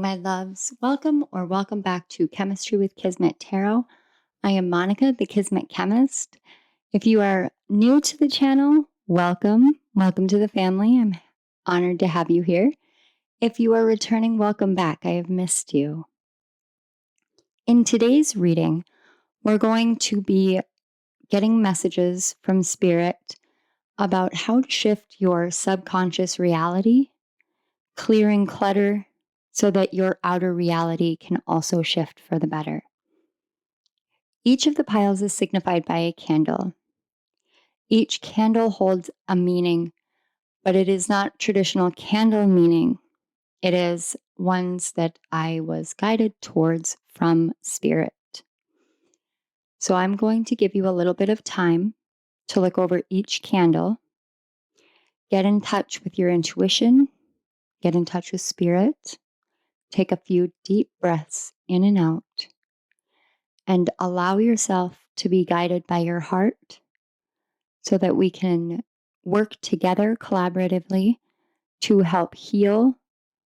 my loves. Welcome or welcome back to Chemistry with Kismet Tarot. I am Monica, the Kismet Chemist. If you are new to the channel, welcome. Welcome to the family. I'm honored to have you here. If you are returning, welcome back. I have missed you. In today's reading, we're going to be getting messages from Spirit about how to shift your subconscious reality, clearing clutter, so that your outer reality can also shift for the better. Each of the piles is signified by a candle. Each candle holds a meaning, but it is not traditional candle meaning. It is ones that I was guided towards from Spirit. So I'm going to give you a little bit of time to look over each candle, get in touch with your intuition, get in touch with Spirit, take a few deep breaths in and out, and allow yourself to be guided by your heart so that we can work together collaboratively to help heal,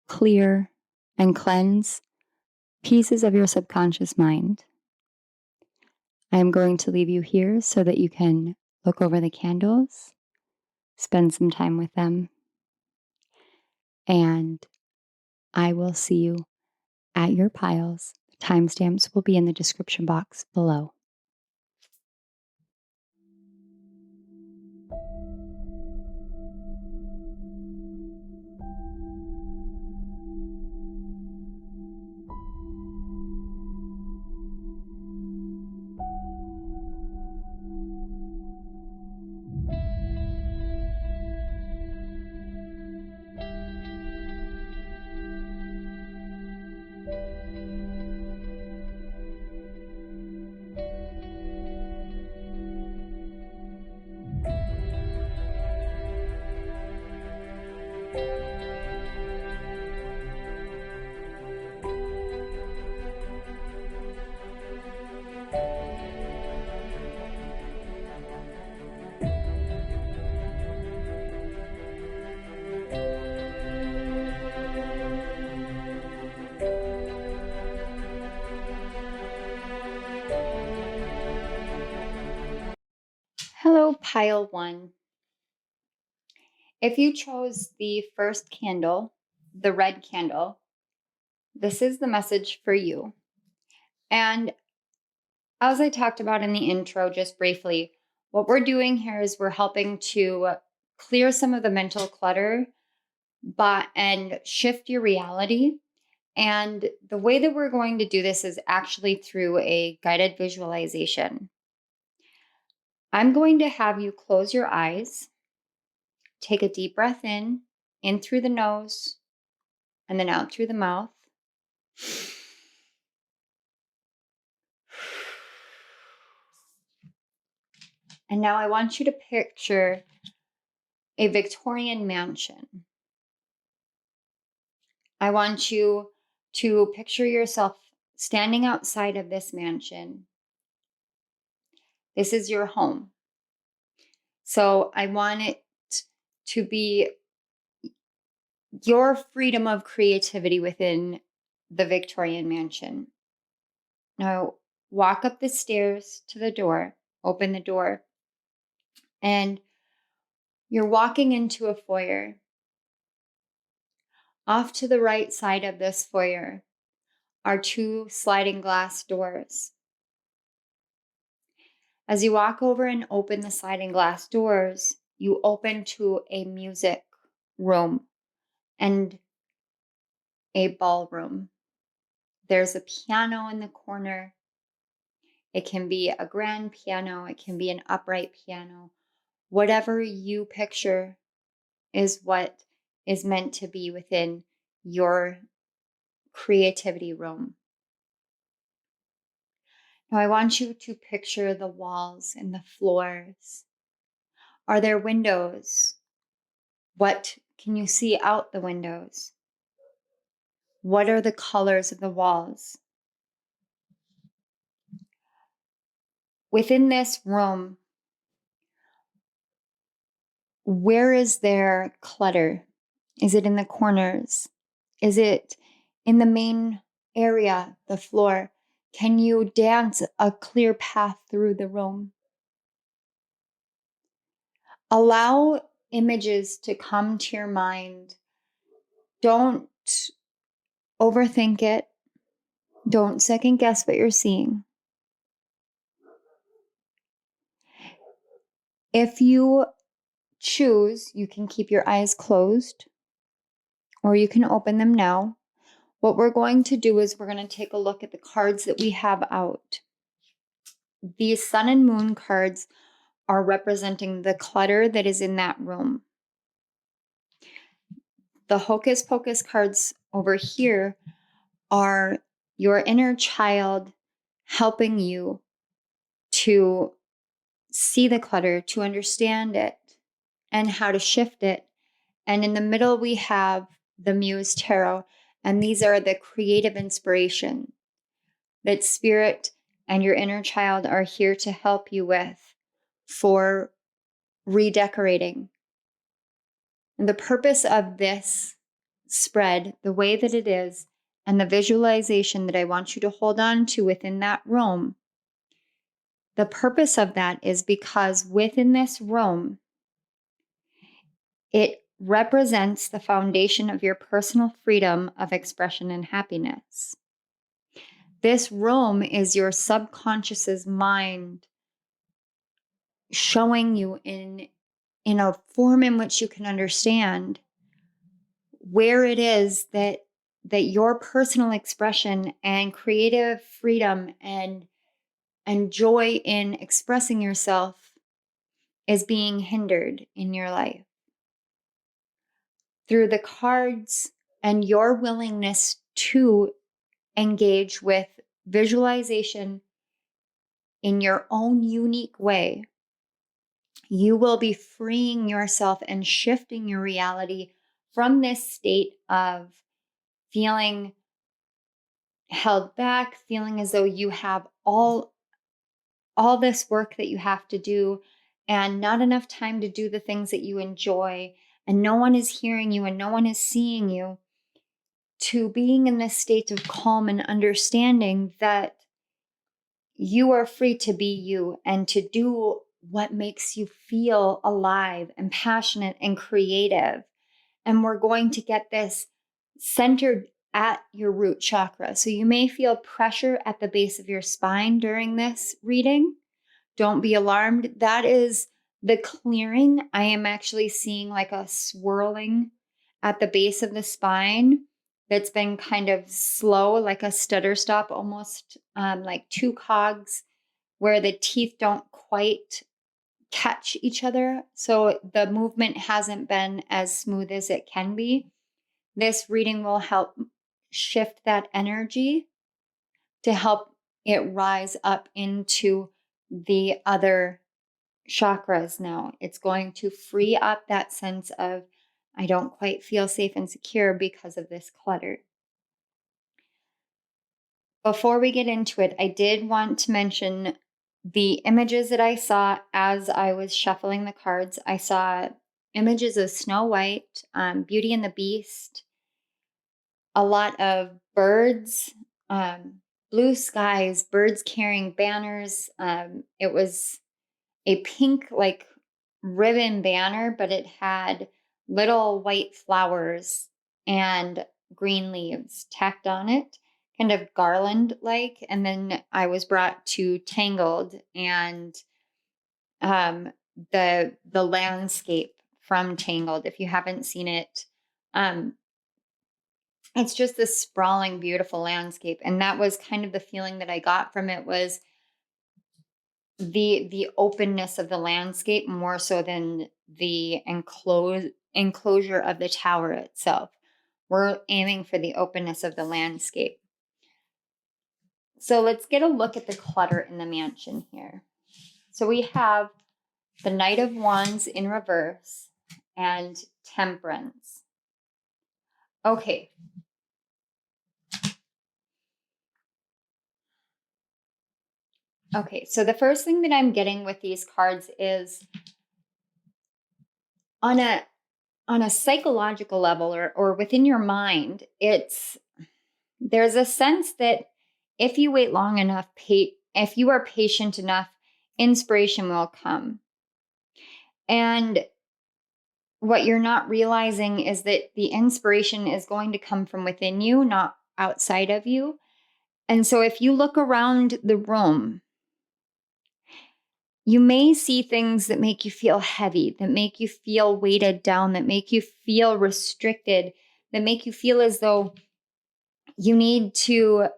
clear, and cleanse pieces of your subconscious mind. I am going to leave you here so that you can look over the candles, spend some time with them, and I will see you at your piles. The timestamps will be in the description box below. Hello, pile 1. If you chose the first candle, the red candle, this is the message for you. And as I talked about in the intro just briefly, what we're doing here is we're helping to clear some of the mental clutter and shift your reality. And the way that we're going to do this is actually through a guided visualization. I'm going to have you close your eyes, take a deep breath in through the nose, and then out through the mouth. And now I want you to picture a Victorian mansion. I want you to picture yourself standing outside of this mansion. This is your home. So I want it to be your freedom of creativity within the Victorian mansion. Now walk up the stairs to the door, open the door, and you're walking into a foyer. Off to the right side of this foyer are 2 sliding glass doors. As you walk over and open the sliding glass doors, you open to a music room and a ballroom. There's a piano in the corner. It can be a grand piano. It can be an upright piano. Whatever you picture is what is meant to be within your creativity room. Now I want you to picture the walls and the floors. Are there windows? What can you see out the windows? What are the colors of the walls? Within this room, where is there clutter? Is it in the corners? Is it in the main area, the floor? Can you dance a clear path through the room? Allow images to come to your mind. Don't overthink it. Don't second guess what you're seeing. If you choose, you can keep your eyes closed or you can open them now. What we're going to do is we're going to take a look at the cards that we have out. These sun and moon cards are representing the clutter that is in that room. The hocus pocus cards over here are your inner child helping you to see the clutter, to understand it, and how to shift it. And in the middle, we have the Muse Tarot, and these are the creative inspiration that spirit and your inner child are here to help you with for redecorating. And the purpose of this spread, the way that it is, and the visualization that I want you to hold on to within that room, the purpose of that is because within this room, it represents the foundation of your personal freedom of expression and happiness. This room is your subconscious's mind showing you in a form in which you can understand where it is that your personal expression and creative freedom and joy in expressing yourself is being hindered in your life. Through the cards and your willingness to engage with visualization in your own unique way, you will be freeing yourself and shifting your reality from this state of feeling held back, feeling as though you have all this work that you have to do and not enough time to do the things that you enjoy, and no one is hearing you and no one is seeing you, to being in this state of calm and understanding that you are free to be you and to do what makes you feel alive and passionate and creative. And we're going to get this centered at your root chakra. So you may feel pressure at the base of your spine during this reading. Don't be alarmed. That is the clearing. I am actually seeing like a swirling at the base of the spine that's been kind of slow, like a stutter stop, almost like two cogs where the teeth don't quite catch each other. So the movement hasn't been as smooth as it can be. This reading will help shift that energy to help it rise up into the other chakras now. It's going to free up that sense of, I don't quite feel safe and secure because of this clutter. Before we get into it, I did want to mention the images that I saw as I was shuffling the cards. I saw images of Snow White, Beauty and the Beast, a lot of birds, blue skies, birds carrying banners. It was a pink, like, ribbon banner, but it had little white flowers and green leaves tacked on it, kind of garland like. And then I was brought to Tangled and the landscape from Tangled. If you haven't seen it, it's just this sprawling, beautiful landscape. And that was kind of the feeling that I got from it, was the openness of the landscape more so than the enclosure of the tower itself. We're aiming for the openness of the landscape. So let's get a look at the clutter in the mansion here. So we have the Knight of Wands in reverse and Temperance. Okay. Okay, so the first thing that I'm getting with these cards is on a psychological level or within your mind, it's there's a sense that if you wait long enough, if you are patient enough, inspiration will come. And what you're not realizing is that the inspiration is going to come from within you, not outside of you. And so if you look around the room, you may see things that make you feel heavy, that make you feel weighted down, that make you feel restricted, that make you feel as though you need to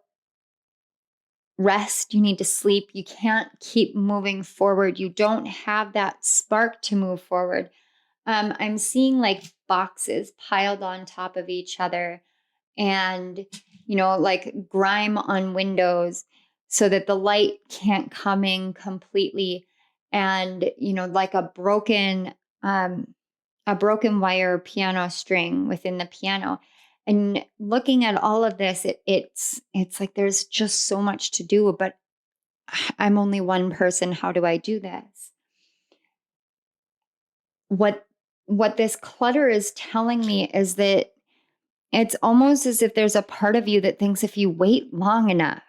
rest, you need to sleep, you can't keep moving forward, you don't have that spark to move forward. I'm seeing like boxes piled on top of each other and, like grime on windows so that the light can't come in completely. And, like a broken wire piano string within the piano. And looking at all of this, it's like there's just so much to do, but I'm only one person. How do I do this? What this clutter is telling me is that it's almost as if there's a part of you that thinks if you wait long enough,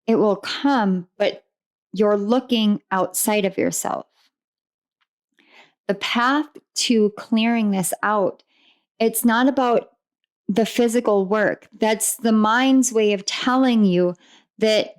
it will come, but you're looking outside of yourself. The path to clearing this out, it's not about the physical work. That's the mind's way of telling you that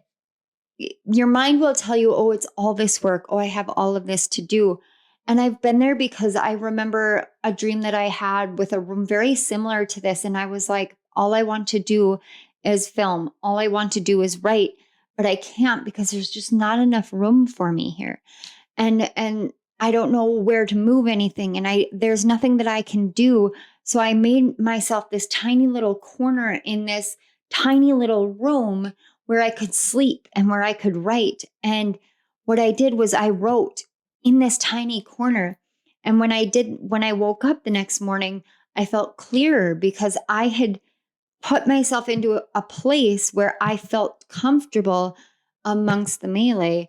your mind will tell you, oh, it's all this work. Oh, I have all of this to do. And I've been there because I remember a dream that I had with a room very similar to this. And I was like, all I want to do is film. All I want to do is write, but I can't because there's just not enough room for me here. And I don't know where to move anything. And there's nothing that I can do. So I made myself this tiny little corner in this tiny little room where I could sleep and where I could write. And what I did was I wrote in this tiny corner. And when I woke up the next morning, I felt clearer because I had put myself into a place where I felt comfortable amongst the melee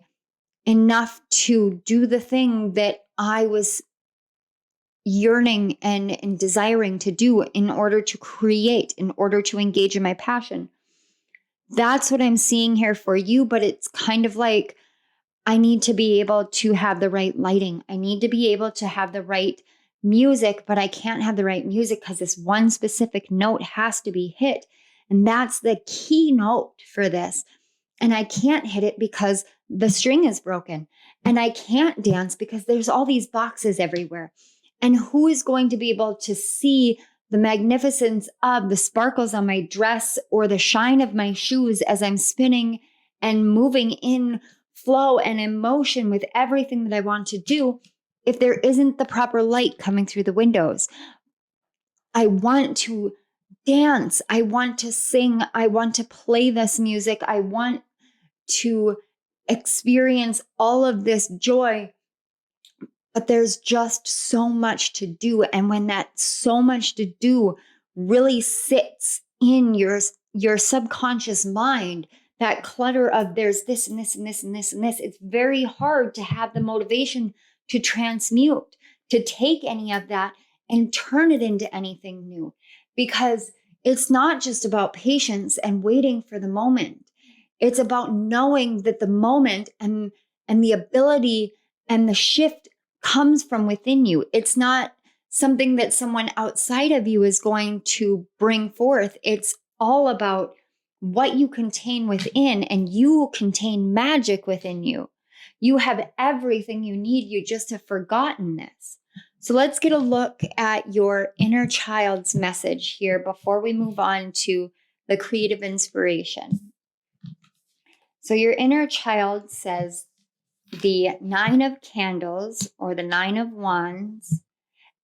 enough to do the thing that I was yearning and desiring to do in order to create, in order to engage in my passion. That's what I'm seeing here for you, but it's kind of like I need to be able to have the right lighting. I need to be able to have the right music, but I can't have the right music because this one specific note has to be hit. And that's the key note for this. And I can't hit it because the string is broken. And I can't dance because there's all these boxes everywhere. And who is going to be able to see the magnificence of the sparkles on my dress or the shine of my shoes as I'm spinning and moving in flow and emotion with everything that I want to do if there isn't the proper light coming through the windows? I want to dance. I want to sing. I want to play this music. I want to experience all of this joy. But there's just so much to do. And when that so much to do really sits in your subconscious mind, that clutter of there's this and this and this and this and this, it's very hard to have the motivation to transmute, to take any of that and turn it into anything new. Because it's not just about patience and waiting for the moment. It's about knowing that the moment and the ability and the shift comes from within you. It's not something that someone outside of you is going to bring forth. It's all about what you contain within, and you contain magic within you. You have everything you need. You just have forgotten this. So let's get a look at your inner child's message here before we move on to the creative inspiration. So your inner child says, the 9 of Candles or the 9 of Wands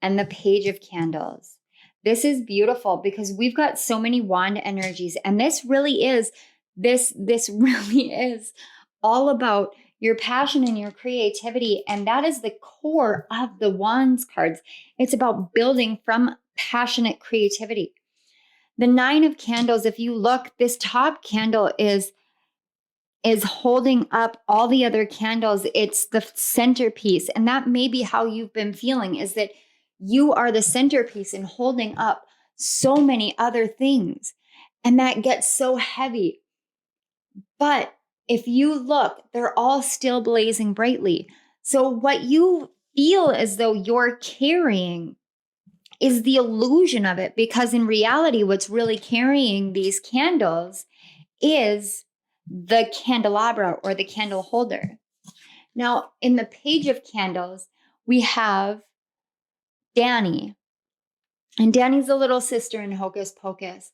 and the Page of Candles. This is beautiful because we've got so many wand energies, and this really is all about your passion and your creativity, and that is the core of the Wands cards. It's about building from passionate creativity. The 9 of Candles, if you look, this top candle is holding up all the other candles. It's the centerpiece. And that may be how you've been feeling, is that you are the centerpiece and holding up so many other things. And that gets so heavy. But if you look, they're all still blazing brightly. So what you feel as though you're carrying is the illusion of it, because in reality, what's really carrying these candles is the candelabra or the candle holder. Now, in the page of candles, we have Danny. And Danny's the little sister in Hocus Pocus.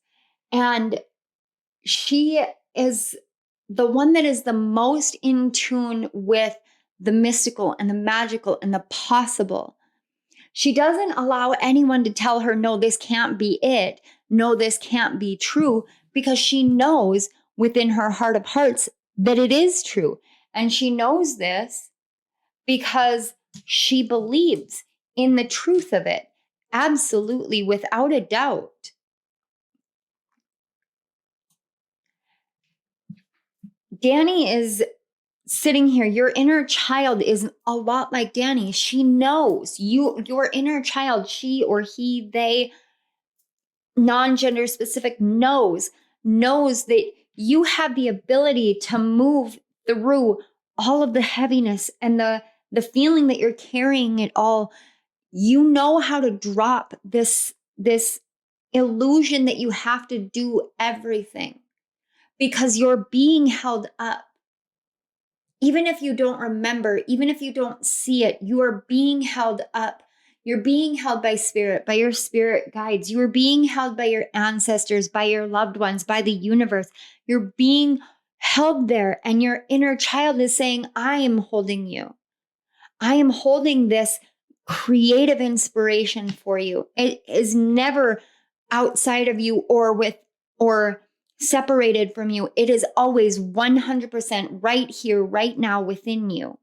And she is the one that is the most in tune with the mystical and the magical and the possible. She doesn't allow anyone to tell her, no, this can't be it. No, this can't be true, because she knows within her heart of hearts that it is true. And she knows this because she believes in the truth of it. Absolutely, without a doubt. Danny is sitting here. Your inner child is a lot like Danny. She knows your inner child, she or he, they, non-gender specific, knows that you have the ability to move through all of the heaviness and the feeling that you're carrying it all. You know how to drop this illusion that you have to do everything, because you're being held up. Even if you don't remember, even if you don't see it, you are being held up. You're being held by spirit, by your spirit guides. You are being held by your ancestors, by your loved ones, by the universe. You're being held there, and your inner child is saying, I am holding you. I am holding this creative inspiration for you. It is never outside of you or separated from you. It is always 100% right here, right now within you.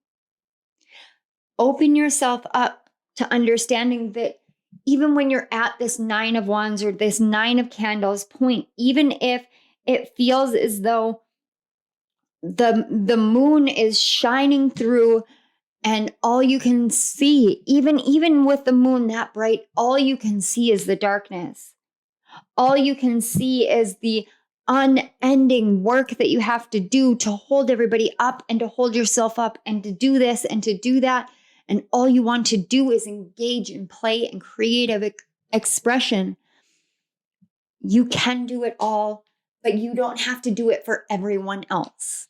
Open yourself up to understanding that even when you're at this 9 of Wands or this 9 of Candles point, even if it feels as though the moon is shining through and all you can see, even with the moon that bright, all you can see is the darkness. All you can see is the unending work that you have to do to hold everybody up and to hold yourself up and to do this and to do that. And all you want to do is engage in play and creative expression. You can do it all, but you don't have to do it for everyone else.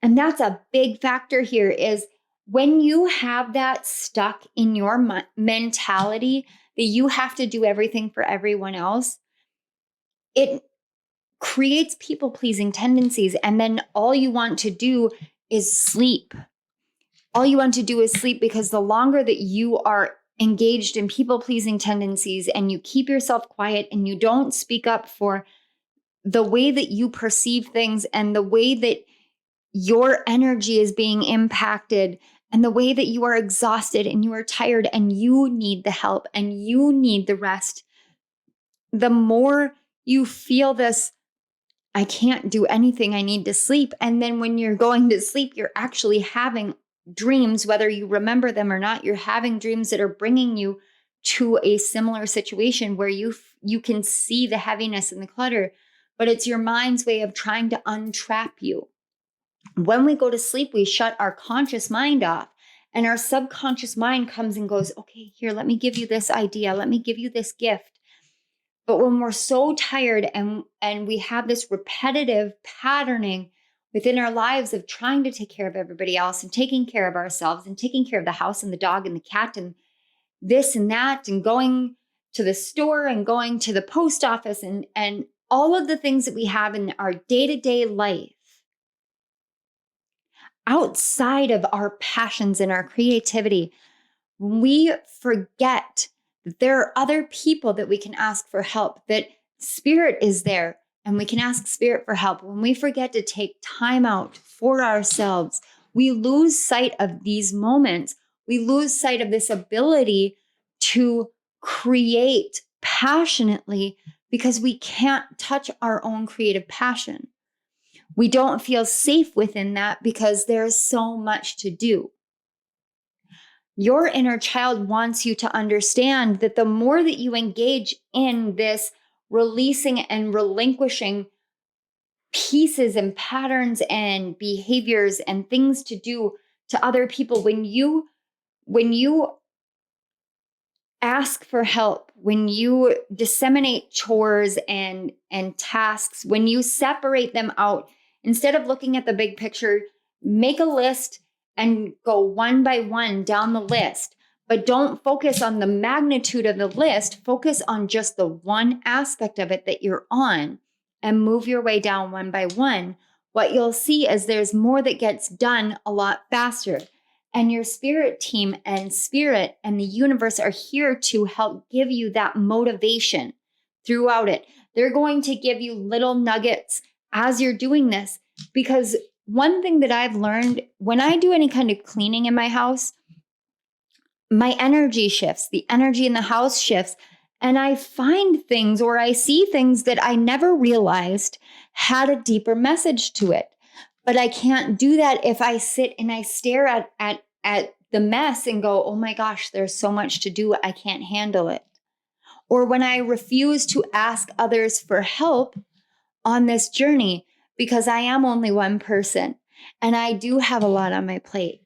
And that's a big factor here, is when you have that stuck in your mentality that you have to do everything for everyone else, it creates people-pleasing tendencies. And then all you want to do is sleep. All you want to do is sleep, because the longer that you are engaged in people-pleasing tendencies and you keep yourself quiet and you don't speak up for the way that you perceive things and the way that your energy is being impacted and the way that you are exhausted and you are tired and you need the help and you need the rest, the more you feel this, I can't do anything, I need to sleep. And then when you're going to sleep, you're actually having dreams, whether you remember them or not. You're having dreams that are bringing you to a similar situation where you can see the heaviness and the clutter, but it's your mind's way of trying to untrap you. When we go to sleep, we shut our conscious mind off, and our subconscious mind comes and goes, okay, here, let me give you this idea. Let me give you this gift. But when we're so tired and we have this repetitive patterning within our lives of trying to take care of everybody else and taking care of ourselves and taking care of the house and the dog and the cat and this and that and going to the store and going to the post office and all of the things that we have in our day-to-day life, outside of our passions and our creativity, we forget that there are other people that we can ask for help, that spirit is there and we can ask spirit for help. When we forget to take time out for ourselves, we lose sight of these moments. We lose sight of this ability to create passionately because we can't touch our own creative passion. We don't feel safe within that because there's so much to do. Your inner child wants you to understand that the more that you engage in this releasing and relinquishing pieces and patterns and behaviors and things to do to other people. When you ask for help, when you disseminate chores and tasks, when you separate them out, instead of looking at the big picture, make a list and go one by one down the list. But don't focus on the magnitude of the list. Focus on just the one aspect of it that you're on and move your way down one by one. What you'll see is there's more that gets done a lot faster. And your spirit team and spirit and the universe are here to help give you that motivation throughout it. They're going to give you little nuggets as you're doing this. Because one thing that I've learned, when I do any kind of cleaning in my house, my energy shifts, the energy in the house shifts, and I find things or I see things that I never realized had a deeper message to it. But I can't do that if I sit and I stare at the mess and go, oh my gosh, there's so much to do, I can't handle it. Or when I refuse to ask others for help on this journey, because I am only one person and I do have a lot on my plate.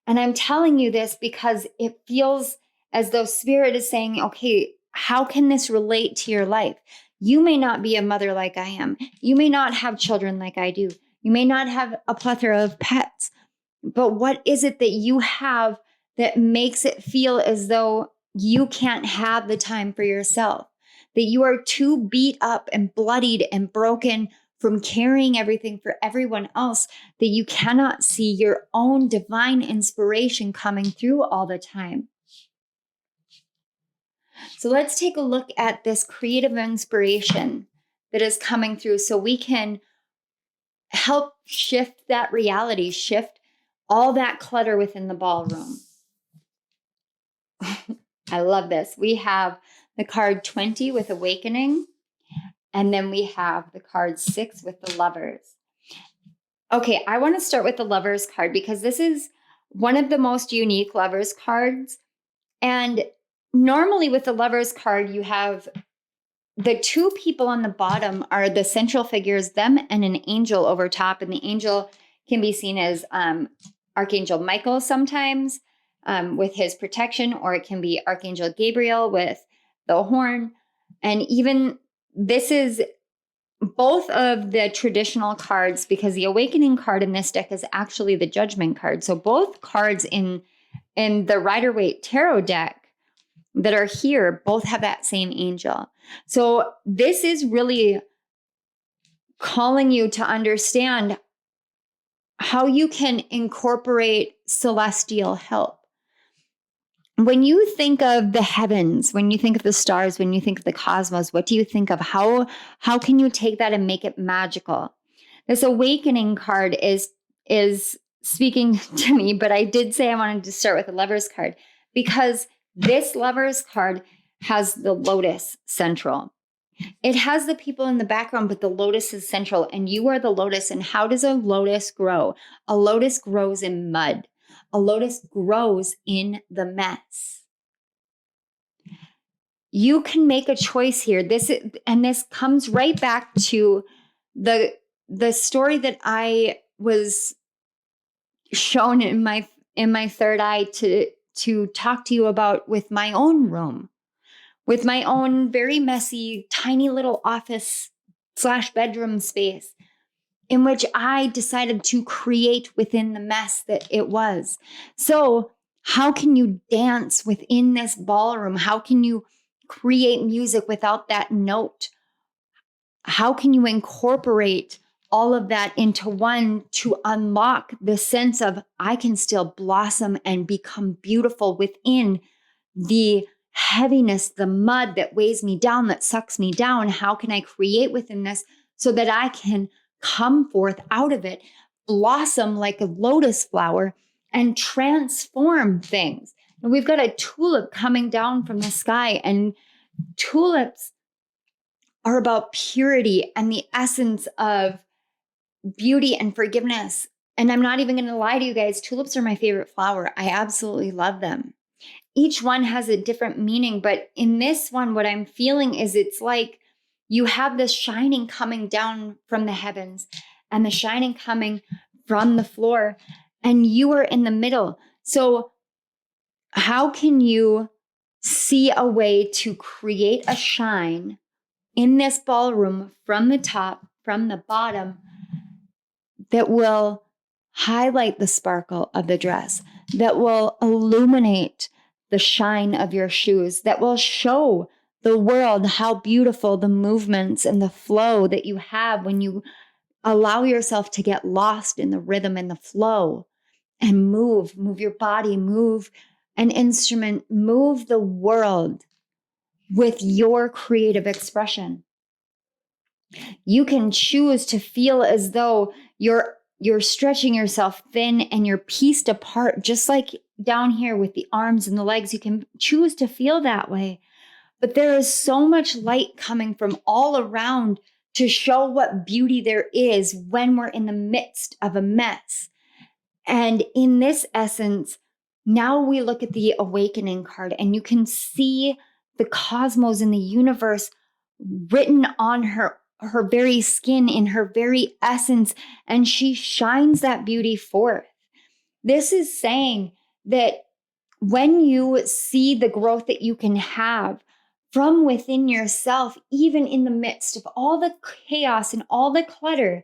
And I'm telling you this because it feels as though spirit is saying, okay, how can this relate to your life? You may not be a mother like I am. You may not have children like I do. You may not have a plethora of pets. But what is it that you have that makes it feel as though you can't have the time for yourself? That you are too beat up and bloodied and broken from carrying everything for everyone else, that you cannot see your own divine inspiration coming through all the time. So let's take a look at this creative inspiration that is coming through so we can help shift that reality, shift all that clutter within the ballroom. I love this. We have the card 20 with Awakening. And then we have the card 6 with the Lovers. Okay, I want to start with the Lovers card because this is one of the most unique Lovers cards. And normally with the Lovers card, you have the two people on the bottom are the central figures, them and an angel over top. And the angel can be seen as Archangel Michael sometimes with his protection, or it can be Archangel Gabriel with the horn. And even this is both of the traditional cards, because the Awakening card in this deck is actually the Judgment card. So both cards in the Rider-Waite Tarot deck that are here both have that same angel. So this is really calling you to understand how you can incorporate celestial help. When you think of the heavens, when you think of the stars, when you think of the cosmos, what do you think of? How can you take that and make it magical? This Awakening card is speaking to me, but I did say I wanted to start with the Lovers card because this Lovers card has the lotus central. It has the people in the background, but the lotus is central, and you are the lotus. And how does a lotus grow? A lotus grows in mud. A lotus grows in the mess. You can make a choice here. This comes right back to the story that I was shown in my third eye to talk to you about with my own room, with my own very messy, tiny little office/bedroom space, in which I decided to create within the mess that it was. So how can you dance within this ballroom? How can you create music without that note? How can you incorporate all of that into one to unlock the sense of I can still blossom and become beautiful within the heaviness, the mud that weighs me down, that sucks me down? How can I create within this so that I can come forth out of it, blossom like a lotus flower, and transform things? And we've got a tulip coming down from the sky, and tulips are about purity and the essence of beauty and forgiveness. And I'm not even going to lie to you guys, tulips are my favorite flower. I absolutely love them. Each one has a different meaning, but in this one, what I'm feeling is it's like You have this shining coming down from the heavens and the shining coming from the floor, and you are in the middle. So how can you see a way to create a shine in this ballroom from the top, from the bottom, that will highlight the sparkle of the dress, that will illuminate the shine of your shoes, that will show the world how beautiful the movements and the flow that you have when you allow yourself to get lost in the rhythm and the flow and move your body, move an instrument, move the world with your creative expression. You can choose to feel as though you're stretching yourself thin and you're pieced apart, just like down here with the arms and the legs. You can choose to feel that way. But there is so much light coming from all around to show what beauty there is when we're in the midst of a mess. And in this essence, now we look at the awakening card, and you can see the cosmos and the universe written on her very skin, in her very essence, and she shines that beauty forth. This is saying that when you see the growth that you can have from within yourself, even in the midst of all the chaos and all the clutter,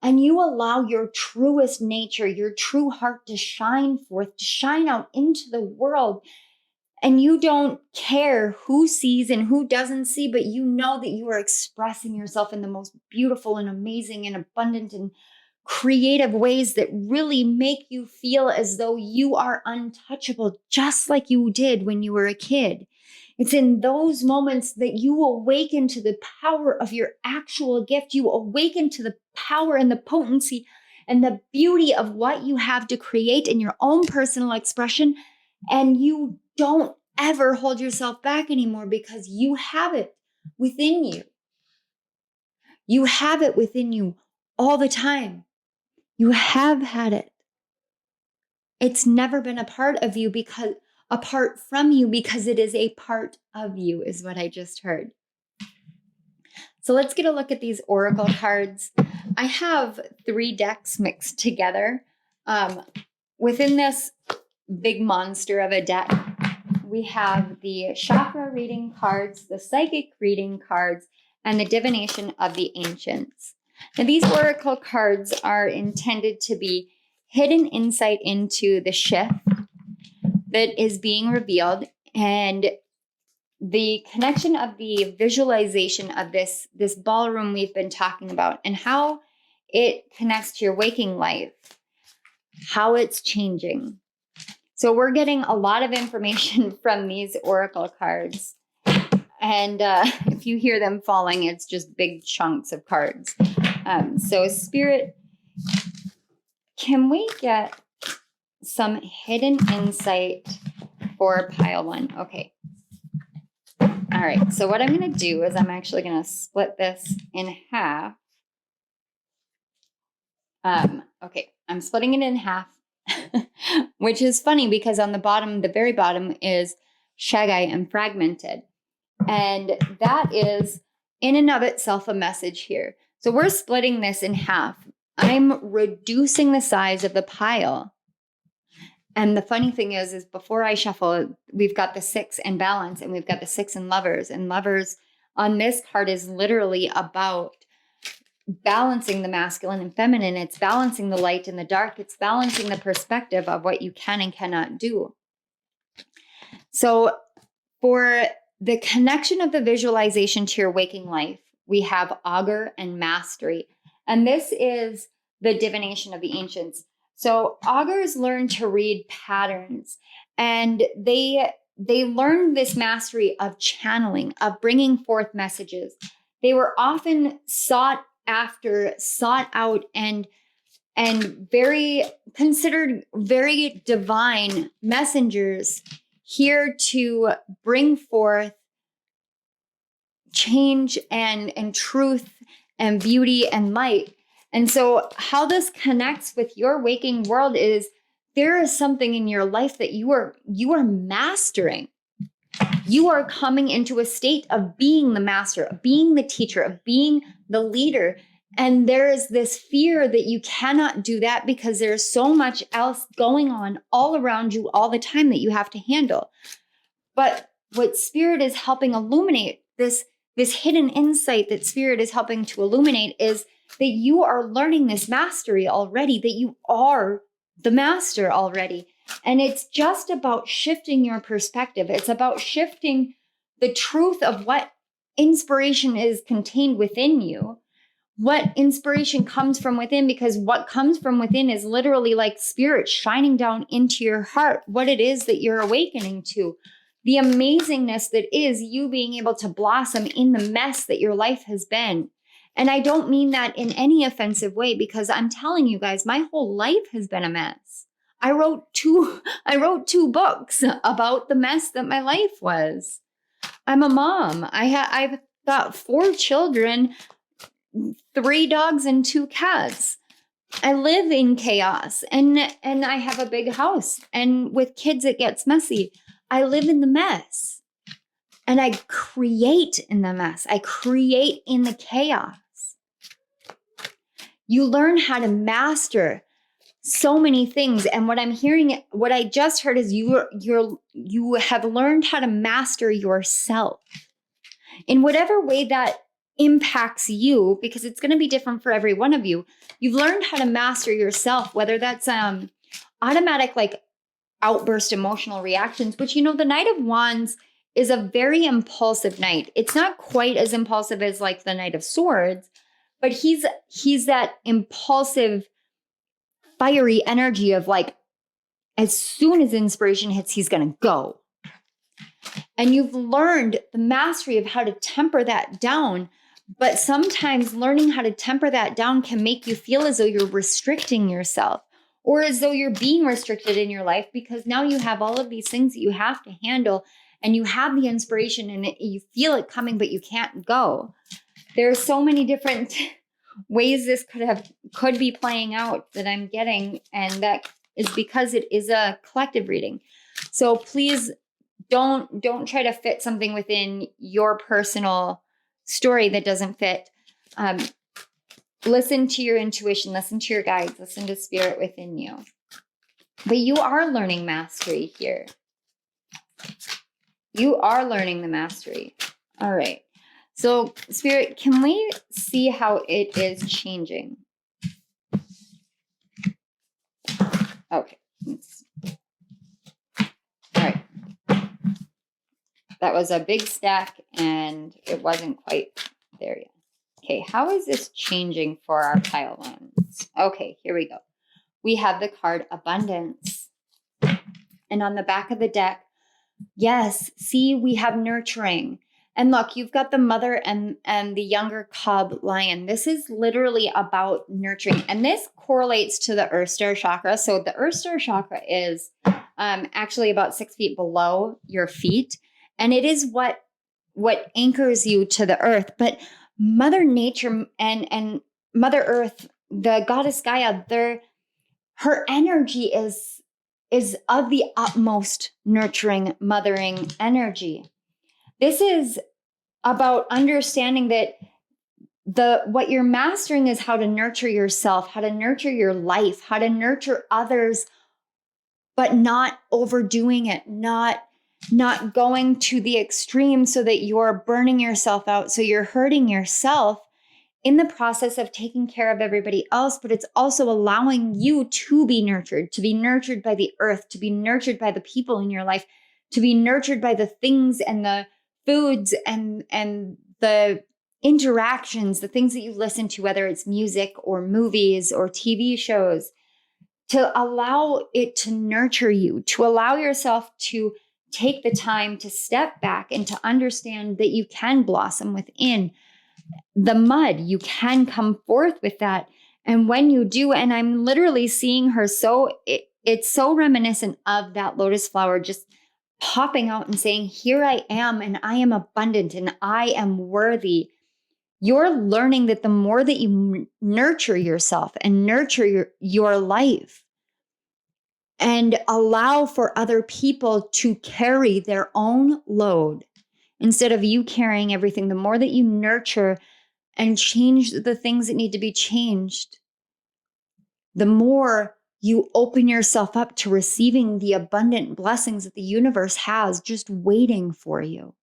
and you allow your truest nature, your true heart to shine forth, to shine out into the world, and you don't care who sees and who doesn't see, but you know that you are expressing yourself in the most beautiful and amazing and abundant and creative ways that really make you feel as though you are untouchable, just like you did when you were a kid. It's in those moments that you awaken to the power of your actual gift. You awaken to the power and the potency and the beauty of what you have to create in your own personal expression. And you don't ever hold yourself back anymore, because you have it within you. You have it within you all the time. You have had it. It's never been apart from you, because it is a part of you, is what I just heard. So let's get a look at these oracle cards. I have 3 decks mixed together. Within this big monster of a deck, we have the chakra reading cards, the psychic reading cards, and the divination of the ancients. Now, these oracle cards are intended to be hidden insight into the shift that is being revealed, and the connection of the visualization of this ballroom we've been talking about, and how it connects to your waking life, how it's changing. So we're getting a lot of information from these oracle cards. And if you hear them falling, it's just big chunks of cards. So Spirit, can we get some hidden insight for pile 1? Okay. All right. So what I'm going to do is I'm actually going to split this in half. Okay. I'm splitting it in half, which is funny because on the bottom, the very bottom, is shaggy and fragmented. And that is in and of itself a message here. So we're splitting this in half. I'm reducing the size of the pile. And the funny thing is before I shuffle, we've got the 6 in balance, and we've got the 6 in lovers. And lovers on this card is literally about balancing the masculine and feminine. It's balancing the light and the dark. It's balancing the perspective of what you can and cannot do. So for the connection of the visualization to your waking life, we have augur and mastery. And this is the divination of the ancients. So augurs learn to read patterns, and they learned this mastery of channeling, of bringing forth messages. They were often sought out, and considered very divine messengers, here to bring forth change and truth and beauty and light. And so how this connects with your waking world is there is something in your life that you are mastering. You are coming into a state of being the master, of being the teacher, of being the leader. And there is this fear that you cannot do that because there's so much else going on all around you all the time that you have to handle. But what Spirit is helping illuminate, this hidden insight that Spirit is helping to illuminate, is that you are learning this mastery already, that you are the master already. And it's just about shifting your perspective. It's about shifting the truth of what inspiration is contained within you, what inspiration comes from within, because what comes from within is literally like Spirit shining down into your heart, what it is that you're awakening to, the amazingness that is you being able to blossom in the mess that your life has been. And I don't mean that in any offensive way, because I'm telling you guys, my whole life has been a mess. I wrote two books about the mess that my life was. I'm a mom. I've got 4 children, 3 dogs and 2 cats. I live in chaos, and I have a big house, and with kids it gets messy. I live in the mess, and I create in the mess. I create in the chaos. You learn how to master so many things. And what I'm hearing, what I just heard is you have learned how to master yourself in whatever way that impacts you, because it's going to be different for every one of you. You've learned how to master yourself, whether that's automatic, like outburst emotional reactions, which, the Knight of Wands is a very impulsive knight. It's not quite as impulsive as like the Knight of Swords, but he's that impulsive, fiery energy of like, as soon as inspiration hits, he's going to go. And you've learned the mastery of how to temper that down. But sometimes learning how to temper that down can make you feel as though you're restricting yourself, or as though you're being restricted in your life, because now you have all of these things that you have to handle, and you have the inspiration and you feel it coming, but you can't go. There are so many different ways this could be playing out that I'm getting, and that is because it is a collective reading. So please don't try to fit something within your personal story that doesn't fit. Listen to your intuition, listen to your guides, listen to Spirit within you. But you are learning mastery here. You are learning the mastery. All right. So Spirit, can we see how it is changing? Okay. All right. That was a big stack and it wasn't quite there yet. Okay, how is this changing for our pile ones? Okay, here we go. We have the card Abundance. And on the back of the deck, yes, see, we have nurturing. And look, you've got the mother and the younger cub lion. This is literally about nurturing. And this correlates to the Earth Star chakra. So the Earth Star chakra is actually about 6 feet below your feet. And it is what anchors you to the earth. But Mother Nature and Mother Earth, the goddess Gaia, her energy is of the utmost nurturing, mothering energy. This is about understanding that what you're mastering is how to nurture yourself, how to nurture your life, how to nurture others, but not overdoing it, not going to the extreme so that you're burning yourself out, so you're hurting yourself in the process of taking care of everybody else, but it's also allowing you to be nurtured by the earth, to be nurtured by the people in your life, to be nurtured by the things and the foods and the interactions, the things that you listen to, whether it's music or movies or TV shows, to allow it to nurture you, to allow yourself to take the time to step back and to understand that you can blossom within the mud. You can come forth with that. And when you do, and I'm literally seeing her it's so reminiscent of that lotus flower just popping out and saying, here I am, and I am abundant, and I am worthy. You're learning that the more that you nurture yourself and nurture your life, and allow for other people to carry their own load instead of you carrying everything. The more that you nurture and change the things that need to be changed, the more you open yourself up to receiving the abundant blessings that the universe has just waiting for you.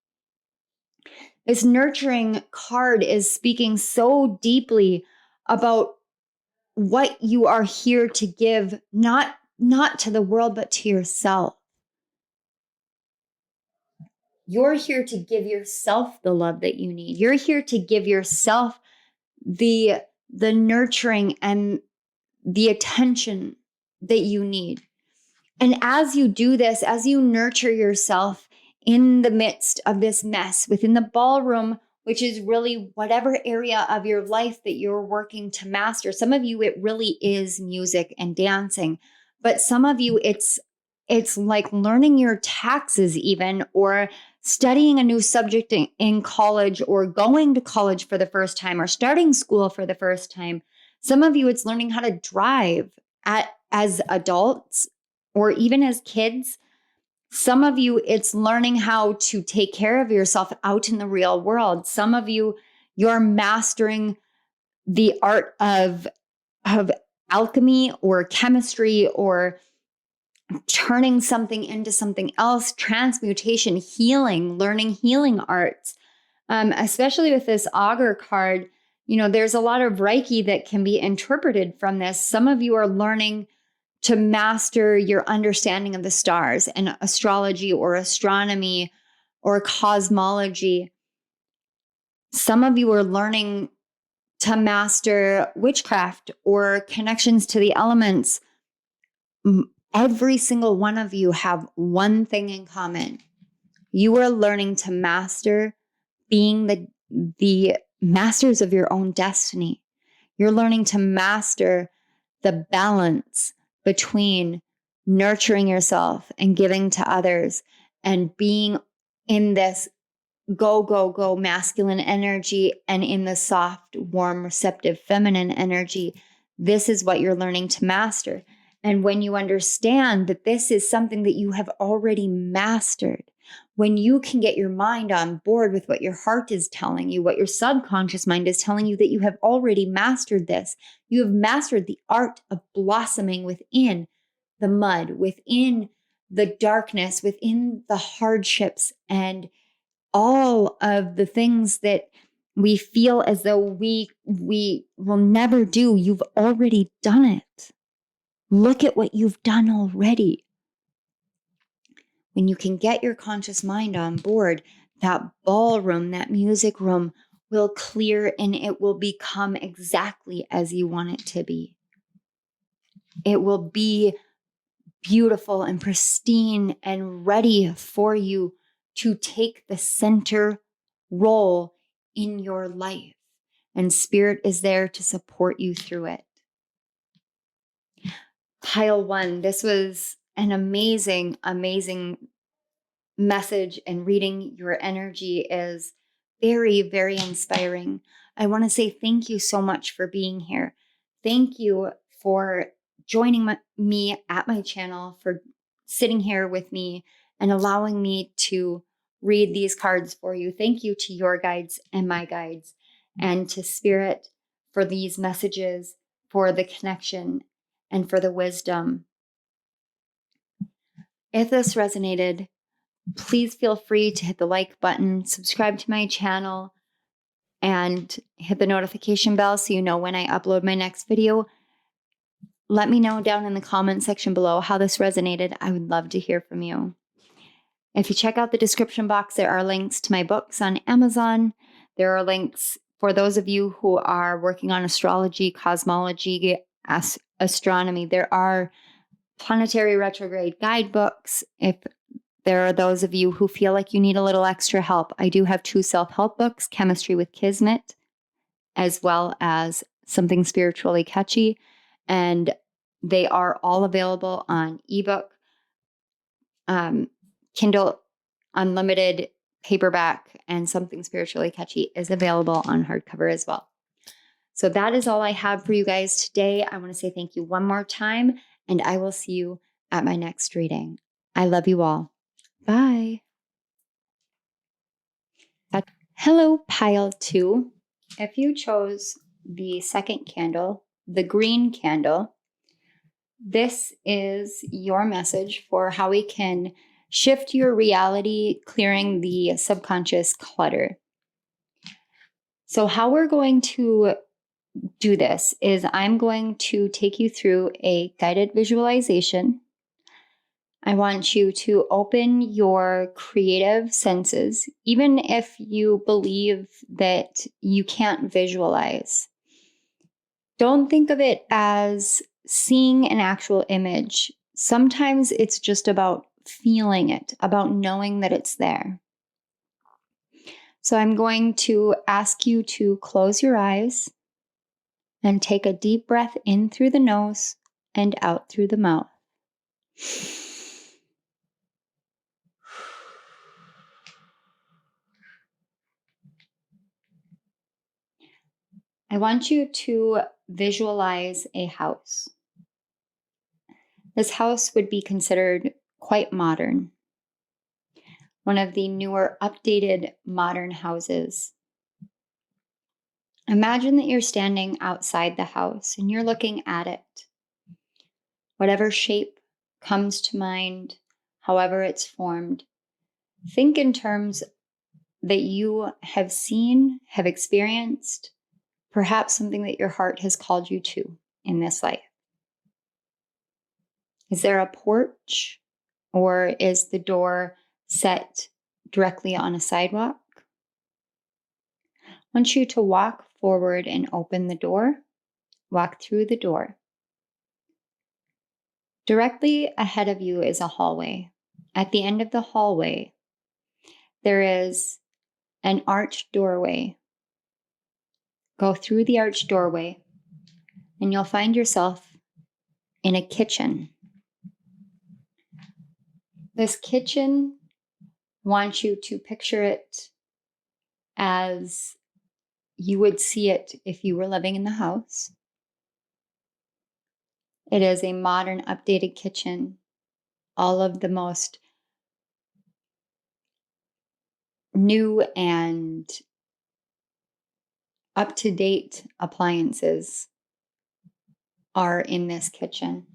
This nurturing card is speaking so deeply about what you are here to give, not to the world, but to yourself. You're here to give yourself the love that you need. You're here to give yourself the nurturing and the attention that you need. And as you do this, as you nurture yourself in the midst of this mess within the ballroom, which is really whatever area of your life that you're working to master. Some of you, it really is music and dancing, but some of you, it's like learning your taxes even, or studying a new subject in college, or going to college for the first time, or starting school for the first time. Some of you, it's learning how to drive as adults or even as kids. Some of you, it's learning how to take care of yourself out in the real world. Some of you, you're mastering the art of alchemy or chemistry, or turning something into something else, transmutation, healing, learning healing arts. Especially with this augur card, there's a lot of reiki that can be interpreted from this. Some of you are learning to master your understanding of the stars and astrology or astronomy or cosmology. Some of you are learning to master witchcraft or connections to the elements. Every single one of you have one thing in common. You are learning to master being the masters of your own destiny. You're learning to master the balance between nurturing yourself and giving to others, and being in this go masculine energy and in the soft, warm, receptive, feminine energy. This is what you're learning to master. And when you understand that this is something that you have already mastered, when you can get your mind on board with what your heart is telling you, what your subconscious mind is telling you, that you have already mastered this, you have mastered the art of blossoming within the mud, within the darkness, within the hardships, and all of the things that we feel as though we will never do. You've already done it. Look at what you've done already. When you can get your conscious mind on board, that ballroom, that music room will clear, and it will become exactly as you want it to be. It will be beautiful and pristine and ready for you to take the center role in your life. And Spirit is there to support you through it. Pile 1, this was an amazing, amazing message, and reading your energy is very, very inspiring. I want to say thank you so much for being here. Thank you for joining me at my channel, for sitting here with me and allowing me to read these cards for you. Thank you to your guides and my guides, and to Spirit for these messages, for the connection, and for the wisdom. If this resonated, please feel free to hit the like button, subscribe to my channel, and hit the notification bell so you know when I upload my next video. Let me know down in the comment section below how this resonated. I would love to hear from you. If you check out the description box, there are links to my books on Amazon. There are links for those of you who are working on astrology, cosmology, astronomy. There are planetary retrograde guidebooks. If there are those of you who feel like you need a little extra help, I do have 2 self-help books, Chemistry with Kismet, as well as Something Spiritually Catchy. And they are all available on ebook, Kindle Unlimited, paperback, and Something Spiritually Catchy is available on hardcover as well. So that is all I have for you guys today. I want to say thank you one more time, and I will see you at my next reading. I love you all. Bye. Hello, pile 2. If you chose the second candle, the green candle, this is your message for how we can shift your reality, clearing the subconscious clutter. So how we're going to do this is I'm going to take you through a guided visualization. I want you to open your creative senses, even if you believe that you can't visualize. Don't think of it as seeing an actual image. Sometimes it's just about feeling it, about knowing that it's there. So I'm going to ask you to close your eyes and take a deep breath in through the nose and out through the mouth. I want you to visualize a house. This house would be considered quite modern. One of the newer, updated modern houses. Imagine that you're standing outside the house and you're looking at it. Whatever shape comes to mind, however it's formed, think in terms that you have seen, have experienced, perhaps something that your heart has called you to in this life. Is there a porch, or is the door set directly on a sidewalk? I want you to walk forward and open the door. Walk through the door. Directly ahead of you is a hallway. At the end of the hallway, there is an arched doorway. Go through the arched doorway, and you'll find yourself in a kitchen. This kitchen, I want you to picture it as you would see it if you were living in the house. It is a modern, updated kitchen. All of the most new and up-to-date appliances are in this kitchen.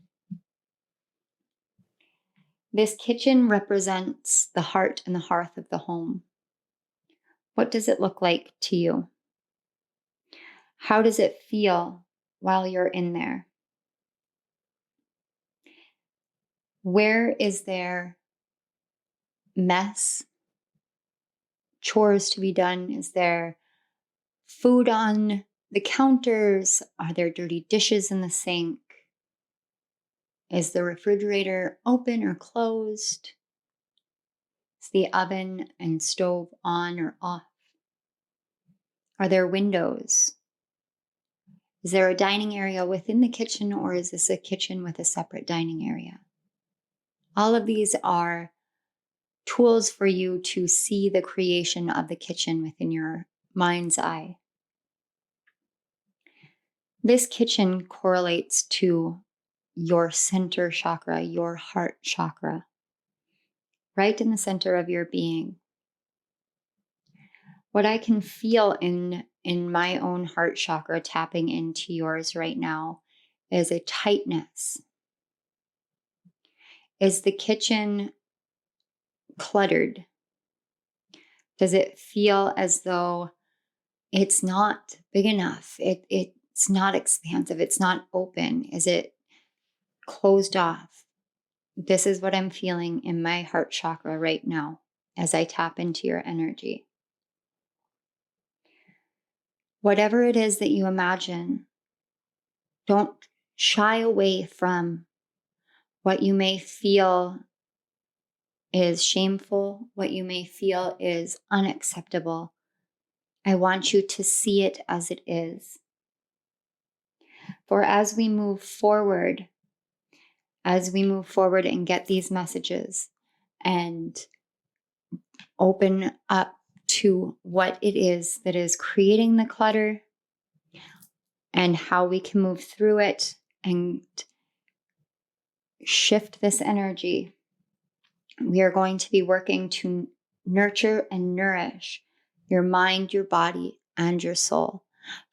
This kitchen represents the heart and the hearth of the home. What does it look like to you? How does it feel while you're in there? Where is there mess, chores to be done? Is there food on the counters? Are there dirty dishes in the sink? Is the refrigerator open or closed? Is the oven and stove on or off? Are there windows? Is there a dining area within the kitchen, or is this a kitchen with a separate dining area? All of these are tools for you to see the creation of the kitchen within your mind's eye. This kitchen correlates to your center chakra, your heart chakra, right in the center of your being. What I can feel in my own heart chakra tapping into yours right now is a tightness. Is the kitchen cluttered? Does it feel as though it's not big enough? It's not expansive. It's not open. Is it closed off? This is what I'm feeling in my heart chakra right now as I tap into your energy. Whatever it is that you imagine, don't shy away from what you may feel is shameful, what you may feel is unacceptable. I want you to see it as it is. For as we move forward and get these messages and open up to what it is that is creating the clutter and how we can move through it and shift this energy. We are going to be working to nurture and nourish your mind, your body, and your soul.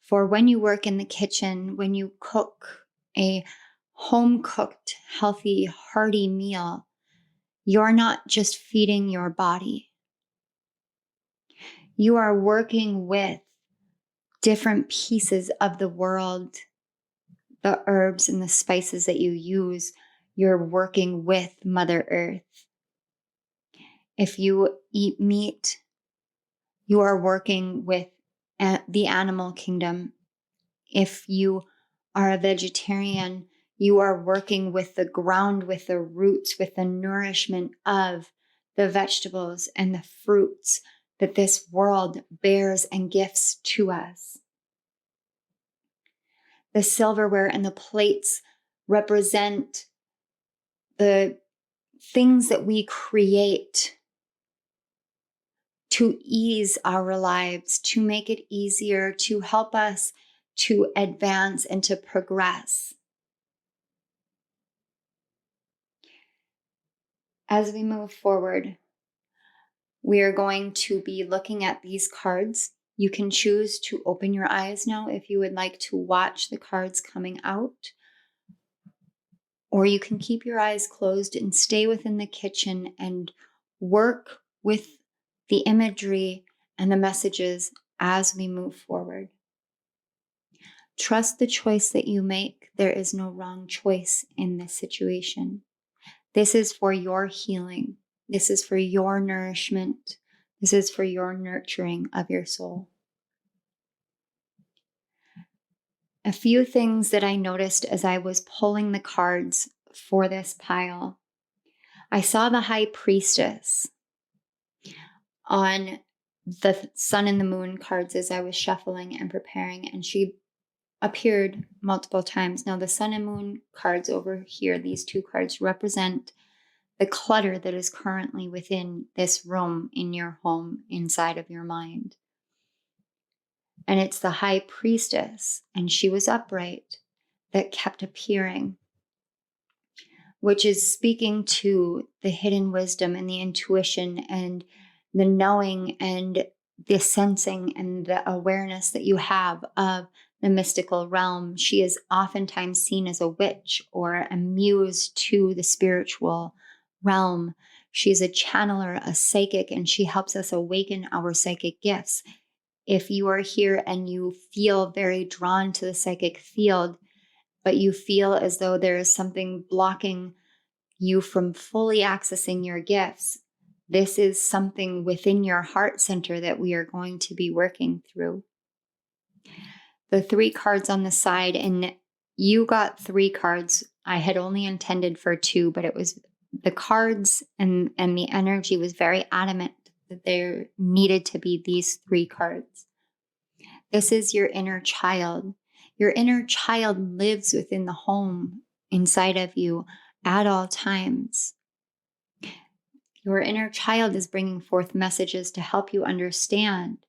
For when you work in the kitchen, when you cook a home-cooked, healthy, hearty meal, you're not just feeding your body. You are working with different pieces of the world, the herbs and the spices that you use. You're working with Mother Earth. If you eat meat, you are working with the animal kingdom. If you are a vegetarian, you are working with the ground, with the roots, with the nourishment of the vegetables and the fruits that this world bears and gifts to us. The silverware and the plates represent the things that we create to ease our lives, to make it easier, to help us to advance and to progress. As we move forward, we are going to be looking at these cards. You can choose to open your eyes now if you would like to watch the cards coming out, or you can keep your eyes closed and stay within the kitchen and work with the imagery and the messages as we move forward. Trust the choice that you make. There is no wrong choice in this situation. This is for your healing. This is for your nourishment. This is for your nurturing of your soul. A few things that I noticed as I was pulling the cards for this pile. I saw the High Priestess on the Sun and the Moon cards as I was shuffling and preparing, and she appeared multiple times. Now, the Sun and Moon cards over here, these two cards, represent the clutter that is currently within this room in your home, inside of your mind. And it's the High Priestess, and she was upright, that kept appearing, which is speaking to the hidden wisdom and the intuition and the knowing and the sensing and the awareness that you have of the mystical realm. She is oftentimes seen as a witch or a muse to the spiritual realm. She's a channeler, a psychic, and she helps us awaken our psychic gifts. If you are here and you feel very drawn to the psychic field, but you feel as though there is something blocking you from fully accessing your gifts, this is something within your heart center that we are going to be working through. The 3 cards on the side, and you got 3 cards. I had only intended for 2, but it was the cards and the energy was very adamant that there needed to be these 3 cards. This is your inner child. Your inner child lives within the home inside of you at all times. Your inner child is bringing forth messages to help you understand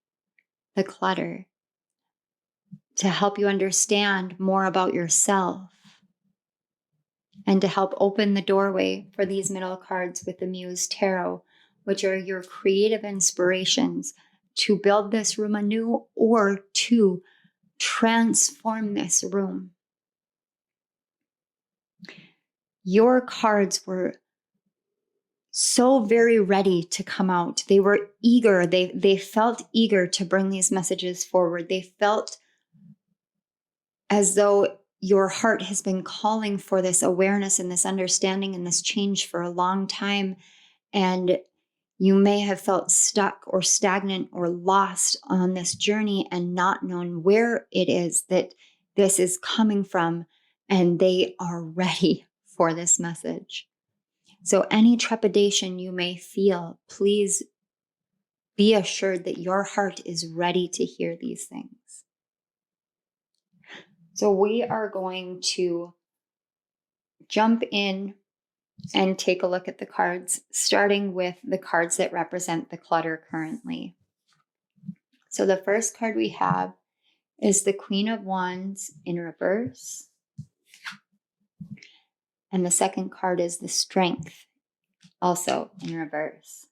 the clutter, to help you understand more about yourself, and to help open the doorway for these middle cards with the Muse Tarot, which are your creative inspirations to build this room anew or to transform this room. Your cards were so very ready to come out. They were eager. They felt eager to bring these messages forward. They felt as though your heart has been calling for this awareness and this understanding and this change for a long time. And you may have felt stuck or stagnant or lost on this journey and not known where it is that this is coming from. And they are ready for this message. So any trepidation you may feel, please be assured that your heart is ready to hear these things. So we are going to jump in and take a look at the cards, starting with the cards that represent the clutter currently. So the first card we have is the Queen of Wands in reverse. And the second card is the Strength, also in reverse.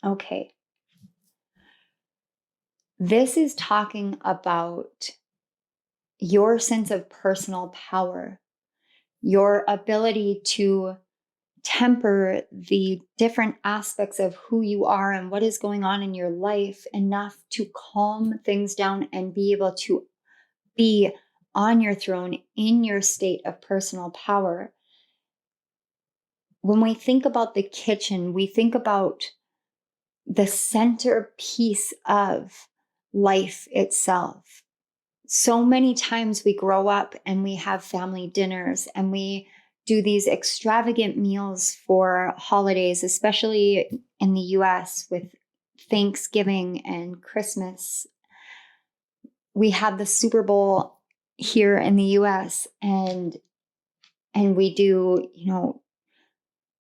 Okay. This is talking about your sense of personal power, your ability to temper the different aspects of who you are and what is going on in your life enough to calm things down and be able to be on your throne in your state of personal power. When we think about the kitchen, we think about the centerpiece of life itself. So many times we grow up and we have family dinners and we do these extravagant meals for holidays, especially in the US with Thanksgiving and Christmas. We have the Super Bowl here in the US and we do,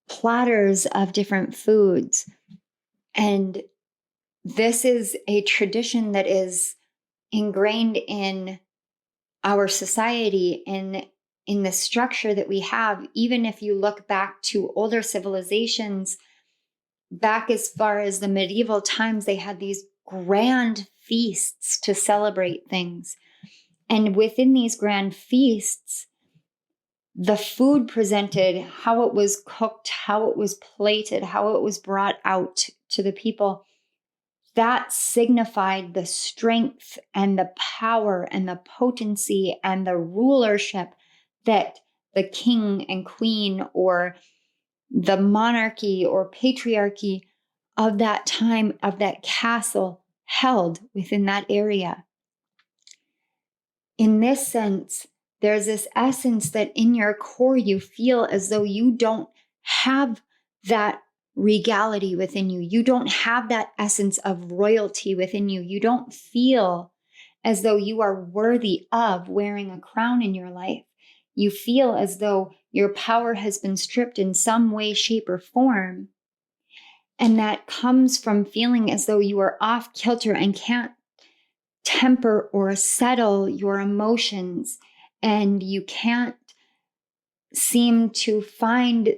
platters of different foods. And this is a tradition that is ingrained in our society, in the structure that we have. Even if you look back to older civilizations, back as far as the medieval times, they had these grand feasts to celebrate things. And within these grand feasts, the food presented, how it was cooked, how it was plated, how it was brought out to the people, that signified the strength and the power and the potency and the rulership that the king and queen or the monarchy or patriarchy of that time, of that castle, held within that area. In this sense, there's this essence that in your core you feel as though you don't have that regality within you. You don't have that essence of royalty within you. You don't feel as though you are worthy of wearing a crown in your life. You feel as though your power has been stripped in some way, shape, or form. And that comes from feeling as though you are off kilter and can't temper or settle your emotions, and you can't seem to find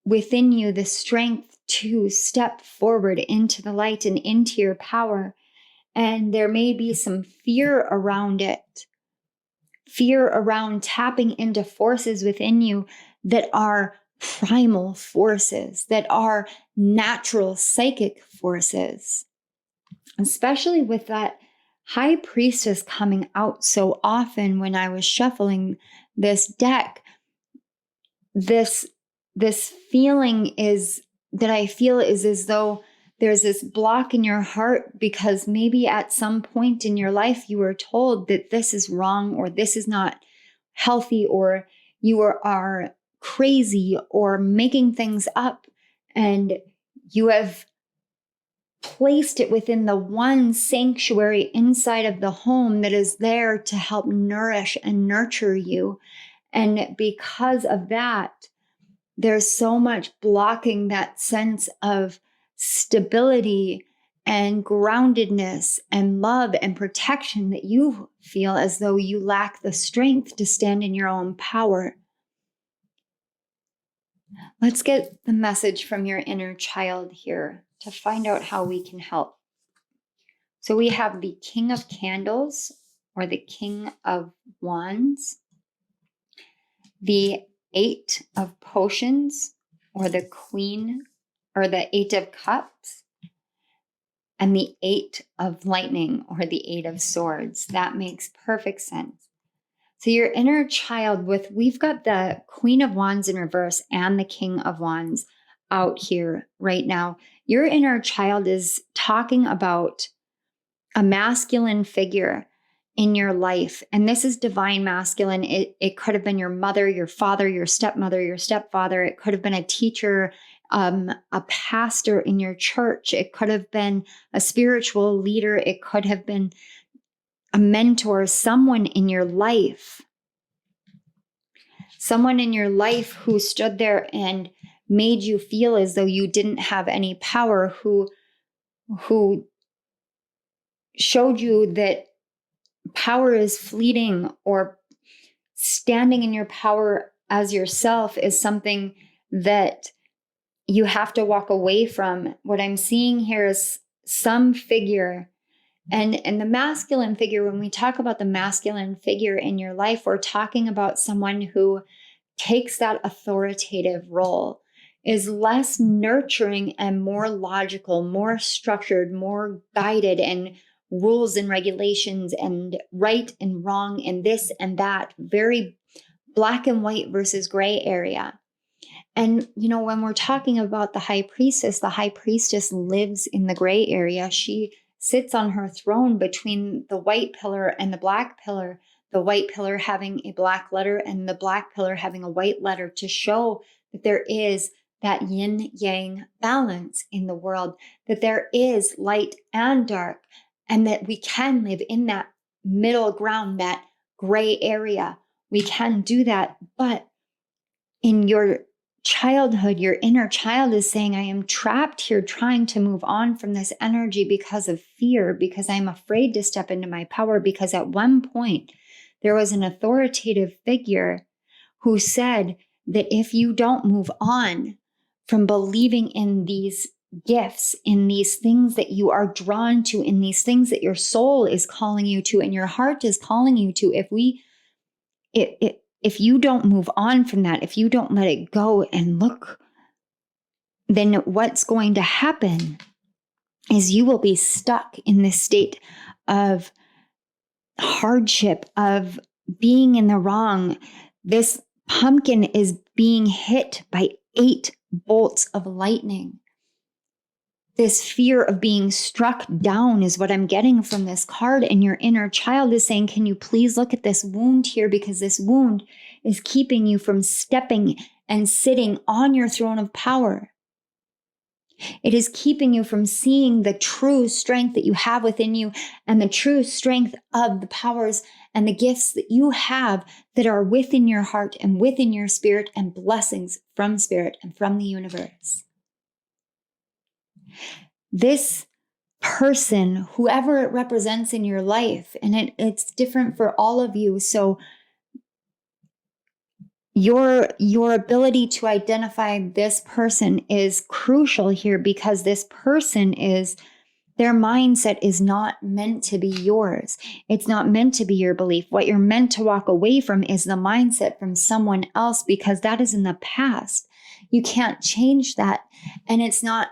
within you the strength to step forward into the light and into your power. And there may be some fear around it, fear around tapping into forces within you that are primal forces, that are natural psychic forces, especially with that High Priestess coming out so often. When I was shuffling this deck, this feeling is that I feel is as though there's this block in your heart because maybe at some point in your life you were told that this is wrong or this is not healthy or you are crazy or making things up, and you have placed it within the one sanctuary inside of the home that is there to help nourish and nurture you. And because of that, there's so much blocking that sense of stability and groundedness and love and protection that you feel as though you lack the strength to stand in your own power. Let's get the message from your inner child here to find out how we can help. So we have the King of Candles or the King of Wands, the Eight of Potions or the Queen or the Eight of Cups, and the Eight of Lightning or the Eight of Swords. That makes perfect sense. So your inner child, we've got the Queen of Wands in reverse and the King of Wands out here right now. Your inner child is talking about a masculine figure in your life. And this is divine masculine. It could have been your mother, your father, your stepmother, your stepfather. It could have been a teacher, a pastor in your church. It could have been a spiritual leader. It could have been a mentor, someone in your life. Someone in your life who stood there and made you feel as though you didn't have any power, who showed you that power is fleeting, or standing in your power as yourself is something that you have to walk away from. What I'm seeing here is some figure, and the masculine figure, when we talk about the masculine figure in your life, we're talking about someone who takes that authoritative role, is less nurturing and more logical, more structured, more guided, and rules and regulations and right and wrong and this and that, very black and white versus gray area. And, when we're talking about the high priestess lives in the gray area. She sits on her throne between the white pillar and the black pillar, the white pillar having a black letter and the black pillar having a white letter, to show that there is that yin yang balance in the world, that there is light and dark, and that we can live in that middle ground, that gray area. We can do that. But in your childhood, your inner child is saying, I am trapped here trying to move on from this energy because of fear, because I'm afraid to step into my power, because at one point there was an authoritative figure who said that if you don't move on from believing in these gifts, in these things that you are drawn to, in these things that your soul is calling you to and your heart is calling you to, if you don't move on from that, if you don't let it go and look, then what's going to happen is you will be stuck in this state of hardship, of being in the wrong. This pumpkin is being hit by 8 bolts of lightning. This fear of being struck down is what I'm getting from this card. And your inner child is saying, can you please look at this wound here? Because this wound is keeping you from stepping and sitting on your throne of power. It is keeping you from seeing the true strength that you have within you and the true strength of the powers and the gifts that you have that are within your heart and within your spirit, and blessings from spirit and from the universe. This person, whoever it represents in your life, and it's different for all of you. So your ability to identify this person is crucial here, because this person their mindset is not meant to be yours. It's not meant to be your belief. What you're meant to walk away from is the mindset from someone else, because that is in the past. You can't change that. And it's not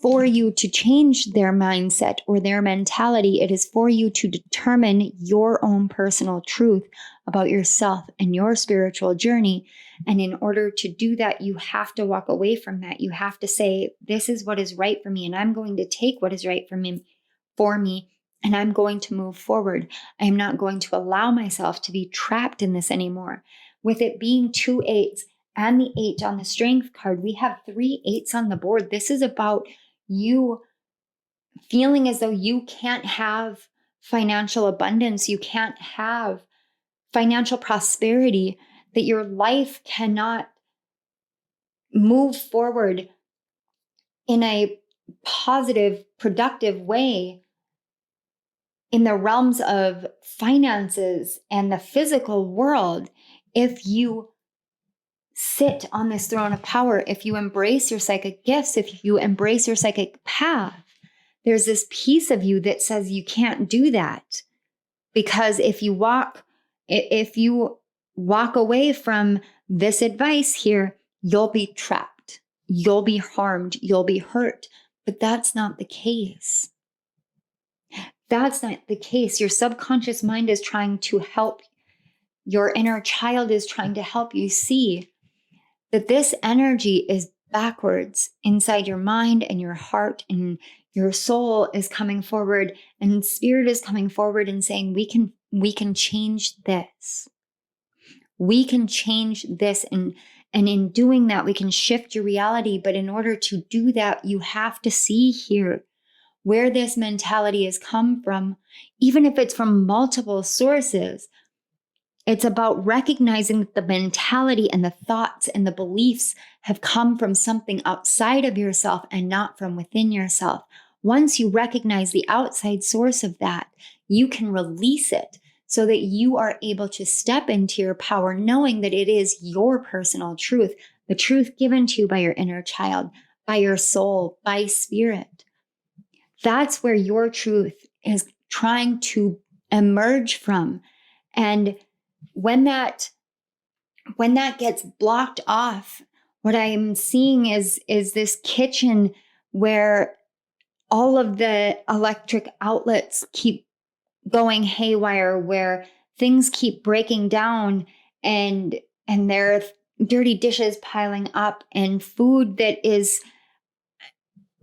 for you to change their mindset or their mentality. It is for you to determine your own personal truth about yourself and your spiritual journey. And in order to do that, you have to walk away from that. You have to say, this is what is right for me, and I'm going to take what is right for me, and I'm going to move forward. I am not going to allow myself to be trapped in this anymore. With it being 2 8s and the 8 on the strength card, we have 3 8s on the board. This is about you feeling as though you can't have financial abundance, you can't have financial prosperity, that your life cannot move forward in a positive, productive way in the realms of finances and the physical world if you sit on this throne of power, if you embrace your psychic gifts, if you embrace your psychic path. There's this piece of you that says you can't do that, because if you walk away from this advice here, you'll be trapped, you'll be harmed, you'll be hurt. But that's not the case. That's not the case. Your subconscious mind is trying to help. Your inner child is trying to help you see that this energy is backwards inside your mind and your heart, and your soul is coming forward, and spirit is coming forward and saying, we can change this. We can change this. And in doing that, we can shift your reality. But in order to do that, you have to see here where this mentality has come from, even if it's from multiple sources. It's about recognizing that the mentality and the thoughts and the beliefs have come from something outside of yourself and not from within yourself. Once you recognize the outside source of that, you can release it so that you are able to step into your power, knowing that it is your personal truth, the truth given to you by your inner child, by your soul, by spirit. That's where your truth is trying to emerge from. And when that gets blocked off, what I'm seeing is this kitchen where all of the electric outlets keep going haywire, where things keep breaking down, and there are dirty dishes piling up and food that is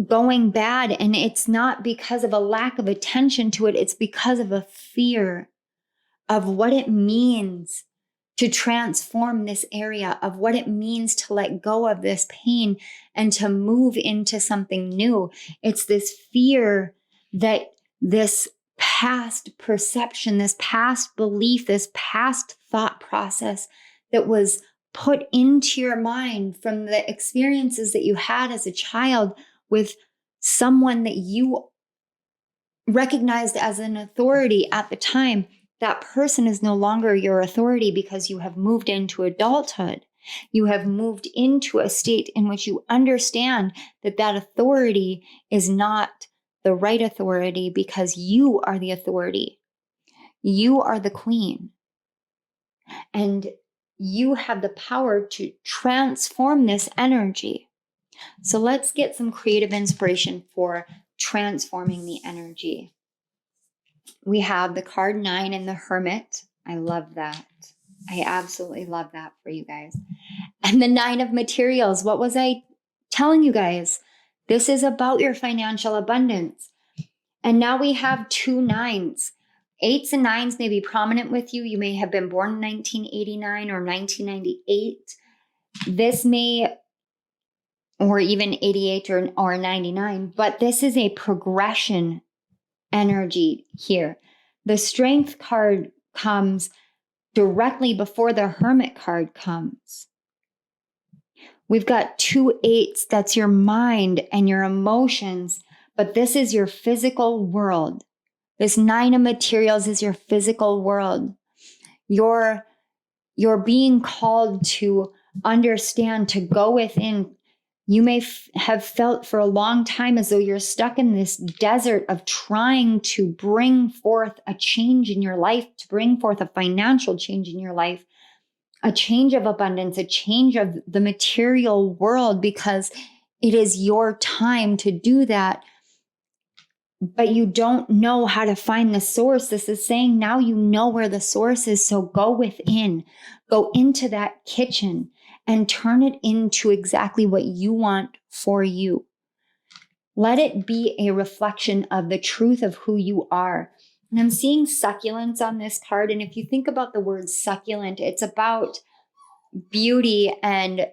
going bad. And it's not because of a lack of attention to it. It's because of a fear of what it means to transform this area, of what it means to let go of this pain and to move into something new. It's this fear that this past perception, this past belief, this past thought process that was put into your mind from the experiences that you had as a child with someone that you recognized as an authority at the time. That person is no longer your authority because you have moved into adulthood. You have moved into a state in which you understand that that authority is not the right authority, because you are the authority. You are the queen. And you have the power to transform this energy. So let's get some creative inspiration for transforming the energy. We have the card 9 and the Hermit. I love that. I absolutely love that for you guys. And the 9 of Materials. What was I telling you guys? This is about your financial abundance. And now we have 2 9s. 8s and 9s may be prominent with you. You may have been born in 1989 or 1998. This may, or even 88 or 99, but this is a progression energy here. The Strength card comes directly before the Hermit card comes. We've got 2 8s. That's your mind and your emotions, but this is your physical world. This 9 of Materials is your physical world. You're being called to understand, to go within. You may have felt for a long time as though you're stuck in this desert of trying to bring forth a change in your life, to bring forth a financial change in your life, a change of abundance, a change of the material world, because it is your time to do that. But you don't know how to find the source. This is saying now you know where the source is. So go within, go into that kitchen and turn it into exactly what you want for you. Let it be a reflection of the truth of who you are. And I'm seeing succulents on this card. And if you think about the word succulent, it's about beauty and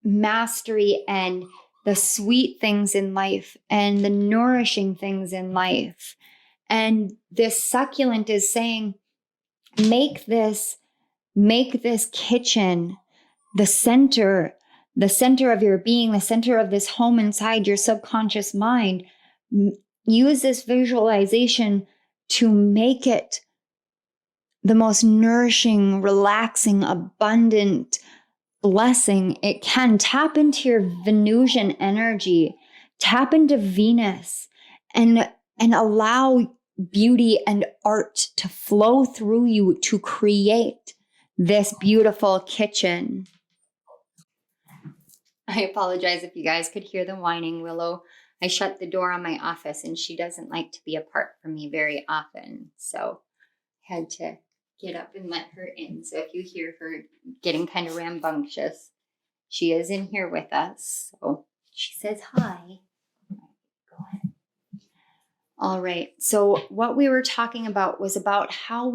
mastery and the sweet things in life and the nourishing things in life. And this succulent is saying, make this kitchen the center of your being, the center of this home inside your subconscious mind. Use this visualization to make it the most nourishing, relaxing, abundant blessing it can. Tap into your Venusian energy, tap into Venus, and allow beauty and art to flow through you to create this beautiful kitchen. I apologize if you guys could hear the whining. Willow, I shut the door on my office and she doesn't like to be apart from me very often. So I had to get up and let her in. So if you hear her getting kind of rambunctious, she is in here with us. So she says hi. Go ahead. All right. So what we were talking about was about how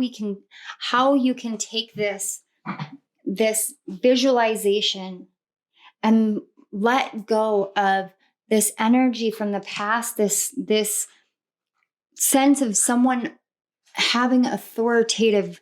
you can take this visualization and let go of this energy from the past, this sense of someone having authoritative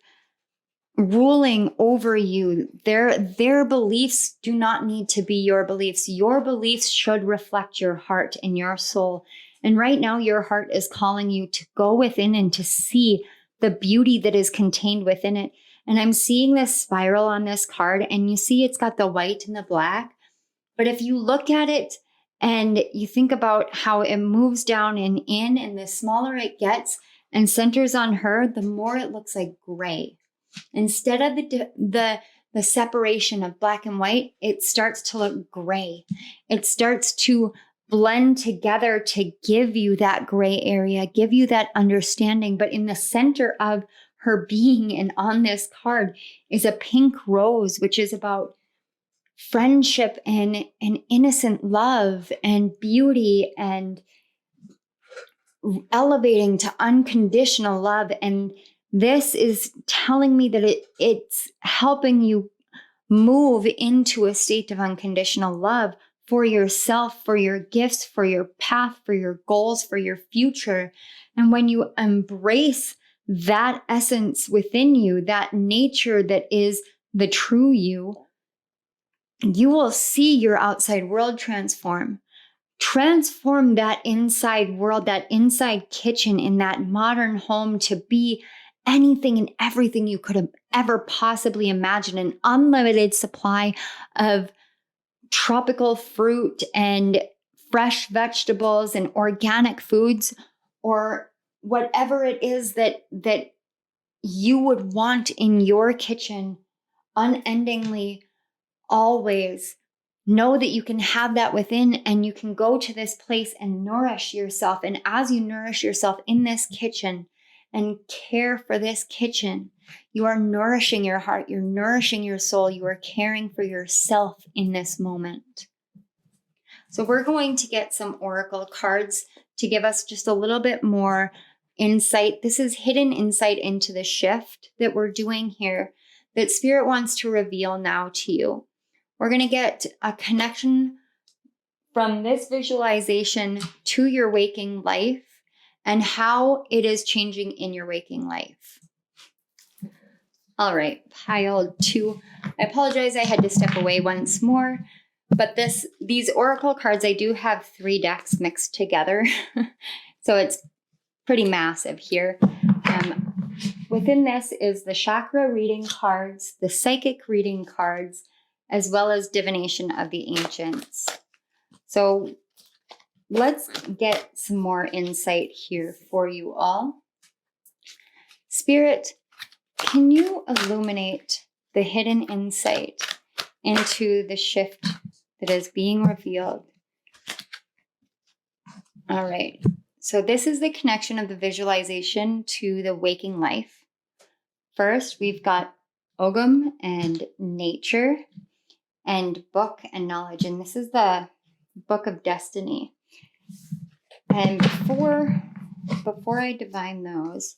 ruling over you. Their beliefs do not need to be your beliefs. Your beliefs should reflect your heart and your soul. And right now, your heart is calling you to go within and to see the beauty that is contained within it. And I'm seeing this spiral on this card, and you see it's got the white and the black. But if you look at it and you think about how it moves down and in, and the smaller it gets and centers on her, the more it looks like gray. Instead of the separation of black and white, it starts to look gray. It starts to blend together to give you that gray area, give you that understanding. But in the center of her being and on this card is a pink rose, which is about friendship and innocent love and beauty and elevating to unconditional love. And this is telling me that it's helping you move into a state of unconditional love for yourself, for your gifts, for your path, for your goals, for your future. And when you embrace that essence within you, that nature that is the true you, you will see your outside world transform. Transform that inside world, that inside kitchen in that modern home to be anything and everything you could have ever possibly imagined. An unlimited supply of tropical fruit and fresh vegetables and organic foods, or whatever it is that you would want in your kitchen, unendingly, always. Know that you can have that within, and you can go to this place and nourish yourself. And as you nourish yourself in this kitchen and care for this kitchen, you are nourishing your heart, you're nourishing your soul, you are caring for yourself in this moment. So we're going to get some oracle cards to give us just a little bit more insight. This is hidden insight into the shift that we're doing here, that Spirit wants to reveal now to you. We're going to get a connection from this visualization to your waking life and how it is changing in your waking life. All right, pile 2. I apologize, I had to step away once more, but these oracle cards, I do have 3 decks mixed together, so it's pretty massive here. Within this is the chakra reading cards, the psychic reading cards, as well as divination of the ancients. So let's get some more insight here for you all. Spirit, can you illuminate the hidden insight into the shift that is being revealed? All right. So this is the connection of the visualization to the waking life. First, we've got Ogum and nature and book and knowledge. And this is the book of destiny. And before I divine those,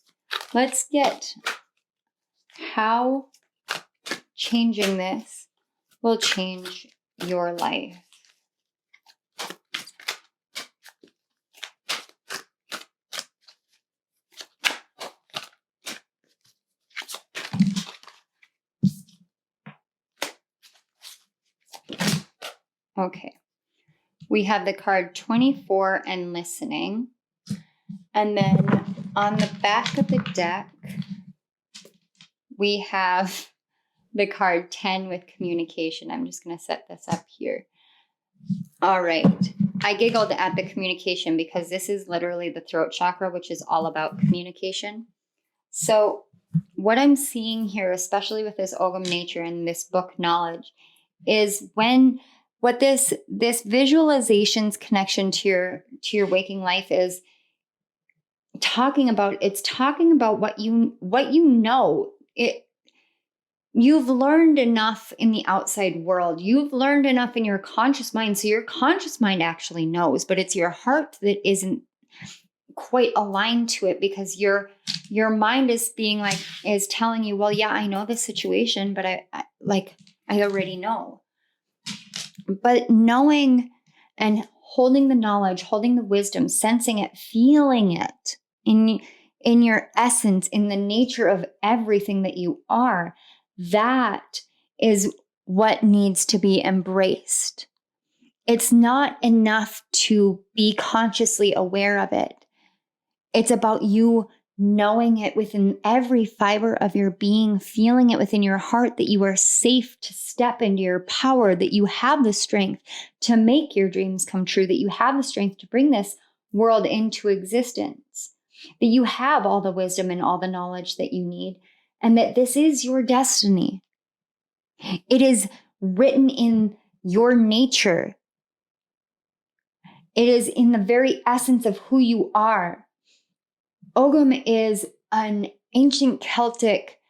let's get how changing this will change your life. Okay, we have the card 24 and listening. And then on the back of the deck, we have the card 10 with communication. I'm just going to set this up here. All right. I giggled at the communication because this is literally the throat chakra, which is all about communication. So what I'm seeing here, especially with this Ogum nature and this book knowledge, is what this visualization's connection to your waking life is talking about. It's talking about what you know. You've learned enough in the outside world. You've learned enough in your conscious mind. So your conscious mind actually knows, but it's your heart that isn't quite aligned to it, because your mind is is telling you, well, yeah, I know the situation, but I already know. But knowing and holding the knowledge, holding the wisdom, sensing it, feeling it in your essence, in the nature of everything that you are, that is what needs to be embraced. It's not enough to be consciously aware of it. It's about you knowing it within every fiber of your being, feeling it within your heart that you are safe to step into your power, that you have the strength to make your dreams come true, that you have the strength to bring this world into existence, that you have all the wisdom and all the knowledge that you need, and that this is your destiny. It is written in your nature. It is in the very essence of who you are. Ogam is an ancient Celtic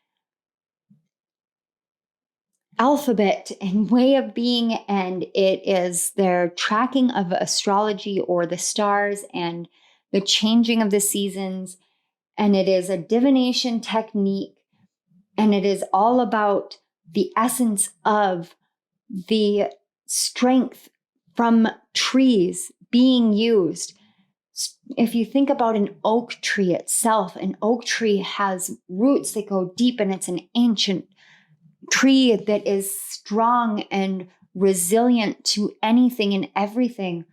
alphabet and way of being, and it is their tracking of astrology or the stars and the changing of the seasons. And it is a divination technique, and it is all about the essence of the strength from trees being used. If you think about an oak tree itself, an oak tree has roots that go deep, and it's an ancient tree that is strong and resilient to anything and everything.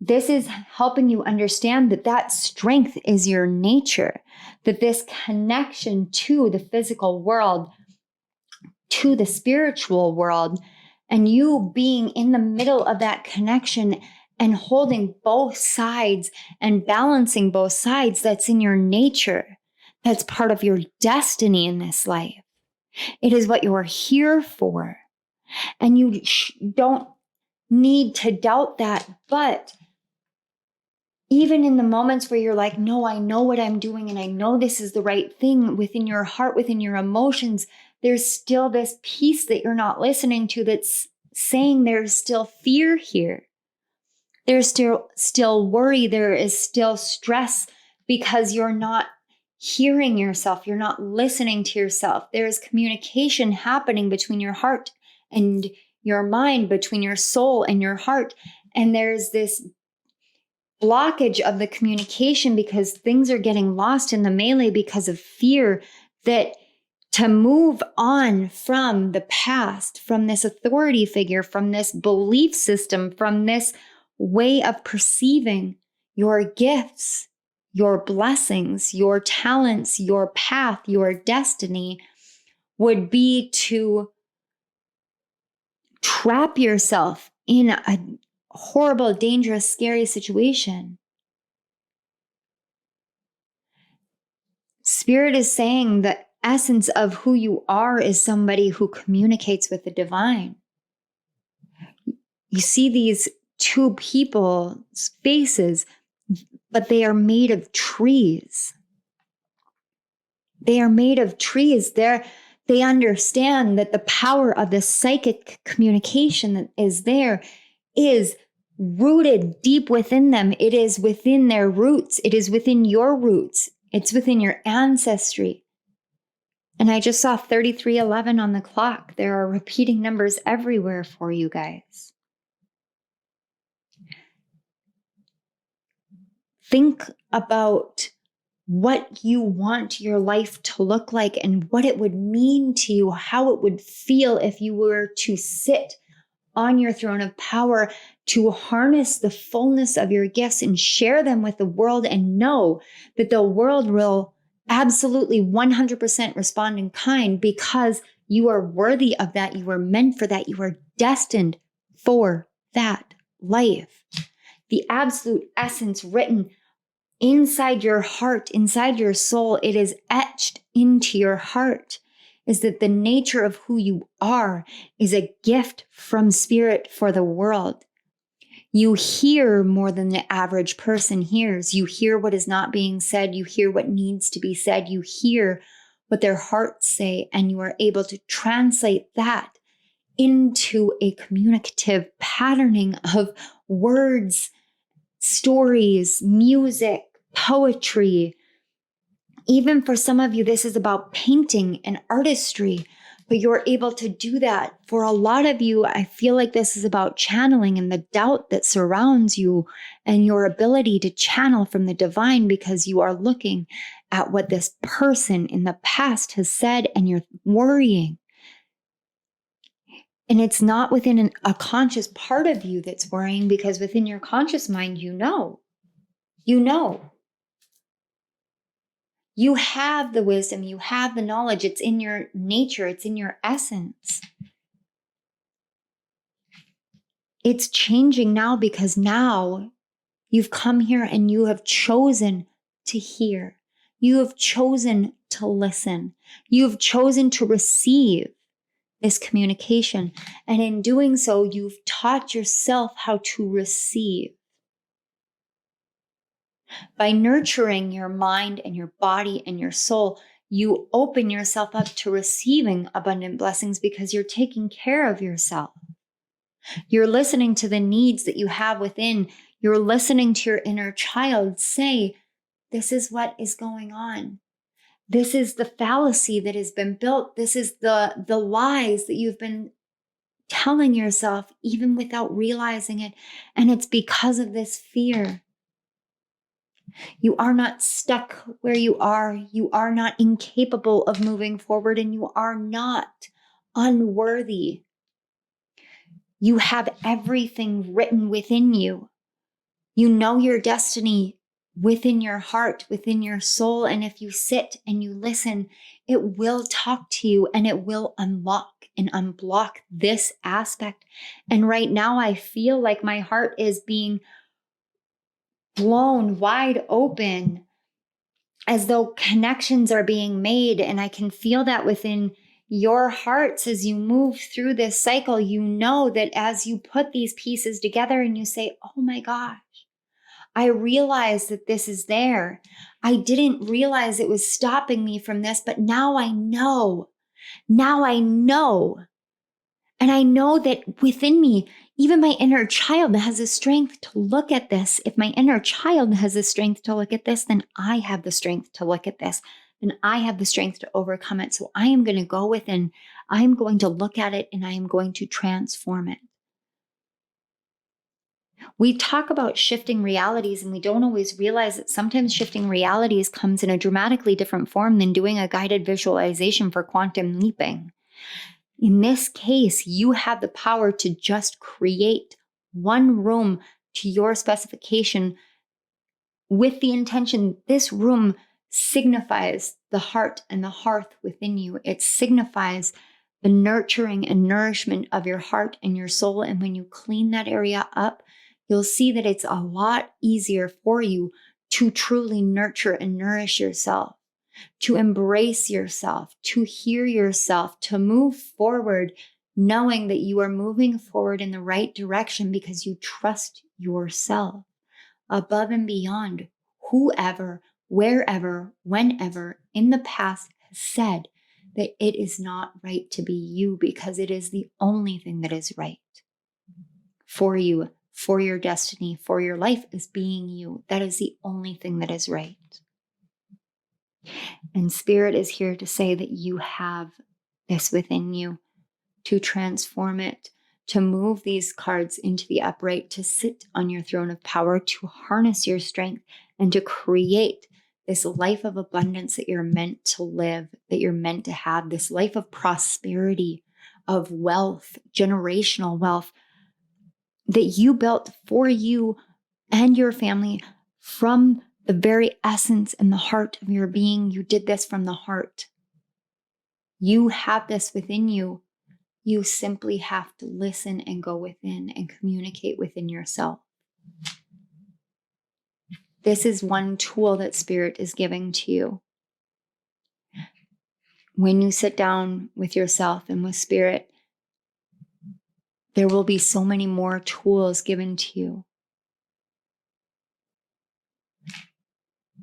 This is helping you understand that that strength is your nature, that this connection to the physical world, to the spiritual world, and you being in the middle of that connection and holding both sides and balancing both sides, that's in your nature. That's part of your destiny in this life. It is what you are here for. And you don't need to doubt that. But even in the moments where you're like, no, I know what I'm doing and I know this is the right thing, within your heart, within your emotions, there's still this piece that you're not listening to that's saying there's still fear here. There's still worry. There is still stress because you're not hearing yourself. You're not listening to yourself. There is communication happening between your heart and your mind, between your soul and your heart. And there's this blockage of the communication because things are getting lost in the melee because of fear, that to move on from the past, from this authority figure, from this belief system, from this way of perceiving your gifts, your blessings, your talents, your path, your destiny, would be to trap yourself in a horrible, dangerous, scary situation. Spirit is saying the essence of who you are is somebody who communicates with the divine. You see these two people's faces, but they are made of trees. They are made of trees. They understand that the power of the psychic communication that is there is rooted deep within them. It is within their roots. It is within your roots. It's within your ancestry. And I just saw 3311 on the clock. There are repeating numbers everywhere for you guys. Think about what you want your life to look like and what it would mean to you, how it would feel if you were to sit on your throne of power, to harness the fullness of your gifts and share them with the world, and know that the world will absolutely 100% respond in kind because you are worthy of that. You are meant for that. You are destined for that life. The absolute essence written inside your heart, inside your soul, it is etched into your heart, is that the nature of who you are is a gift from Spirit for the world. You hear more than the average person hears. You hear what is not being said. You hear what needs to be said. You hear what their hearts say, and you are able to translate that into a communicative patterning of words, stories, music, poetry. Even for some of you, this is about painting and artistry, but you're able to do that. For a lot of you, I feel like this is about channeling and the doubt that surrounds you and your ability to channel from the divine, because you are looking at what this person in the past has said and you're worrying. And it's not within a conscious part of you that's worrying, because within your conscious mind, you know. You have the wisdom, you have the knowledge. It's in your nature, it's in your essence. It's changing now because now you've come here and you have chosen to hear. You have chosen to listen. You have chosen to receive this communication. And in doing so, you've taught yourself how to receive. By nurturing your mind and your body and your soul, you open yourself up to receiving abundant blessings because you're taking care of yourself. You're listening to the needs that you have within. You're listening to your inner child say, this is what is going on. This is the fallacy that has been built. This is the lies that you've been telling yourself even without realizing it. And it's because of this fear. You are not stuck where you are. You are not incapable of moving forward, and you are not unworthy. You have everything written within you. You know your destiny within your heart, within your soul. And if you sit and you listen, it will talk to you and it will unlock and unblock this aspect. And right now I feel like my heart is being blown wide open as though connections are being made. And I can feel that within your hearts as you move through this cycle. You know that as you put these pieces together and you say, oh my gosh, I realize that this is there. I didn't realize it was stopping me from this, but now I know. Now I know. And I know that within me, even my inner child has the strength to look at this. If my inner child has the strength to look at this, then I have the strength to look at this. Then I have the strength to overcome it. So I am going to go within. I am going to look at it and I am going to transform it. We talk about shifting realities and we don't always realize that sometimes shifting realities comes in a dramatically different form than doing a guided visualization for quantum leaping. In this case, you have the power to just create one room to your specification with the intention. This room signifies the heart and the hearth within you. It signifies the nurturing and nourishment of your heart and your soul. And when you clean that area up, you'll see that it's a lot easier for you to truly nurture and nourish yourself, to embrace yourself, to hear yourself, to move forward, knowing that you are moving forward in the right direction because you trust yourself above and beyond whoever, wherever, whenever in the past has said that it is not right to be you, because it is the only thing that is right for you, for your destiny, for your life, is being you. That is the only thing that is right. And Spirit is here to say that you have this within you to transform it, to move these cards into the upright, to sit on your throne of power, to harness your strength, and to create this life of abundance that you're meant to live, that you're meant to have, this life of prosperity, of wealth, generational wealth that you built for you and your family from the very essence and the heart of your being. You did this from the heart. You have this within you. You simply have to listen and go within and communicate within yourself. This is one tool that Spirit is giving to you. When you sit down with yourself and with Spirit, there will be so many more tools given to you.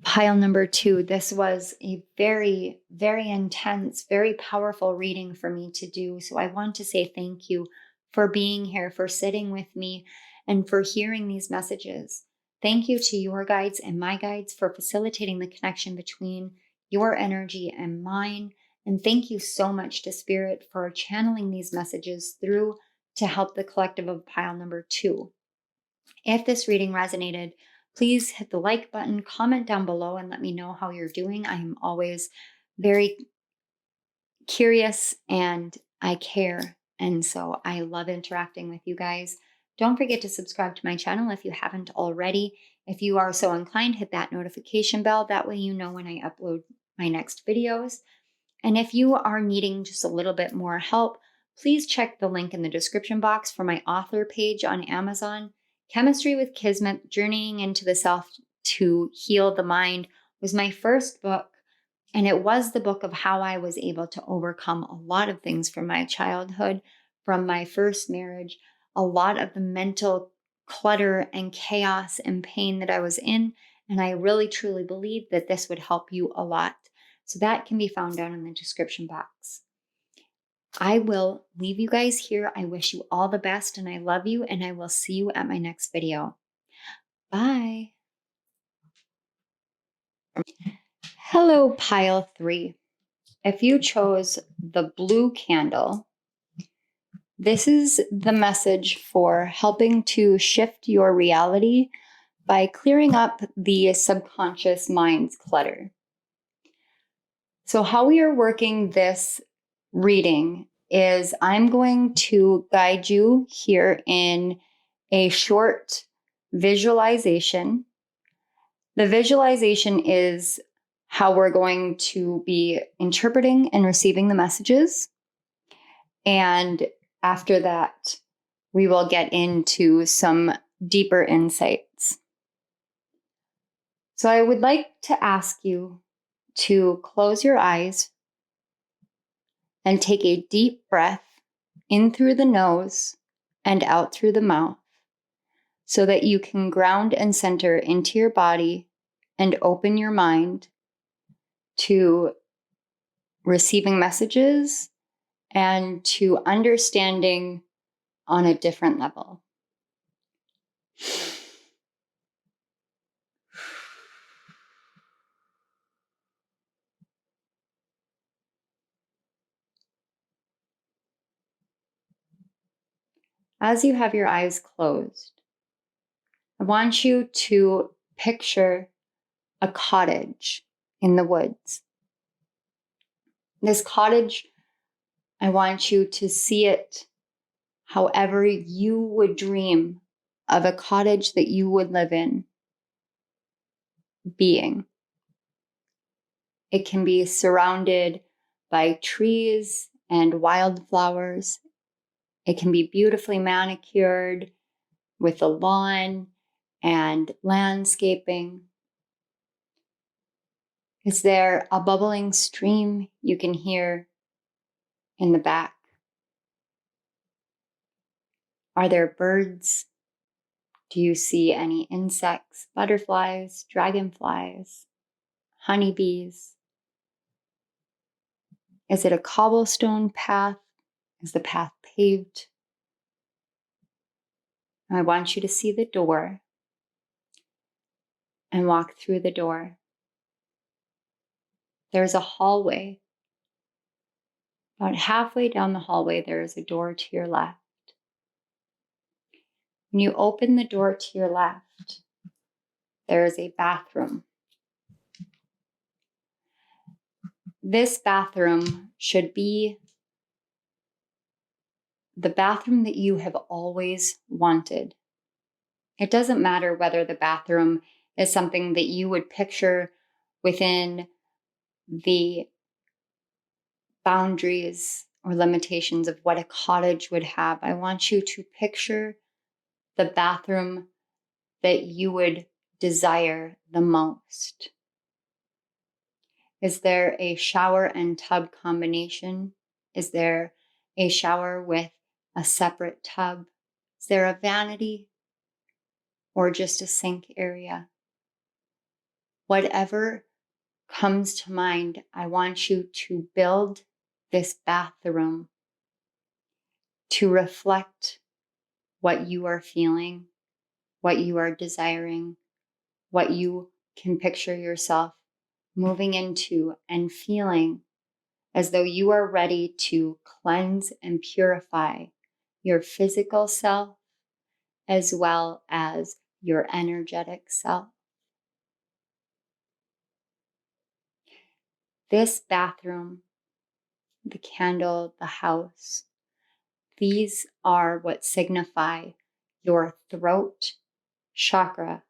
Pile number 2, this was a very, very intense, very powerful reading for me to do. So I want to say thank you for being here, for sitting with me, and for hearing these messages. Thank you to your guides and my guides for facilitating the connection between your energy and mine. And thank you so much to Spirit for channeling these messages through to help the collective of pile number 2. If this reading resonated, please hit the like button, comment down below, and let me know how you're doing. I am always very curious and I care. And so I love interacting with you guys. Don't forget to subscribe to my channel if you haven't already. If you are so inclined, hit that notification bell. That way you know when I upload my next videos. And if you are needing just a little bit more help, please check the link in the description box for my author page on Amazon. Chemistry with Kismet, Journeying into the Self to Heal the Mind was my first book. And it was the book of how I was able to overcome a lot of things from my childhood, from my first marriage, a lot of the mental clutter and chaos and pain that I was in. And I really, truly believe that this would help you a lot. So that can be found down in the description box. I will leave you guys here. I wish you all the best and I love you, and I will see you at my next video. Bye. Hello, pile 3. If you chose the blue candle, this is the message for helping to shift your reality by clearing up the subconscious mind's clutter. So how we are working this reading is I'm going to guide you here in a short visualization. The visualization is how we're going to be interpreting and receiving the messages. And after that, we will get into some deeper insights. So I would like to ask you to close your eyes and take a deep breath in through the nose and out through the mouth so that you can ground and center into your body and open your mind to receiving messages and to understanding on a different level. As you have your eyes closed, I want you to picture a cottage in the woods. This cottage, I want you to see it however you would dream of a cottage that you would live in being. It can be surrounded by trees and wildflowers. It can be beautifully manicured with a lawn and landscaping. Is there a bubbling stream you can hear in the back? Are there birds? Do you see any insects, butterflies, dragonflies, honeybees? Is it a cobblestone path? Is the path paved? I want you to see the door and walk through the door. There's a hallway. About halfway down the hallway, there is a door to your left. When you open the door to your left, there is a bathroom. This bathroom should be the bathroom that you have always wanted. It doesn't matter whether the bathroom is something that you would picture within the boundaries or limitations of what a cottage would have. I want you to picture the bathroom that you would desire the most. Is there a shower and tub combination? Is there a shower with a separate tub? Is there a vanity or just a sink area? Whatever comes to mind, I want you to build this bathroom to reflect what you are feeling, what you are desiring, what you can picture yourself moving into and feeling as though you are ready to cleanse and purify your physical self as well as your energetic self. This bathroom, the candle, the house, these are what signify your throat chakra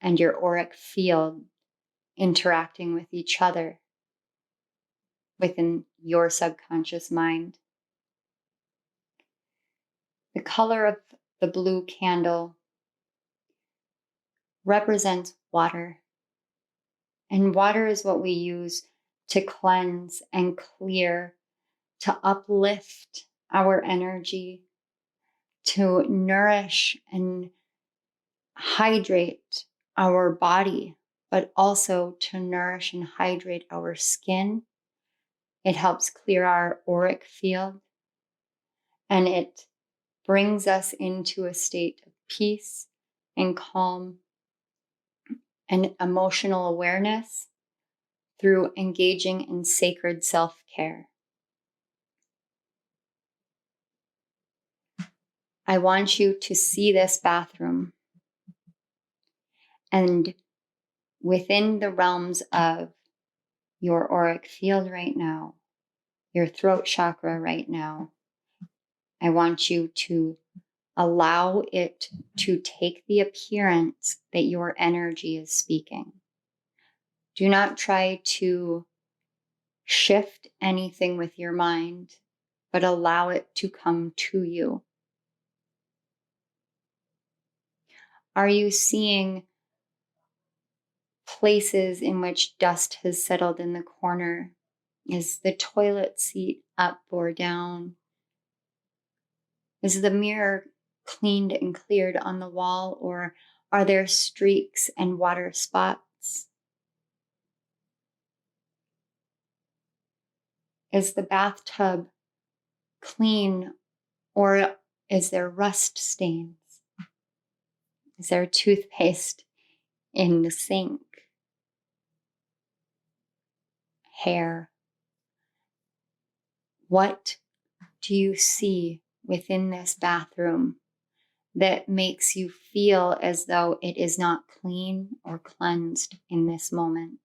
and your auric field interacting with each other within your subconscious mind. The color of the blue candle represents water. And water is what we use to cleanse and clear, to uplift our energy, to nourish and hydrate our body, but also to nourish and hydrate our skin. It helps clear our auric field, and it brings us into a state of peace and calm and emotional awareness through engaging in sacred self-care. I want you to see this bathroom, and within the realms of your auric field right now, your throat chakra right now, I want you to allow it to take the appearance that your energy is speaking. Do not try to shift anything with your mind, but allow it to come to you. Are you seeing places in which dust has settled in the corner? Is the toilet seat up or down? Is the mirror cleaned and cleared on the wall, or are there streaks and water spots? Is the bathtub clean, or is there rust stains? Is there toothpaste in the sink? Hair? What do you see within this bathroom that makes you feel as though it is not clean or cleansed in this moment?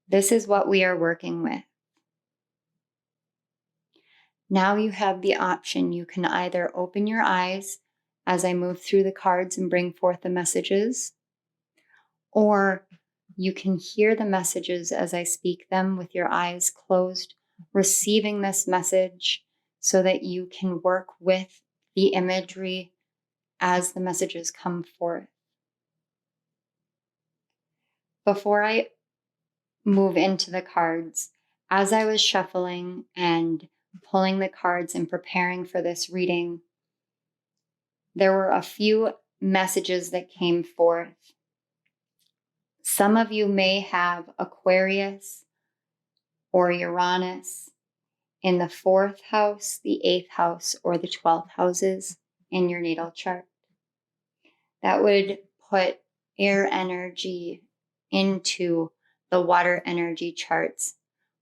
This is what we are working with. Now you have the option. You can either open your eyes as I move through the cards and bring forth the messages, or you can hear the messages as I speak them with your eyes closed, receiving this message so that you can work with the imagery as the messages come forth. Before I move into the cards, as I was shuffling and pulling the cards and preparing for this reading, there were a few messages that came forth. Some of you may have Aquarius or Uranus in the 4th house, the 8th house, or the 12th houses in your natal chart. That would put air energy into the water energy charts,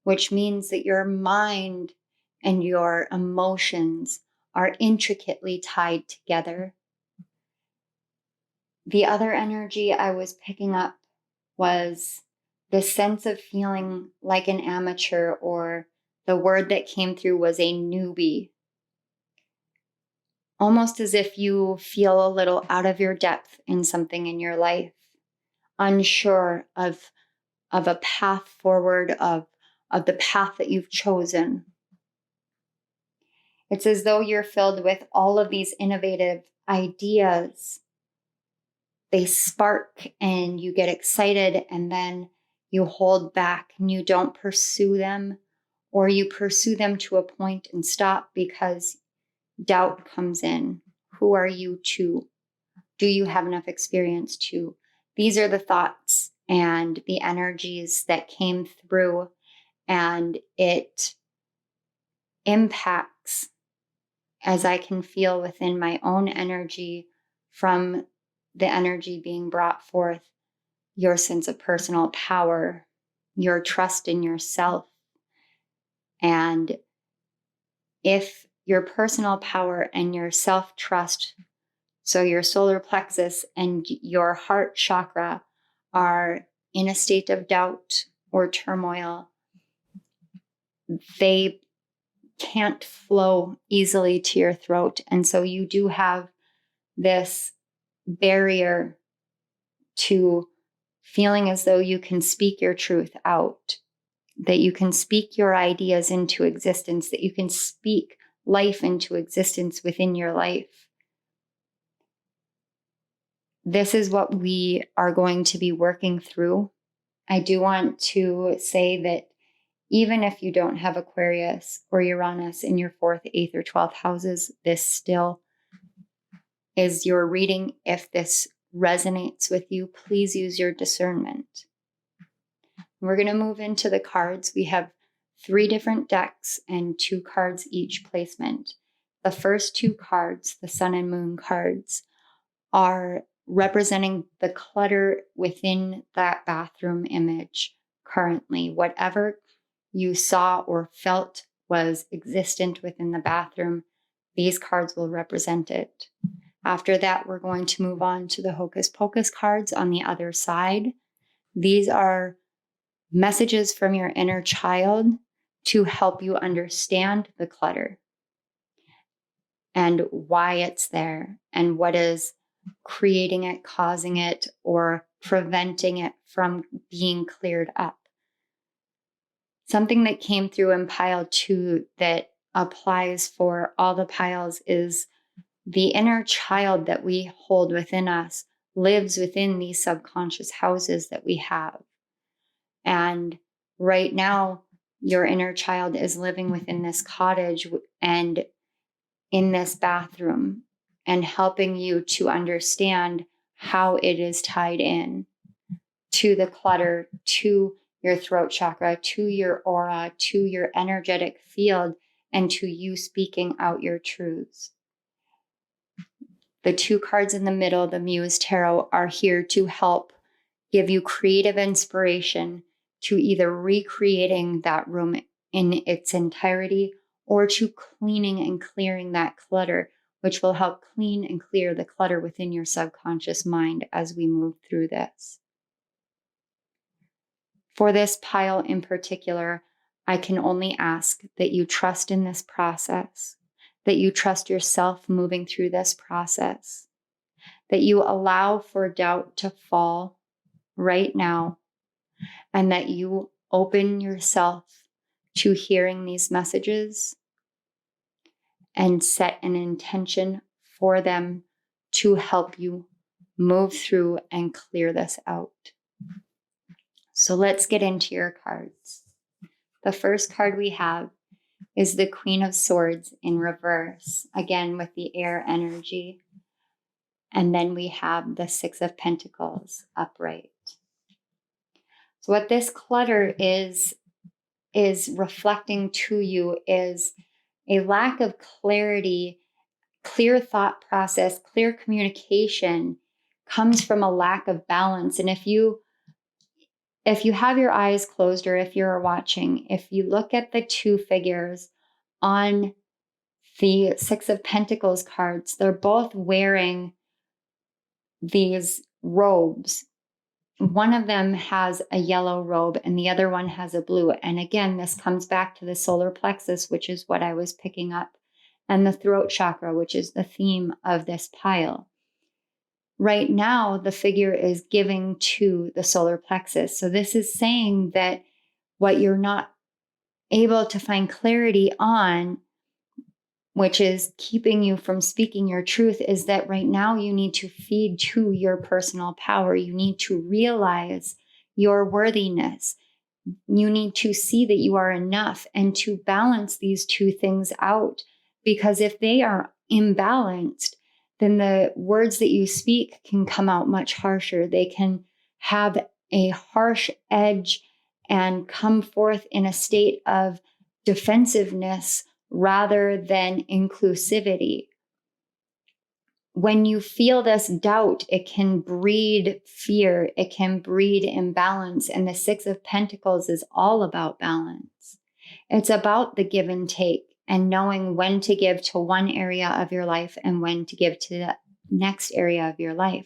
which means that your mind and your emotions are intricately tied together. The other energy I was picking up was the sense of feeling like an amateur, or the word that came through was a newbie. Almost as if you feel a little out of your depth in something in your life, unsure of a path forward, of the path that you've chosen. It's as though you're filled with all of these innovative ideas. They spark and you get excited, and then you hold back and you don't pursue them, or you pursue them to a point and stop because doubt comes in. Who are you to? Do you have enough experience to? These are the thoughts and the energies that came through, and it impacts, as I can feel within my own energy from the energy being brought forth, your sense of personal power, your trust in yourself. And if your personal power and your self-trust, so your solar plexus and your heart chakra, are in a state of doubt or turmoil, they can't flow easily to your throat. And so you do have this barrier to feeling as though you can speak your truth out, that you can speak your ideas into existence, that you can speak life into existence within your life. This is what we are going to be working through. I do want to say that even if you don't have Aquarius or Uranus in your 4th, 8th, or 12th houses, this still is your reading. If this resonates with you, please use your discernment. We're going to move into the cards. We have 3 different decks and 2 cards each placement. The first 2 cards, the Sun and Moon cards, are representing the clutter within that bathroom image currently. Whatever you saw or felt was existent within the bathroom, these cards will represent it. After that, we're going to move on to the Hocus Pocus cards on the other side. These are messages from your inner child to help you understand the clutter and why it's there and what is creating it, causing it, or preventing it from being cleared up. Something that came through in pile 2 that applies for all the piles is the inner child that we hold within us lives within these subconscious houses that we have. And right now, your inner child is living within this cottage and in this bathroom and helping you to understand how it is tied in to the clutter, to your throat chakra, to your aura, to your energetic field, and to you speaking out your truths. The 2 cards in the middle, the Muse Tarot, are here to help give you creative inspiration to either recreating that room in its entirety or to cleaning and clearing that clutter, which will help clean and clear the clutter within your subconscious mind as we move through this. For this pile in particular, I can only ask that you trust in this process, that you trust yourself moving through this process, that you allow for doubt to fall right now, and that you open yourself to hearing these messages and set an intention for them to help you move through and clear this out. So let's get into your cards. The first card we have is the Queen of Swords in reverse, again with the air energy. And then we have the 6 of Pentacles upright. So what this clutter is reflecting to you is a lack of clarity, clear thought process, clear communication comes from a lack of balance. And if you have your eyes closed or if you're watching, if you look at the 2 figures on the 6 of Pentacles cards, they're both wearing these robes. One of them has a yellow robe and the other one has a blue. And again, this comes back to the solar plexus, which is what I was picking up, and the throat chakra, which is the theme of this pile. Right now, the figure is giving to the solar plexus. So this is saying that what you're not able to find clarity on, which is keeping you from speaking your truth, is that right now you need to feed to your personal power. You need to realize your worthiness. You need to see that you are enough and to balance these 2 things out. Because if they are imbalanced, then the words that you speak can come out much harsher. They can have a harsh edge and come forth in a state of defensiveness rather than inclusivity. When you feel this doubt, it can breed fear, it can breed imbalance. And the 6 of Pentacles is all about balance. It's about the give and take and knowing when to give to one area of your life and when to give to the next area of your life.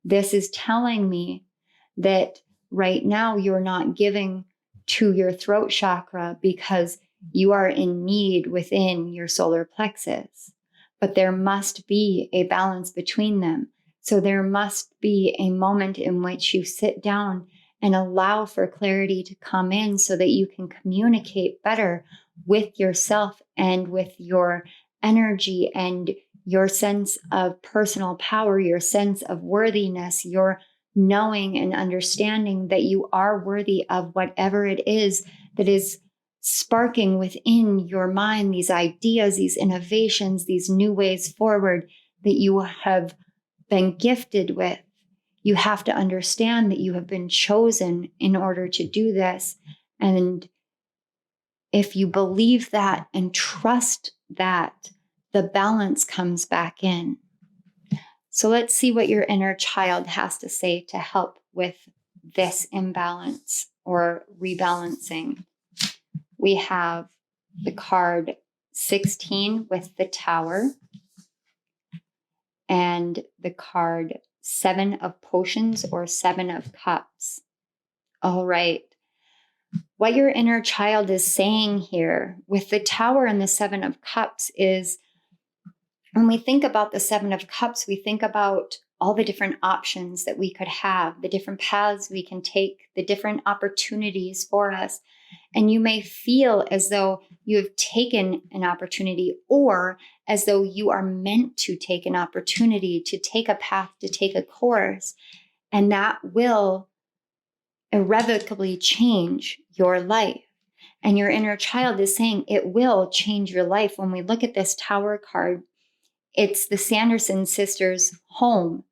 This is telling me that right now you're not giving to your throat chakra because you are in need within your solar plexus, but there must be a balance between them. So there must be a moment in which you sit down and allow for clarity to come in so that you can communicate better with yourself and with your energy and your sense of personal power, your sense of worthiness, your knowing and understanding that you are worthy of whatever it is that is sparking within your mind, these ideas, these innovations, these new ways forward that you have been gifted with. You have to understand that you have been chosen in order to do this. And if you believe that and trust that, the balance comes back in. So let's see what your inner child has to say to help with this imbalance or rebalancing. We have the card 16 with the Tower and the card 7 of Potions or 7 of Cups. All right. What your inner child is saying here with the Tower and the 7 of Cups is, when we think about the 7 of Cups, we think about all the different options that we could have, the different paths we can take, the different opportunities for us. And you may feel as though you have taken an opportunity, or as though you are meant to take an opportunity, to take a path, to take a course. And that will irrevocably change your life. And your inner child is saying it will change your life. When we look at this Tower card, it's the Sanderson sisters' home.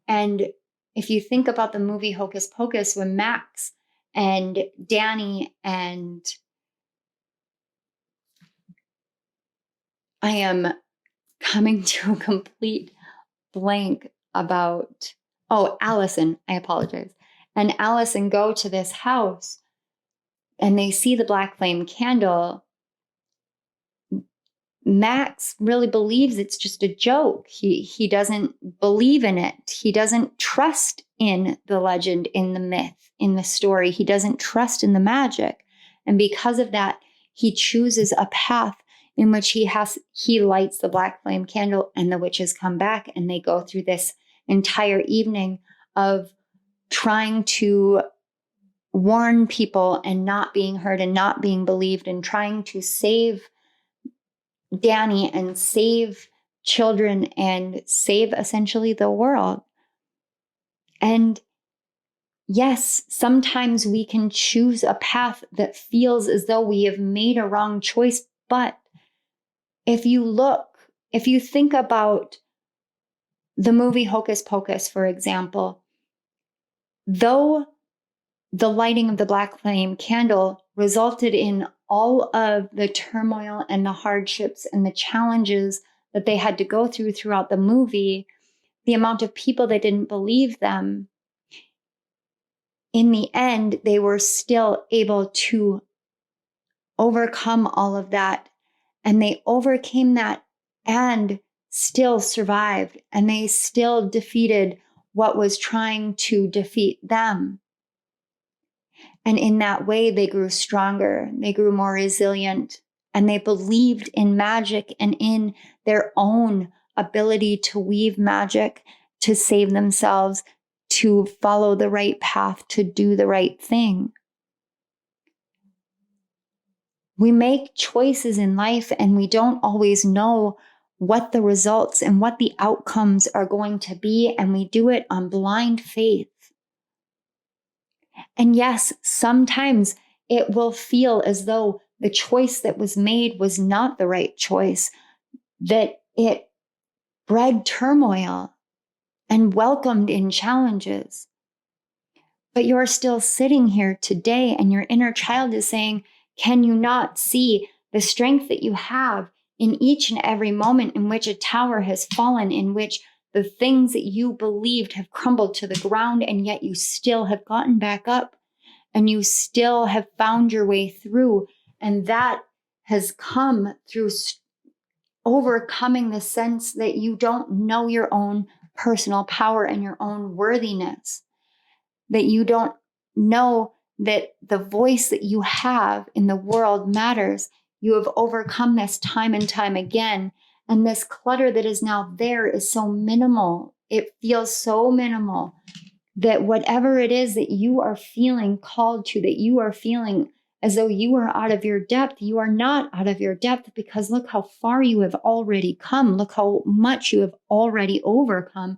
And if you think about the movie Hocus Pocus, when Max and Danny and I am coming to a complete blank about, Allison, I apologize. And Allison go to this house and they see the black flame candle. Max really believes it's just a joke. He doesn't believe in it. He doesn't trust in the legend, in the myth, in the story. He doesn't trust in the magic. And because of that, he chooses a path in which he lights the black flame candle, and the witches come back and they go through this entire evening of trying to warn people and not being heard and not being believed, and trying to save Danny and save children and save essentially the world. And yes, sometimes we can choose a path that feels as though we have made a wrong choice. But if you think about the movie Hocus Pocus, for example, though the lighting of the black flame candle resulted in all of the turmoil and the hardships and the challenges that they had to go through throughout the movie, the amount of people that didn't believe them, in the end, they were still able to overcome all of that. And they overcame that and still survived. And they still defeated what was trying to defeat them. And in that way, they grew stronger, they grew more resilient, and they believed in magic and in their own ability to weave magic, to save themselves, to follow the right path, to do the right thing. We make choices in life and we don't always know what the results and what the outcomes are going to be, and we do it on blind faith. And yes, sometimes it will feel as though the choice that was made was not the right choice, that it bred turmoil and welcomed in challenges. But you're still sitting here today and your inner child is saying, can you not see the strength that you have in each and every moment in which a tower has fallen, in which the things that you believed have crumbled to the ground, and yet you still have gotten back up and you still have found your way through. And that has come through overcoming the sense that you don't know your own personal power and your own worthiness, that you don't know that the voice that you have in the world matters. You have overcome this time and time again. And this clutter that is now there is so minimal. it feels so minimal that whatever it is that you are feeling called to, that you are feeling as though you are out of your depth, you are not out of your depth, because look how far you have already come. Look how much you have already overcome.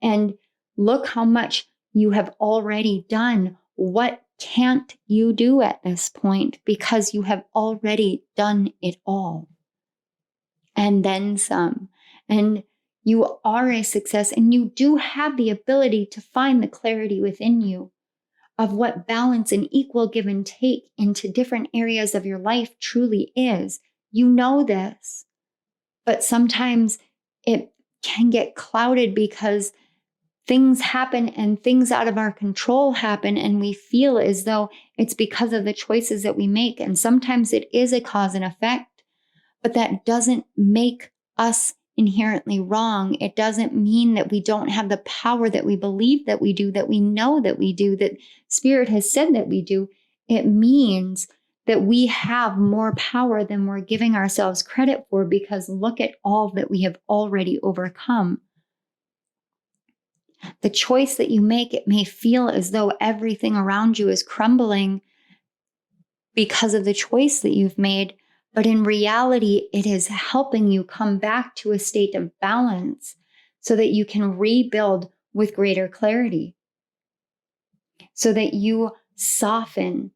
And look how much you have already done. What can't you do at this point? Because you have already done it all. And then some. And you are a success, and you do have the ability to find the clarity within you of what balance and equal give and take into different areas of your life truly is. You know this, but sometimes it can get clouded because things happen and things out of our control happen, and we feel as though it's because of the choices that we make. And sometimes it is a cause and effect, but that doesn't make us inherently wrong. It doesn't mean that we don't have the power that we believe that we do, that we know that we do, that Spirit has said that we do. It means that we have more power than we're giving ourselves credit for, because look at all that we have already overcome. The choice that you make, it may feel as though everything around you is crumbling because of the choice that you've made, but in reality, it is helping you come back to a state of balance so that you can rebuild with greater clarity, so that you soften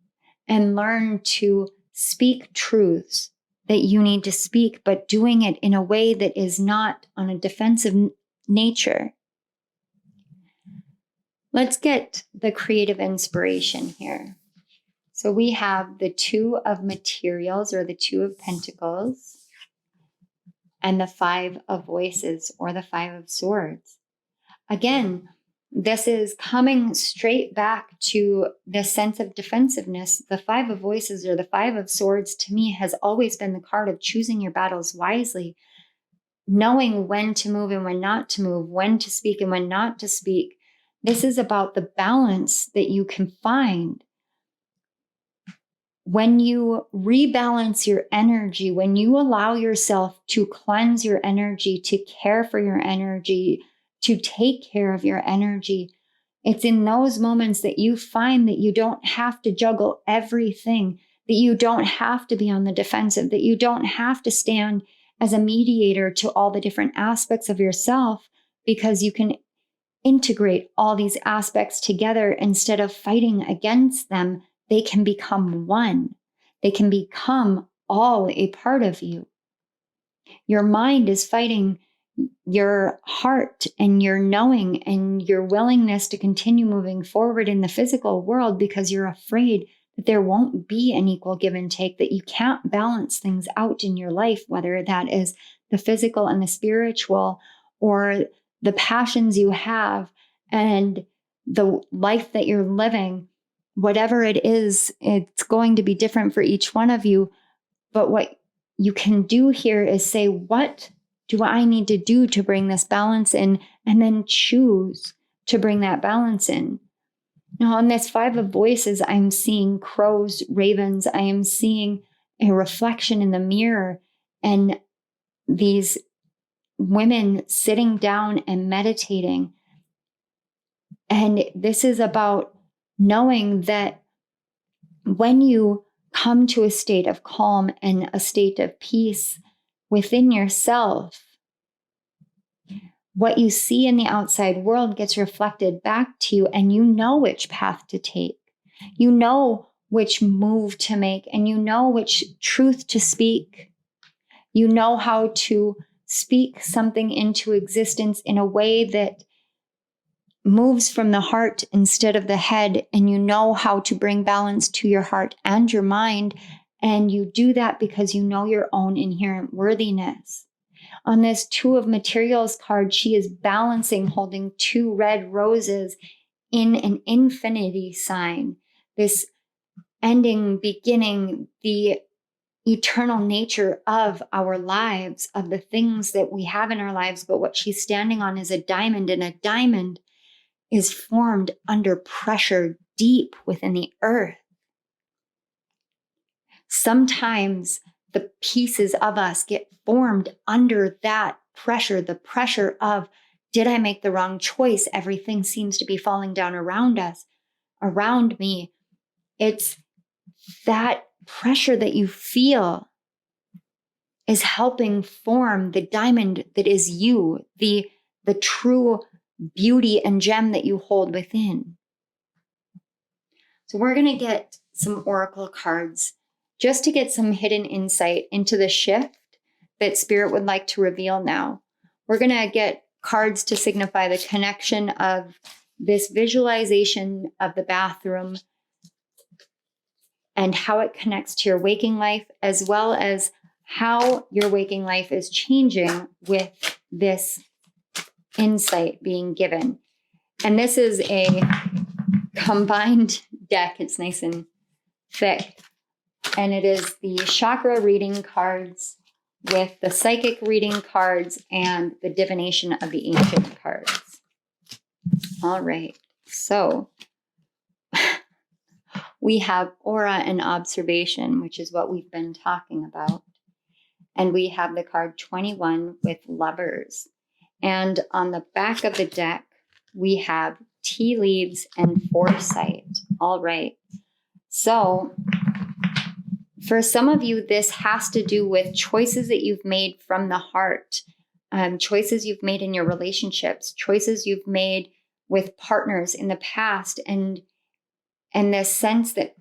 and learn to speak truths that you need to speak, but doing it in a way that is not on a defensive nature. Let's get the creative inspiration here. So we have the Two of Materials, or the Two of Pentacles, and the Five of Voices, or the Five of Swords. Again, this is coming straight back to this sense of defensiveness. The Five of Voices, or the Five of Swords, to me has always been the card of choosing your battles wisely, knowing when to move and when not to move, when to speak and when not to speak. This is about the balance that you can find when you rebalance your energy, when you allow yourself to cleanse your energy, to care for your energy, to take care of your energy. It's in those moments that you find that you don't have to juggle everything, that you don't have to be on the defensive, that you don't have to stand as a mediator to all the different aspects of yourself, because you can integrate all these aspects together instead of fighting against them. They can become one. They can become all a part of you. Your mind is fighting your heart and your knowing and your willingness to continue moving forward in the physical world, because you're afraid that there won't be an equal give and take, that you can't balance things out in your life, whether that is the physical and the spiritual, or the passions you have and the life that you're living. Whatever it is, it's going to be different for each one of you. But what you can do here is say, what do I need to do to bring this balance in? And then choose to bring that balance in. Now, on this Five of Voices, I'm seeing crows, ravens. I am seeing a reflection in the mirror, and these women sitting down and meditating. And this is about knowing that when you come to a state of calm and a state of peace within yourself, what you see in the outside world gets reflected back to you, and you know which path to take. You know which move to make, and you know which truth to speak. You know how to speak something into existence in a way that moves from the heart instead of the head, and you know how to bring balance to your heart and your mind, and you do that because you know your own inherent worthiness. On this Two of Materials card, she is balancing, holding two red roses in an infinity sign, this ending, beginning, the eternal nature of our lives, of the things that we have in our lives. But what she's standing on is a diamond, and a diamond is formed under pressure deep within the earth. Sometimes the pieces of us get formed under that pressure, the pressure of Did I make the wrong choice? Everything seems to be falling down around us, around me. It's that pressure that you feel is helping form the diamond that is you, the true beauty and gem that you hold within. So we're going to get some oracle cards just to get some hidden insight into the shift that Spirit would like to reveal now. We're going to get cards to signify the connection of this visualization of the bathroom and how it connects to your waking life, as well as how your waking life is changing with this insight being given. And this is a combined deck. It's nice and thick. And it is the chakra reading cards with the psychic reading cards and the divination of the ancient cards. All right. So we have aura and observation, which is what we've been talking about. And we have the card 21 with lovers. And on the back of the deck, we have tea leaves and foresight. All right. So for some of you, this has to do with choices that you've made from the heart, choices you've made in your relationships, choices you've made with partners in the past, and this sense that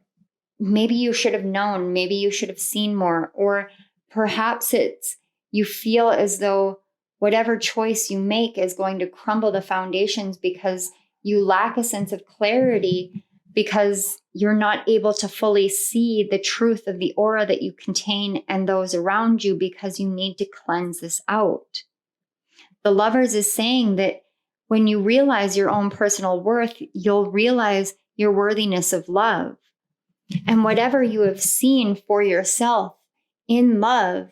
maybe you should have known, maybe you should have seen more, or perhaps it's you feel as though whatever choice you make is going to crumble the foundations because you lack a sense of clarity, because you're not able to fully see the truth of the aura that you contain and those around you, because you need to cleanse this out. The Lovers is saying that when you realize your own personal worth, you'll realize your worthiness of love. And whatever you have seen for yourself in love,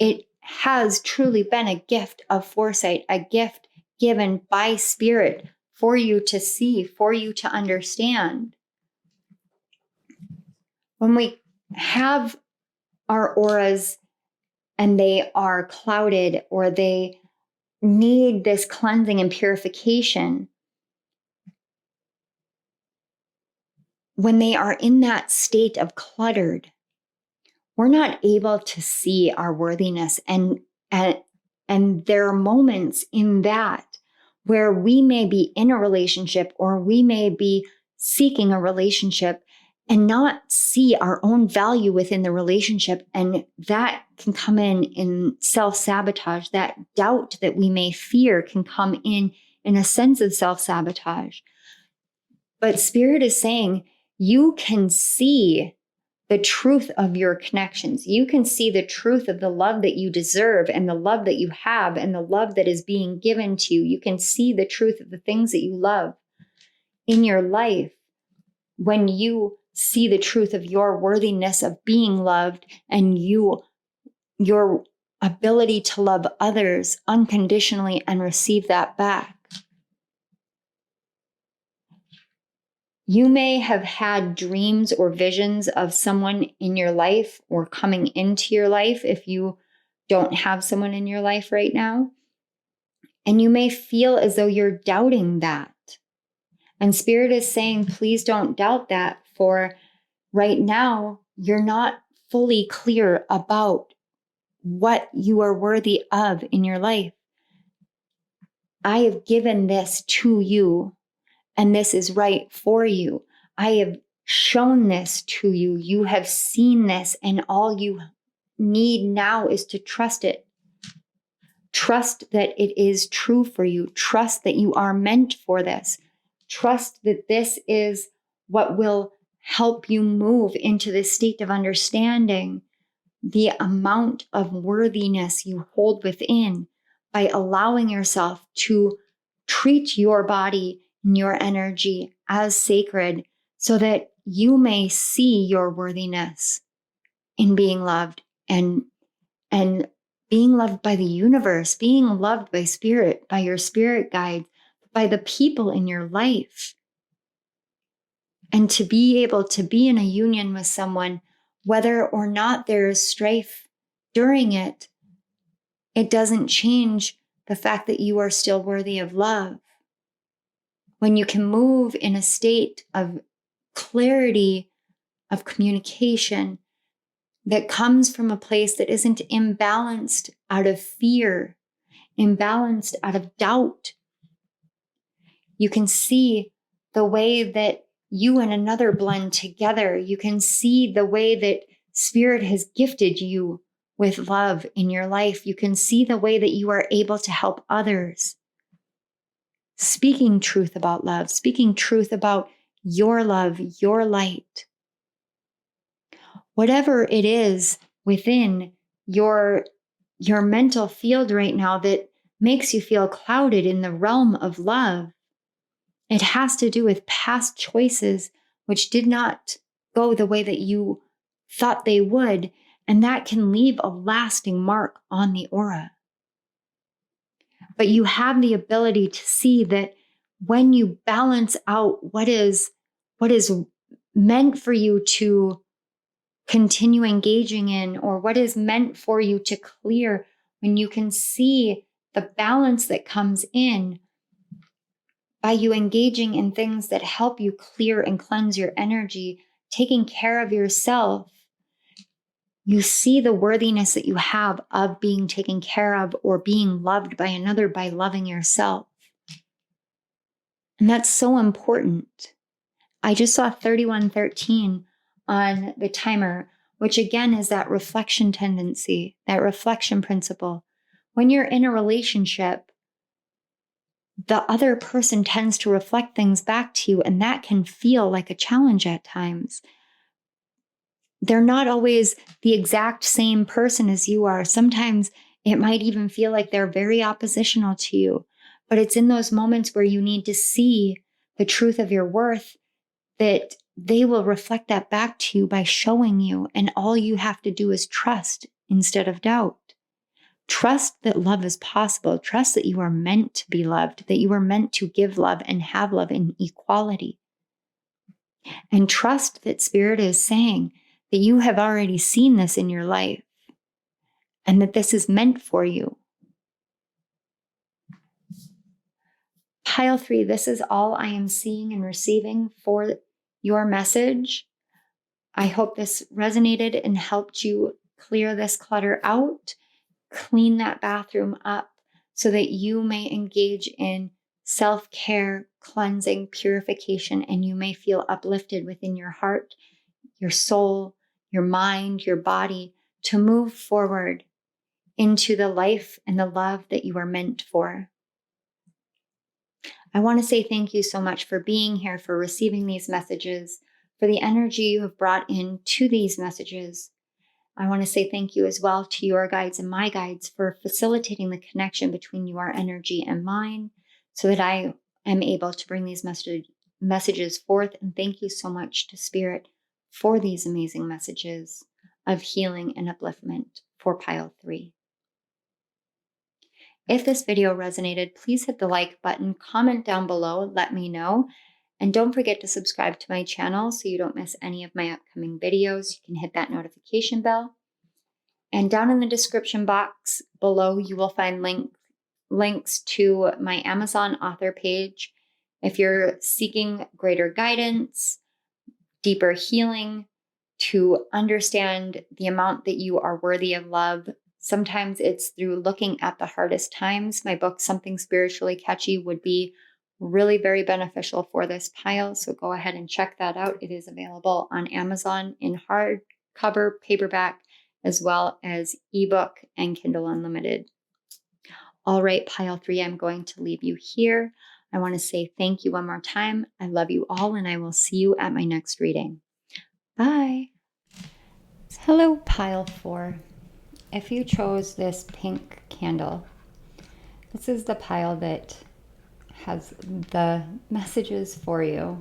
it has truly been a gift of foresight, a gift given by Spirit for you to see, for you to understand. When we have our auras and they are clouded, or they need this cleansing and purification, when they are in that state of cluttered, we're not able to see our worthiness. And there are moments in that where we may be in a relationship, or we may be seeking a relationship, and not see our own value within the relationship. And that can come in self-sabotage. That doubt that we may fear can come in a sense of self-sabotage. But Spirit is saying you can see the truth of your connections. You can see the truth of the love that you deserve, and the love that you have, and the love that is being given to you. You can see the truth of the things that you love in your life when you see the truth of your worthiness of being loved, and your ability to love others unconditionally and receive that back. You may have had dreams or visions of someone in your life, or coming into your life if you don't have someone in your life right now. And you may feel as though you're doubting that. And Spirit is saying, please don't doubt that, for right now, you're not fully clear about what you are worthy of in your life. I have given this to you, and this is right for you. I have shown this to you. You have seen this, and all you need now is to trust it. Trust that it is true for you. Trust that you are meant for this. Trust that this is what will help you move into this state of understanding the amount of worthiness you hold within, by allowing yourself to treat your body and your energy as sacred, so that you may see your worthiness in being loved, and being loved by the universe, being loved by Spirit, by your spirit guides, by the people in your life. And to be able to be in a union with someone, whether or not there is strife during it, it doesn't change the fact that you are still worthy of love. When you can move in a state of clarity, of communication that comes from a place that isn't imbalanced out of fear, imbalanced out of doubt. You can see the way that you and another blend together. You can see the way that Spirit has gifted you with love in your life. You can see the way that you are able to help others. Speaking truth about love, speaking truth about your love, your light. Whatever it is within your mental field right now that makes you feel clouded in the realm of love, it has to do with past choices which did not go the way that you thought they would, and that can leave a lasting mark on the aura. But you have the ability to see that when you balance out what is meant for you to continue engaging in, or what is meant for you to clear, when you can see the balance that comes in by you engaging in things that help you clear and cleanse your energy, taking care of yourself, you see the worthiness that you have of being taken care of or being loved by another by loving yourself. And that's so important. I just saw 3113 on the timer, which again is that reflection tendency, that reflection principle. When you're in a relationship, the other person tends to reflect things back to you, and that can feel like a challenge at times. They're not always the exact same person as you are. Sometimes it might even feel like they're very oppositional to you, but it's in those moments where you need to see the truth of your worth that they will reflect that back to you by showing you, and all you have to do is trust instead of doubt. Trust that love is possible. Trust that you are meant to be loved, that you are meant to give love and have love in equality. And trust that Spirit is saying that you have already seen this in your life and that this is meant for you. Pile 3, this is all I am seeing and receiving for your message. I hope this resonated and helped you clear this clutter out, clean that bathroom up so that you may engage in self-care, cleansing, purification, and you may feel uplifted within your heart, your soul, your mind, your body, to move forward into the life and the love that you are meant for. I want to say thank you so much for being here, for receiving these messages, for the energy you have brought into these messages. I want to say thank you as well to your guides and my guides for facilitating the connection between your energy and mine so that I am able to bring these messages forth. And thank you so much to Spirit for these amazing messages of healing and upliftment for Pile 3. If this video resonated, please hit the like button, comment down below, let me know. And don't forget to subscribe to my channel so you don't miss any of my upcoming videos. You can hit that notification bell. And down in the description box below, you will find links to my Amazon author page. If you're seeking greater guidance, deeper healing, to understand the amount that you are worthy of love, sometimes it's through looking at the hardest times. My book, Something Spiritually Catchy, would be really very beneficial for this pile. So go ahead and check that out. It is available on Amazon in hardcover, paperback, as well as ebook and Kindle Unlimited. All right, Pile 3, I'm going to leave you here. I want to say thank you one more time. I love you all, and I will see you at my next reading. Bye. Hello, Pile 4. If you chose this pink candle, this is the pile that has the messages for you.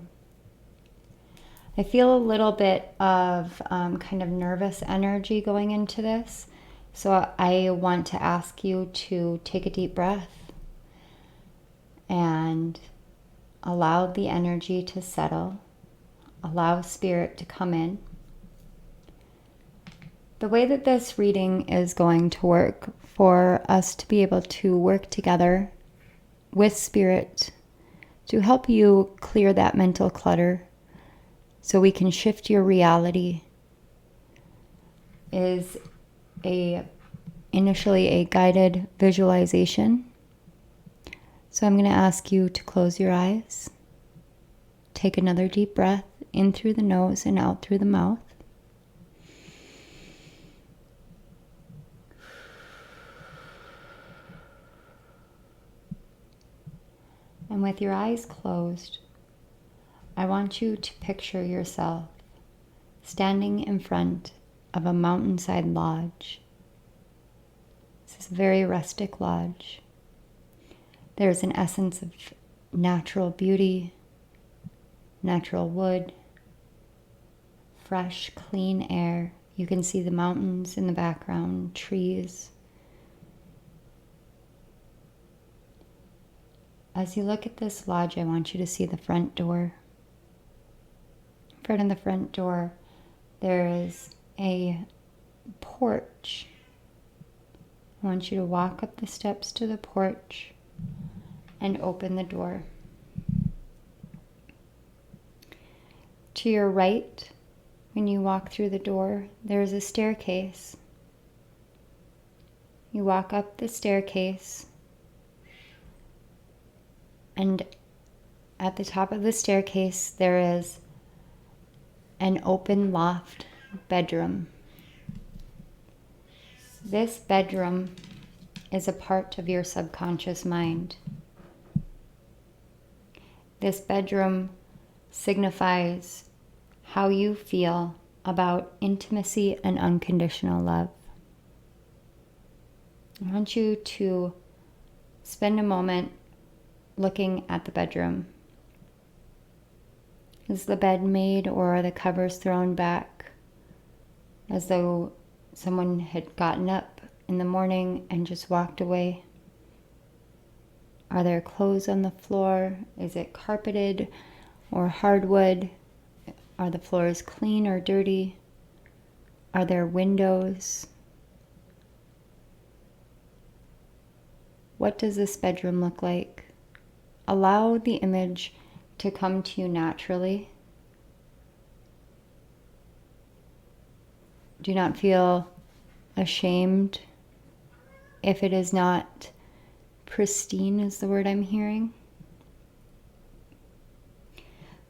I feel a little bit of kind of nervous energy going into this. So I want to ask you to take a deep breath and allow the energy to settle. Allow Spirit to come in. The way that this reading is going to work for us to be able to work together with spirit to help you clear that mental clutter so we can shift your reality is initially a guided visualization. So I'm going to ask you to close your eyes. Take another deep breath in through the nose and out through the mouth. And with your eyes closed, I want you to picture yourself standing in front of a mountainside lodge. This is a very rustic lodge. There's an essence of natural beauty, natural wood, fresh, clean air. You can see the mountains in the background, trees. As you look at this lodge, I want you to see the front door. In front of the front door, there is a porch. I want you to walk up the steps to the porch and open the door. To your right, when you walk through the door, there's a staircase. You walk up the staircase, and at the top of the staircase, there is an open loft bedroom. This bedroom is a part of your subconscious mind. This bedroom signifies how you feel about intimacy and unconditional love. I want you to spend a moment looking at the bedroom. Is the bed made, or are the covers thrown back as though someone had gotten up in the morning and just walked away? Are there clothes on the floor? Is it carpeted or hardwood? Are the floors clean or dirty? Are there windows? What does this bedroom look like? Allow the image to come to you naturally. Do not feel ashamed if it is not pristine, is the word I'm hearing.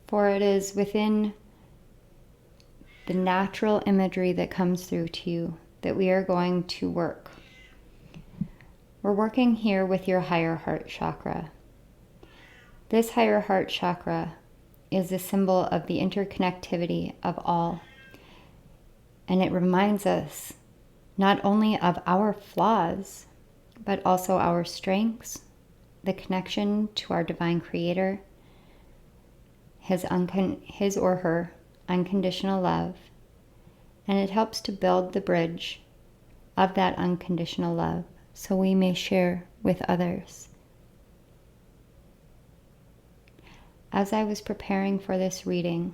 For it is within the natural imagery that comes through to you that we are going to work. We're working here with your higher heart chakra. This higher heart chakra is a symbol of the interconnectivity of all. And it reminds us not only of our flaws, but also our strengths, the connection to our divine creator, his or her unconditional love. And it helps to build the bridge of that unconditional love so we may share with others. As I was preparing for this reading,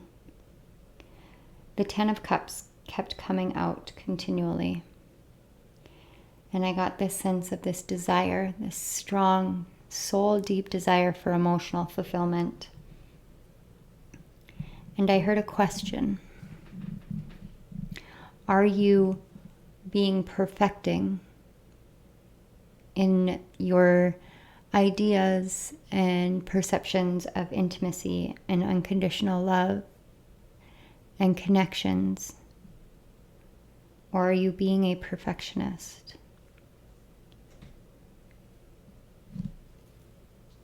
the Ten of Cups kept coming out continually. And I got this sense of this desire, this strong, soul-deep desire for emotional fulfillment. And I heard a question. Are you being perfecting in your ideas and perceptions of intimacy and unconditional love and connections? Or are you being a perfectionist?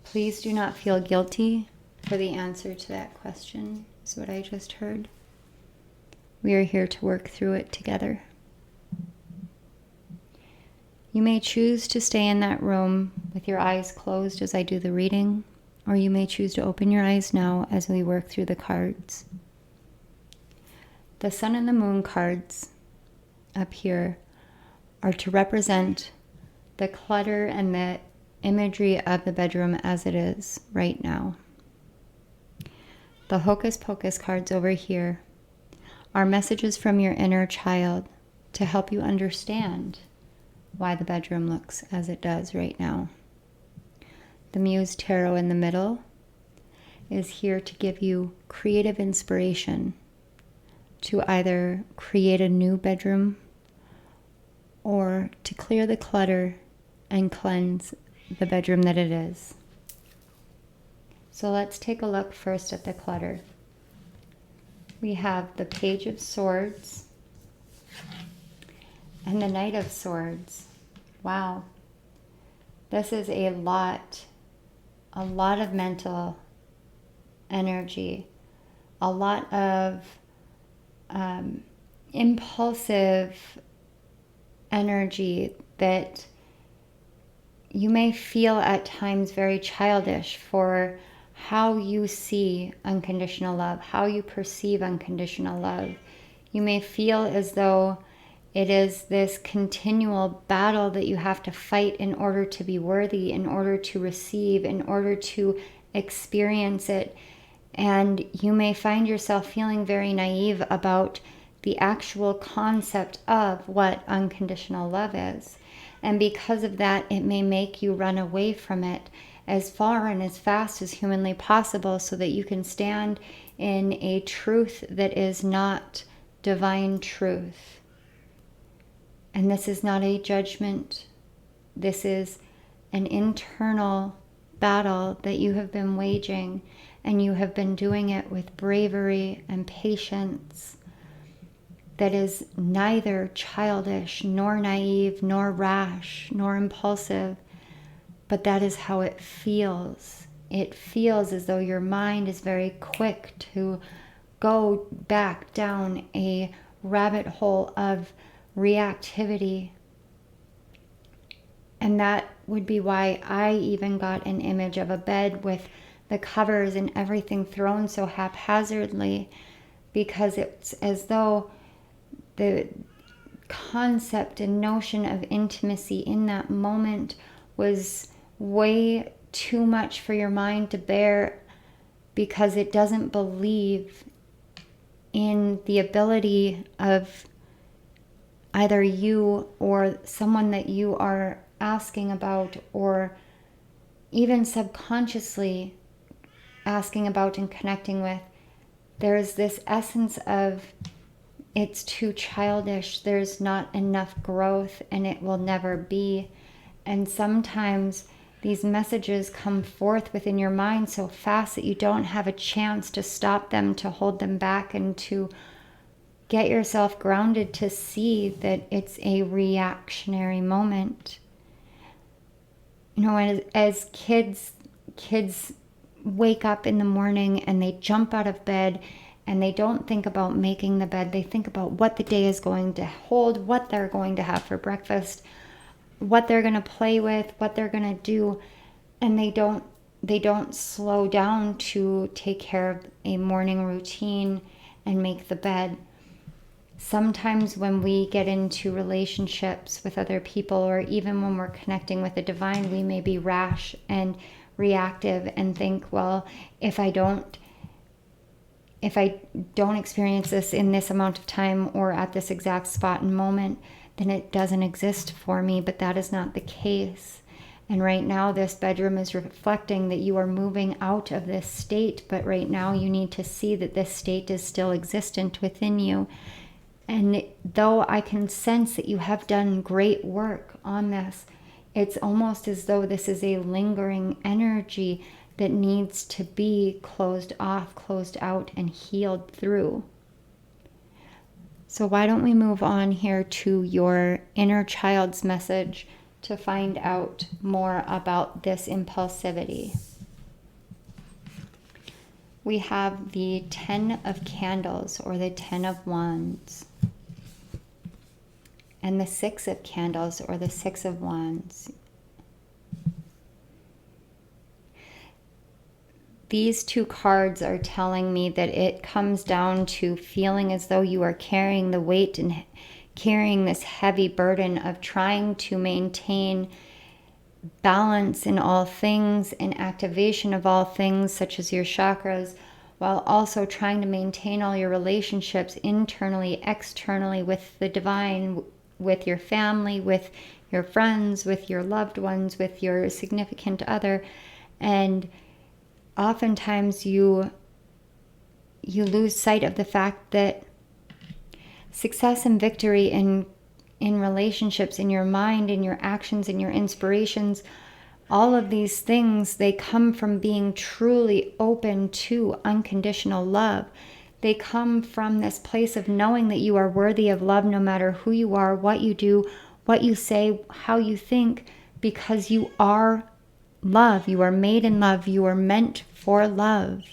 Please do not feel guilty for the answer to that question, is what I just heard. We are here to work through it together. You may choose to stay in that room with your eyes closed as I do the reading, or you may choose to open your eyes now as we work through the cards. The Sun and the Moon cards up here are to represent the clutter and the imagery of the bedroom as it is right now. The Hocus Pocus cards over here are messages from your inner child to help you understand why the bedroom looks as it does right now. The Muse Tarot in the middle is here to give you creative inspiration to either create a new bedroom or to clear the clutter and cleanse the bedroom that it is. So let's take a look first at the clutter. We have the Page of Swords and the Knight of Swords. Wow. This is a lot of mental energy, a lot of impulsive energy that you may feel at times very childish for how you see unconditional love, how you perceive unconditional love. You may feel as though it is this continual battle that you have to fight in order to be worthy, in order to receive, in order to experience it. And you may find yourself feeling very naive about the actual concept of what unconditional love is. And because of that, it may make you run away from it as far and as fast as humanly possible so that you can stand in a truth that is not divine truth. And this is not a judgment. This is an internal battle that you have been waging, and you have been doing it with bravery and patience that is neither childish, nor naive, nor rash, nor impulsive, but that is how it feels. It feels as though your mind is very quick to go back down a rabbit hole of reactivity. And that would be why I even got an image of a bed with the covers and everything thrown so haphazardly, because it's as though the concept and notion of intimacy in that moment was way too much for your mind to bear, because it doesn't believe in the ability of either you or someone that you are asking about, or even subconsciously asking about and connecting with. There's this essence of it's too childish, there's not enough growth, and it will never be. And sometimes these messages come forth within your mind so fast that you don't have a chance to stop them, to hold them back, and to get yourself grounded to see that it's a reactionary moment. You know, as kids wake up in the morning and they jump out of bed and they don't think about making the bed. They think about what the day is going to hold, what they're going to have for breakfast, what they're going to play with, what they're going to do. And they don't slow down to take care of a morning routine and make the bed. Sometimes when we get into relationships with other people, or even when we're connecting with the divine, we may be rash and reactive and think, well, if I don't experience this in this amount of time or at this exact spot and moment, then it doesn't exist for me. But that is not the case. And right now, this bedroom is reflecting that you are moving out of this state. But right now, you need to see that this state is still existent within you. And though I can sense that you have done great work on this, it's almost as though this is a lingering energy that needs to be closed off, closed out, and healed through. So why don't we move on here to your inner child's message to find out more about this impulsivity. We have the 10 of Candles, or the 10 of Wands, and the 6 of Candles, or the 6 of Wands. These two cards are telling me that it comes down to feeling as though you are carrying the weight and carrying this heavy burden of trying to maintain balance in all things and activation of all things, such as your chakras, while also trying to maintain all your relationships internally, externally, with the divine, with your family, with your friends, with your loved ones, with your significant other. And oftentimes you lose sight of the fact that success and victory in relationships, in your mind, in your actions, in your inspirations, all of these things, they come from being truly open to unconditional love. They come from this place of knowing that you are worthy of love no matter who you are, what you do, what you say, how you think, because you are love. You are made in love. You are meant for love.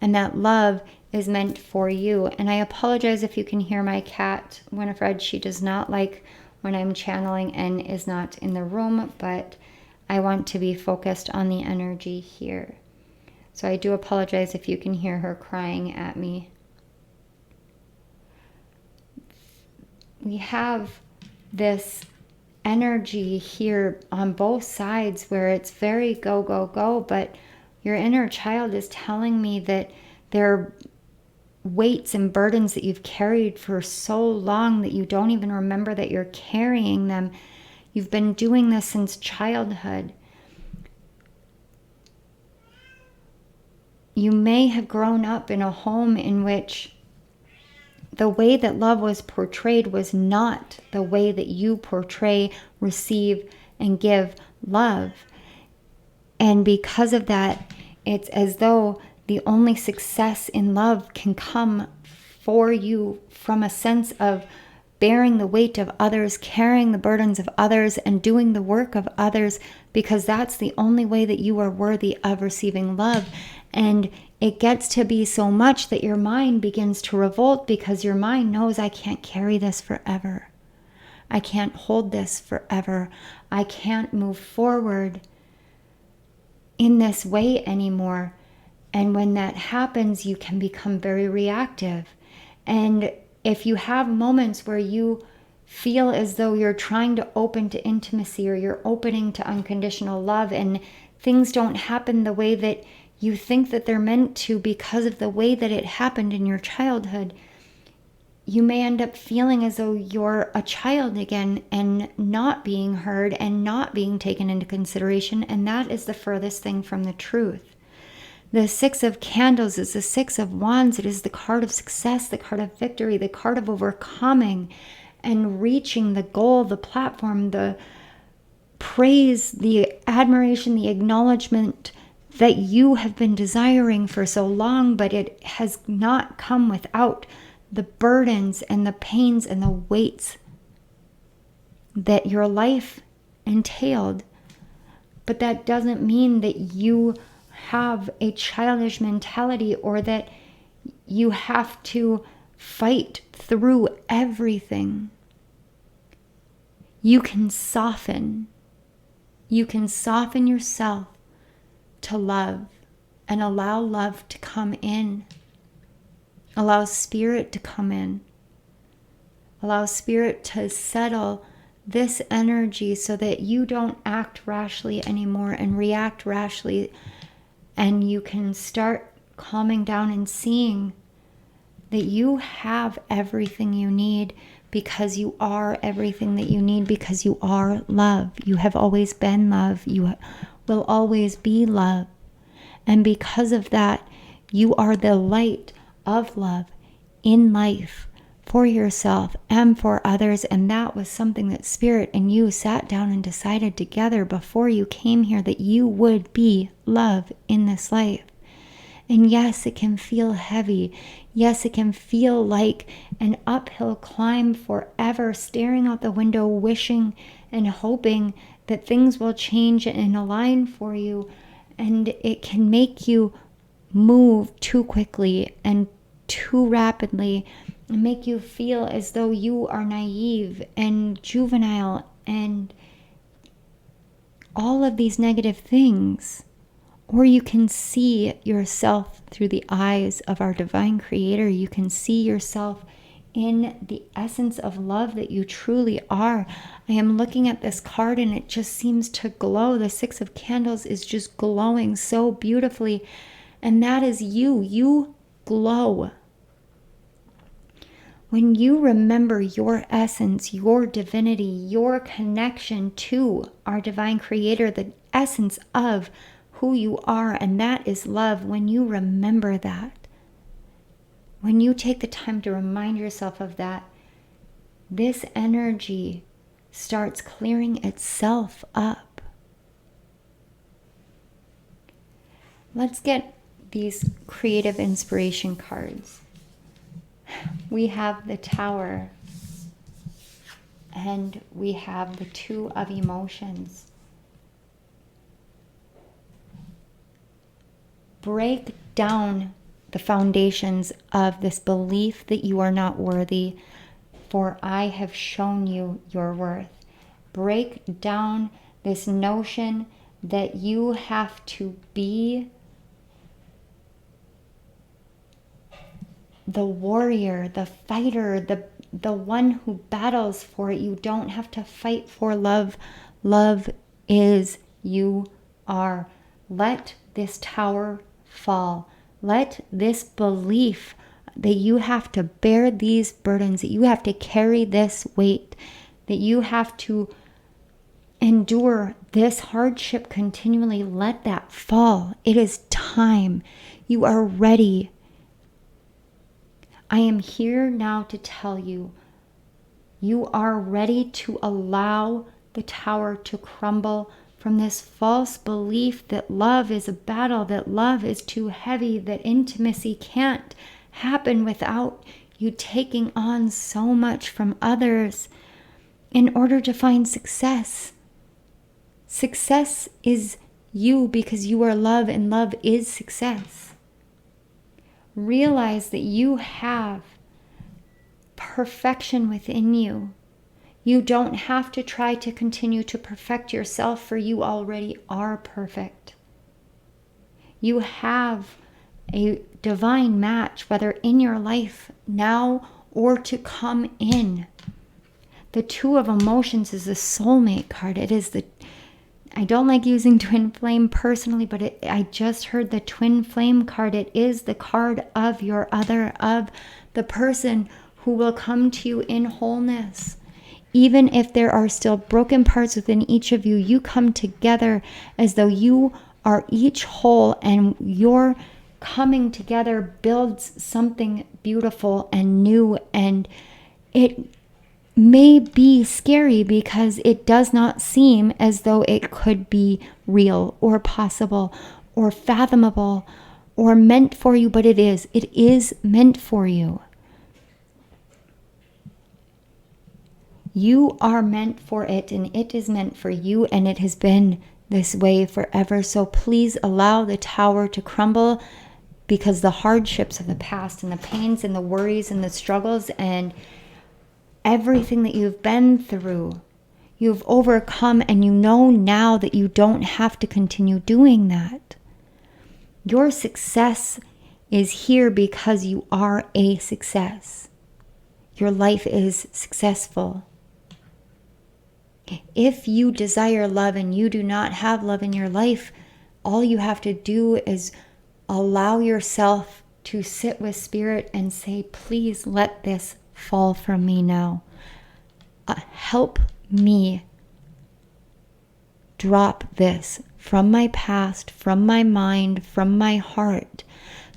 And that love is meant for you. And I apologize if you can hear my cat, Winifred. She does not like when I'm channeling and is not in the room, but I want to be focused on the energy here. So I do apologize if you can hear her crying at me. We have this energy here on both sides where it's very go, go, go, but your inner child is telling me that there are weights and burdens that you've carried for so long that you don't even remember that you're carrying them. You've been doing this since childhood. You may have grown up in a home in which the way that love was portrayed was not the way that you portray, receive, and give love. And because of that, it's as though the only success in love can come for you from a sense of bearing the weight of others, carrying the burdens of others, and doing the work of others, because that's the only way that you are worthy of receiving love. And it gets to be so much that your mind begins to revolt, because your mind knows, I can't carry this forever. I can't hold this forever. I can't move forward in this way anymore. And when that happens, you can become very reactive. And if you have moments where you feel as though you're trying to open to intimacy, or you're opening to unconditional love, and things don't happen the way that you think that they're meant to because of the way that it happened in your childhood, you may end up feeling as though you're a child again and not being heard and not being taken into consideration. And that is the furthest thing from the truth. The Six of Candles is the Six of Wands. It is the card of success, the card of victory, the card of overcoming and reaching the goal, the platform, the praise, the admiration, the acknowledgement that you have been desiring for so long, but it has not come without the burdens and the pains and the weights that your life entailed. But that doesn't mean that you have a childish mentality, or that you have to fight through everything. You can soften. You can soften yourself to love and allow love to come in. Allow spirit to come in. Allow spirit to settle this energy so that you don't act rashly anymore and react rashly. And you can start calming down and seeing that you have everything you need, because you are everything that you need, because you are love. You have always been love. You will always be love. And because of that, you are the light of love in life for yourself and for others. And that was something that Spirit and you sat down and decided together before you came here, that you would be love in this life. And yes, it can feel heavy. Yes, it can feel like an uphill climb forever, staring out the window, wishing and hoping that things will change and align for you. And it can make you move too quickly and too rapidly, and make you feel as though you are naive and juvenile and all of these negative things. Or you can see yourself through the eyes of our divine creator. You can see yourself in the essence of love that you truly are. I am looking at this card and it just seems to glow. The Six of Candles is just glowing so beautifully. And that is you. You glow. When you remember your essence, your divinity, your connection to our divine creator, the essence of who you are, and that is love, when you remember that, when you take the time to remind yourself of that, this energy starts clearing itself up. Let's get these creative inspiration cards. We have the Tower, and we have the Two of Emotions. Break down the foundations of this belief that you are not worthy, for I have shown you your worth. Break down this notion that you have to be the warrior, the fighter, the one who battles for it. You don't have to fight for love. Love is, you are. Let this tower fall. Let this belief that you have to bear these burdens, that you have to carry this weight, that you have to endure this hardship continually, let that fall. It is time. You are ready. I am here now to tell you, you are ready to allow the tower to crumble from this false belief that love is a battle, that love is too heavy, that intimacy can't happen without you taking on so much from others in order to find success. Success is you because you are love, and love is success. Realize that you have perfection within you. You don't have to try to continue to perfect yourself, for you already are perfect. You have a divine match, whether in your life now or to come in. The Two of Emotions is the soulmate card. It is the, I don't like using twin flame personally, but I just heard the twin flame card. It is the card of your other, of the person who will come to you in wholeness. Even if there are still broken parts within each of you, you come together as though you are each whole, and your coming together builds something beautiful and new. And it may be scary because it does not seem as though it could be real or possible or fathomable or meant for you, but it is. It is meant for you. You are meant for it, and it is meant for you, and it has been this way forever. So please allow the tower to crumble, because the hardships of the past and the pains and the worries and the struggles and everything that you've been through, you've overcome, and you know now that you don't have to continue doing that. Your success is here because you are a success. Your life is successful. If you desire love and you do not have love in your life, all you have to do is allow yourself to sit with spirit and say, please let this fall from me now. Help me drop this from my past, from my mind, from my heart,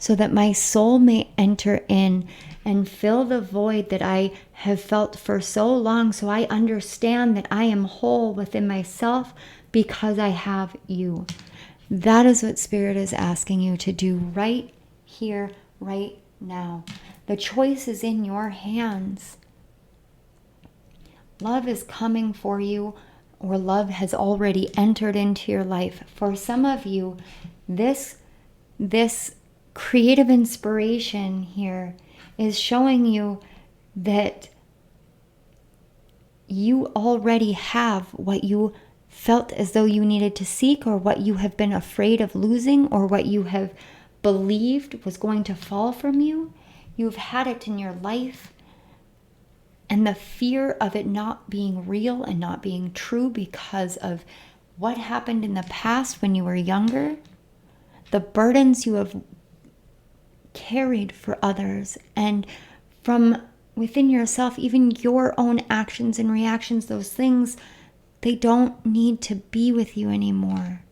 so that my soul may enter in and fill the void that I have felt for so long, so I understand that I am whole within myself because I have you. That is what Spirit is asking you to do right here, right now. The choice is in your hands. Love is coming for you, or love has already entered into your life. For some of you, this creative inspiration here is showing you that you already have what you felt as though you needed to seek, or what you have been afraid of losing, or what you have believed was going to fall from you. You've had it in your life, and the fear of it not being real and not being true because of what happened in the past when you were younger, the burdens you have carried for others, and from within yourself, even your own actions and reactions, those things, they don't need to be with you anymore.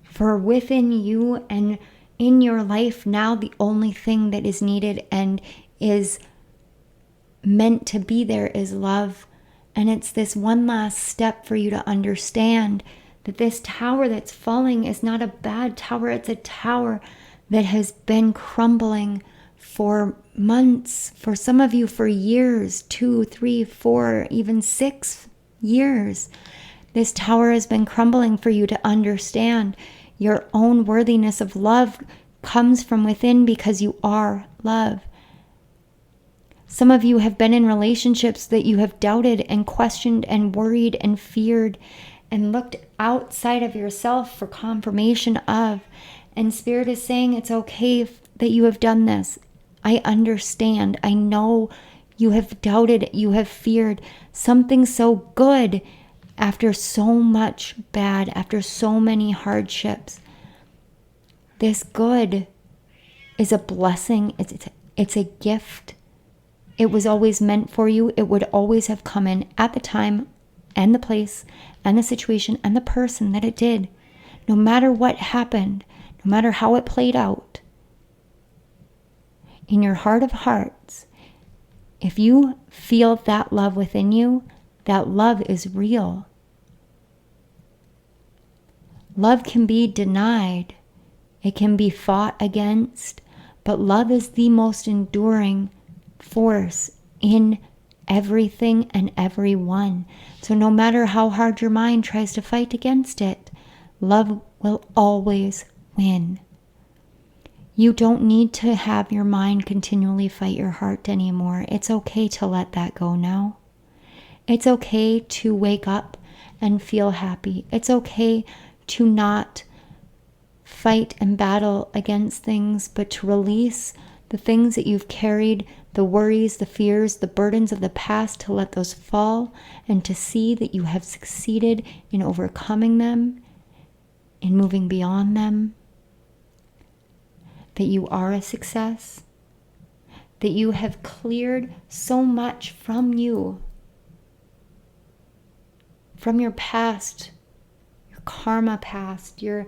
For within you and in your life now, the only thing that is needed and is meant to be there is love. And it's this one last step for you to understand that this tower that's falling is not a bad tower. It's a tower that has been crumbling for months, for some of you for years, 2, 3, 4, even 6 years. This tower has been crumbling for you to understand your own worthiness of love comes from within because you are love. Some of you have been in relationships that you have doubted and questioned and worried and feared and looked outside of yourself for confirmation of. And Spirit is saying it's okay that you have done this. I understand. I know you have doubted, you have feared something so good after so much bad, after so many hardships. This good is a blessing. It's a gift. It was always meant for you. It would always have come in at the time and the place and the situation and the person that it did. No matter what happened, no matter how it played out. In your heart of hearts, if you feel that love within you, that love is real. Love can be denied. It can be fought against, but love is the most enduring force in everything and everyone. So no matter how hard your mind tries to fight against it, love will always win. You don't need to have your mind continually fight your heart anymore. It's okay to let that go now. It's okay to wake up and feel happy. It's okay to not fight and battle against things, but to release the things that you've carried, the worries, the fears, the burdens of the past, to let those fall and to see that you have succeeded in overcoming them, in moving beyond them, that you are a success, that you have cleared so much from you, from your past, your karma past, your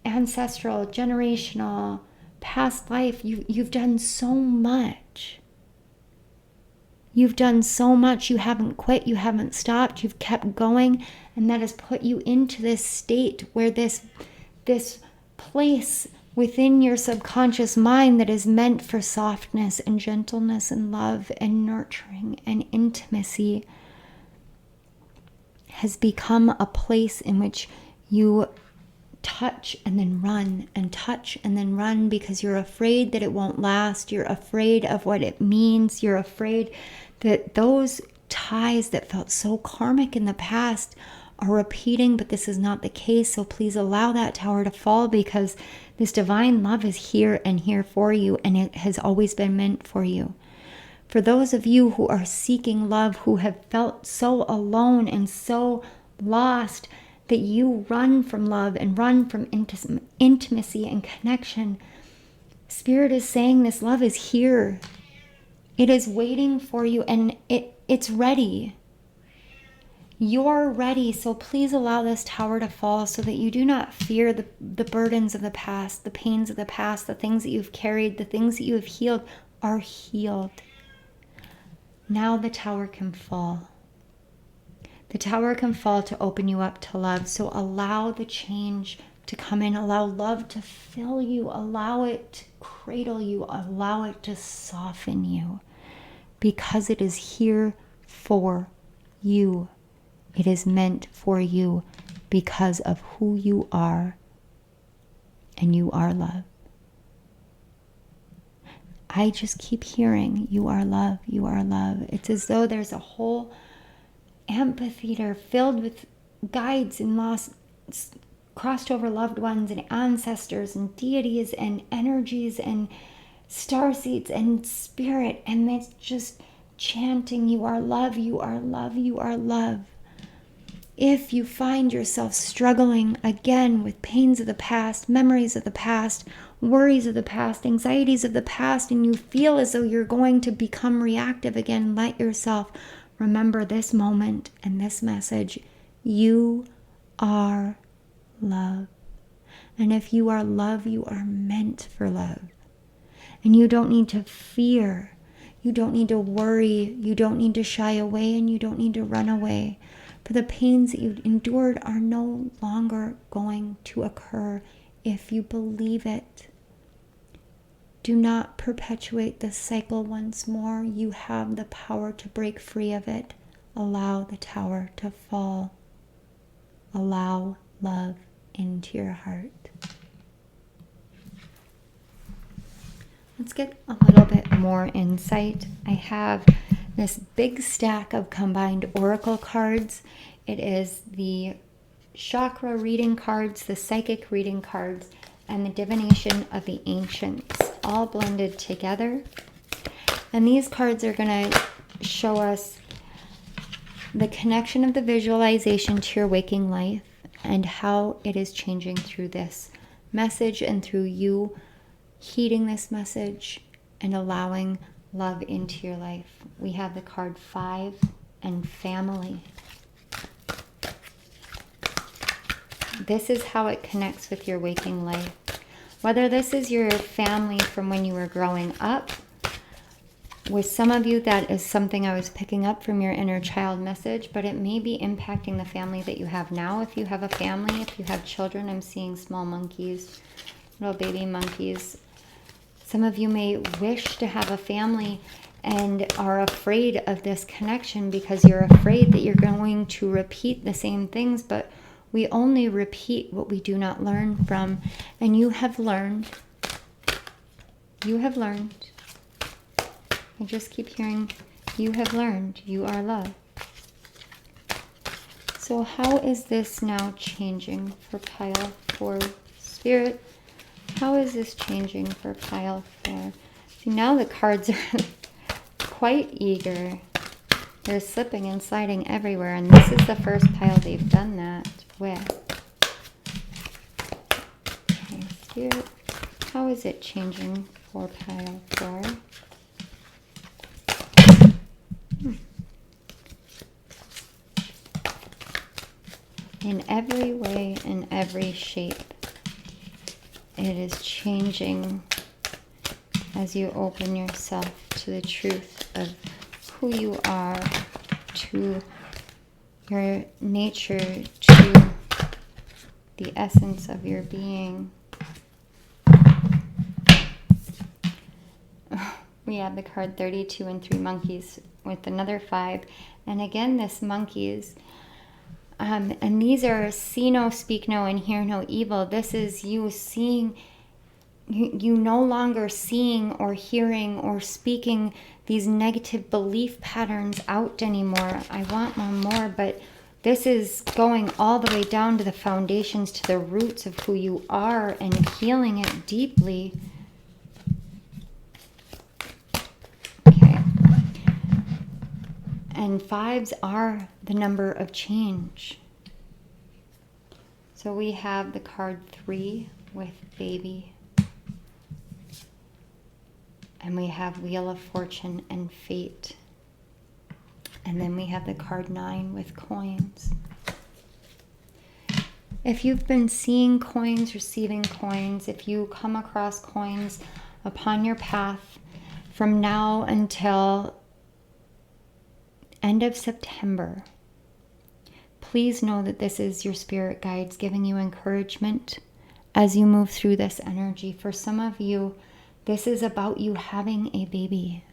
ancestral, generational, past life. You've done so much. You've done so much. You haven't quit. You haven't stopped. You've kept going. And that has put you into this state where this place within your subconscious mind that is meant for softness and gentleness and love and nurturing and intimacy has become a place in which you touch and then run and touch and then run because you're afraid that it won't last. You're afraid of what it means. You're afraid that those ties that felt so karmic in the past are repeating, but this is not the case. So please allow that tower to fall, because this divine love is here and here for you, and it has always been meant for you. For those of you who are seeking love, who have felt so alone and so lost that you run from love and run from intimacy and connection, Spirit is saying this love is here. It is waiting for you, and it's ready. You're ready, so please allow this tower to fall so that you do not fear the burdens of the past, the pains of the past, the things that you've carried, the things that you have healed are healed. Now the tower can fall. The tower can fall to open you up to love. So allow the change to come in. Allow love to fill you. Allow it to cradle you. Allow it to soften you. Because it is here for you. It is meant for you because of who you are. And you are love. I just keep hearing, you are love, you are love. It's as though there's a whole amphitheater filled with guides and lost, crossed over loved ones and ancestors and deities and energies and starseeds and spirit. And it's just chanting, you are love, you are love, you are love. If you find yourself struggling again with pains of the past, memories of the past, worries of the past, anxieties of the past, and you feel as though you're going to become reactive again, let yourself remember this moment and this message. You are love. And if you are love, you are meant for love. And you don't need to fear. You don't need to worry. You don't need to shy away, and you don't need to run away. For the pains that you endured are no longer going to occur if you believe it. Do not perpetuate this cycle once more. You have the power to break free of it. Allow the tower to fall. Allow love into your heart. Let's get a little bit more insight. I have this big stack of combined oracle cards. It is the chakra reading cards, the psychic reading cards, and the divination of the ancients, all blended together. And these cards are going to show us the connection of the visualization to your waking life and how it is changing through this message and through you heeding this message and allowing love into your life. We have the card 5 and family. This is how it connects with your waking life. Whether this is your family from when you were growing up, with some of you that is something I was picking up from your inner child message, but it may be impacting the family that you have now. If you have a family, if you have children, I'm seeing small monkeys, little baby monkeys. Some of you may wish to have a family and are afraid of this connection because you're afraid that you're going to repeat the same things, but we only repeat what we do not learn from. And you have learned. You have learned. I just keep hearing, you have learned. You are love. So how is this now changing for pile 4 spirit? How is this changing for pile 4? See, now the cards are quite eager. They're slipping and sliding everywhere, and this is the first pile they've done that with. Okay, spirit, how is it changing for pile 4? In every way, in every shape, it is changing as you open yourself to the truth of who you are, to your nature, to the essence of your being. We have the card 32 and 3 monkeys with another 5. And again, this monkeys. And these are see no, speak no, and hear no evil. This is you seeing, you no longer seeing or hearing or speaking these negative belief patterns out anymore. I want one more, but this is going all the way down to the foundations, to the roots of who you are and healing it deeply. Okay. And 5s are the number of change. So we have the card 3 with baby. And we have Wheel of Fortune and Fate. And then we have the card 9 with coins. If you've been seeing coins, receiving coins, if you come across coins upon your path from now until end of September, please know that this is your spirit guides giving you encouragement as you move through this energy. For some of you, this is about you having a baby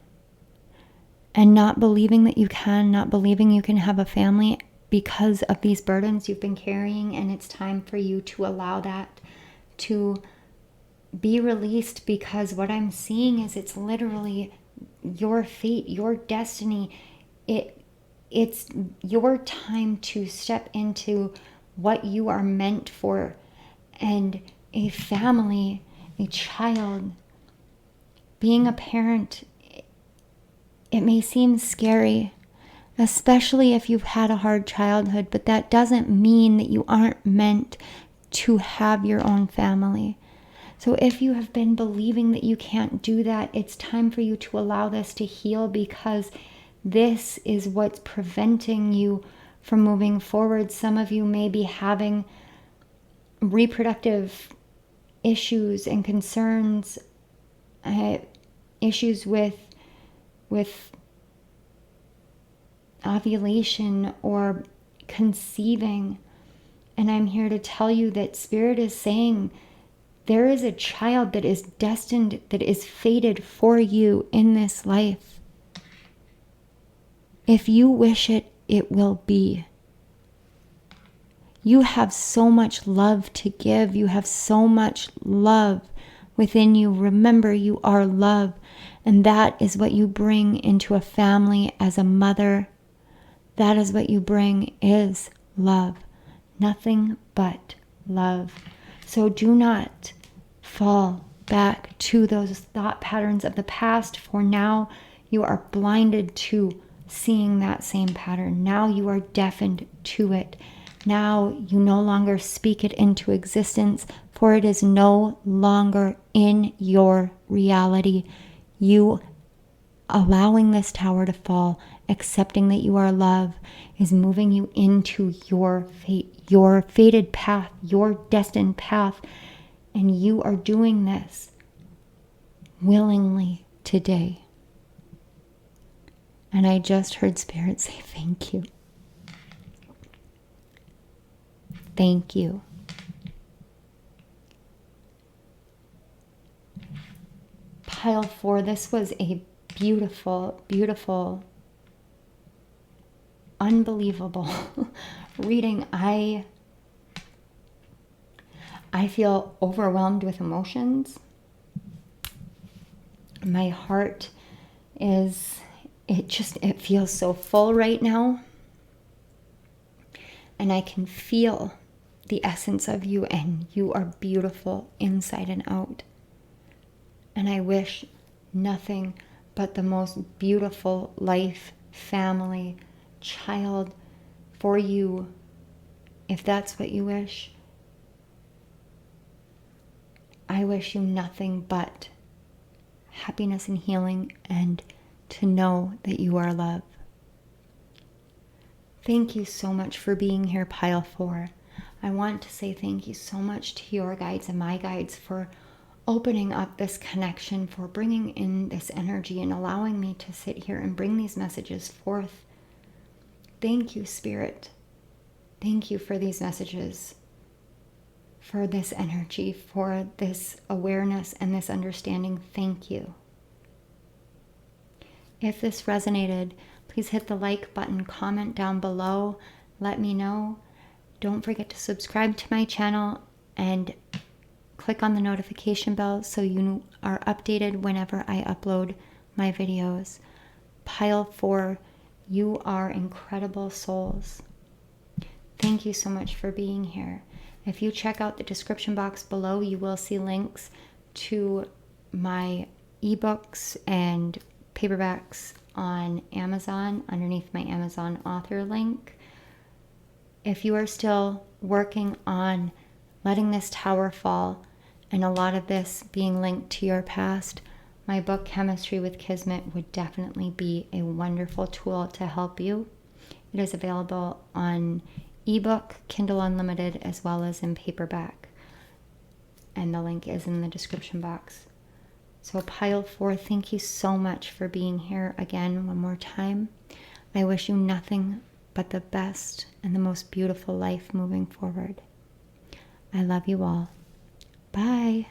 and not believing that you can, not believing you can have a family because of these burdens you've been carrying, and it's time for you to allow that to be released, because what I'm seeing is it's literally your fate, your destiny. It's your time to step into what you are meant for. And a family, a child, being a parent, it may seem scary. especially if you've had a hard childhood, but that doesn't mean that you aren't meant to have your own family. So if you have been believing that you can't do that, it's time for you to allow this to heal, because this is what's preventing you from moving forward. Some of you may be having reproductive issues and concerns, issues with ovulation or conceiving. And I'm here to tell you that Spirit is saying there is a child that is destined, that is fated for you in this life. If you wish it, it will be. You have so much love to give. You have so much love within you. Remember, you are love. And that is what you bring into a family as a mother. That is what you bring, is love. Nothing but love. So do not fall back to those thought patterns of the past, for now you are blinded to seeing that same pattern. Now you are deafened to it. Now you no longer speak it into existence, for it is no longer in your reality. You allowing this tower to fall, accepting that you are love, is moving you into your fate, your fated path, your destined path. And you are doing this willingly today. And I just heard Spirit say thank you. Thank you. Pile 4, this was a beautiful, beautiful, unbelievable reading. I feel overwhelmed with emotions. My heart is, it feels so full right now. And I can feel the essence of you, and you are beautiful inside and out. And I wish nothing but the most beautiful life, family, child for you, if that's what you wish. I wish you nothing but happiness and healing, and to know that you are love. Thank you so much for being here, Pile 4. I want to say thank you so much to your guides and my guides for opening up this connection, for bringing in this energy and allowing me to sit here and bring these messages forth. Thank you, Spirit. Thank you for these messages, for this energy, for this awareness and this understanding. Thank you. If this resonated, please hit the like button, comment down below, let me know. Don't forget to subscribe to my channel and click on the notification bell so you are updated whenever I upload my videos. Pile 4, you are incredible souls. Thank you so much for being here. If you check out the description box below, you will see links to my ebooks and paperbacks on Amazon underneath my Amazon author link. If you are still working on letting this tower fall, and a lot of this being linked to your past, my book Chemistry with Kismet would definitely be a wonderful tool to help you. It is available on ebook, Kindle Unlimited, as well as in paperback. And the link is in the description box. So Pile 4, thank you so much for being here again one more time. I wish you nothing but the best and the most beautiful life moving forward. I love you all. Bye.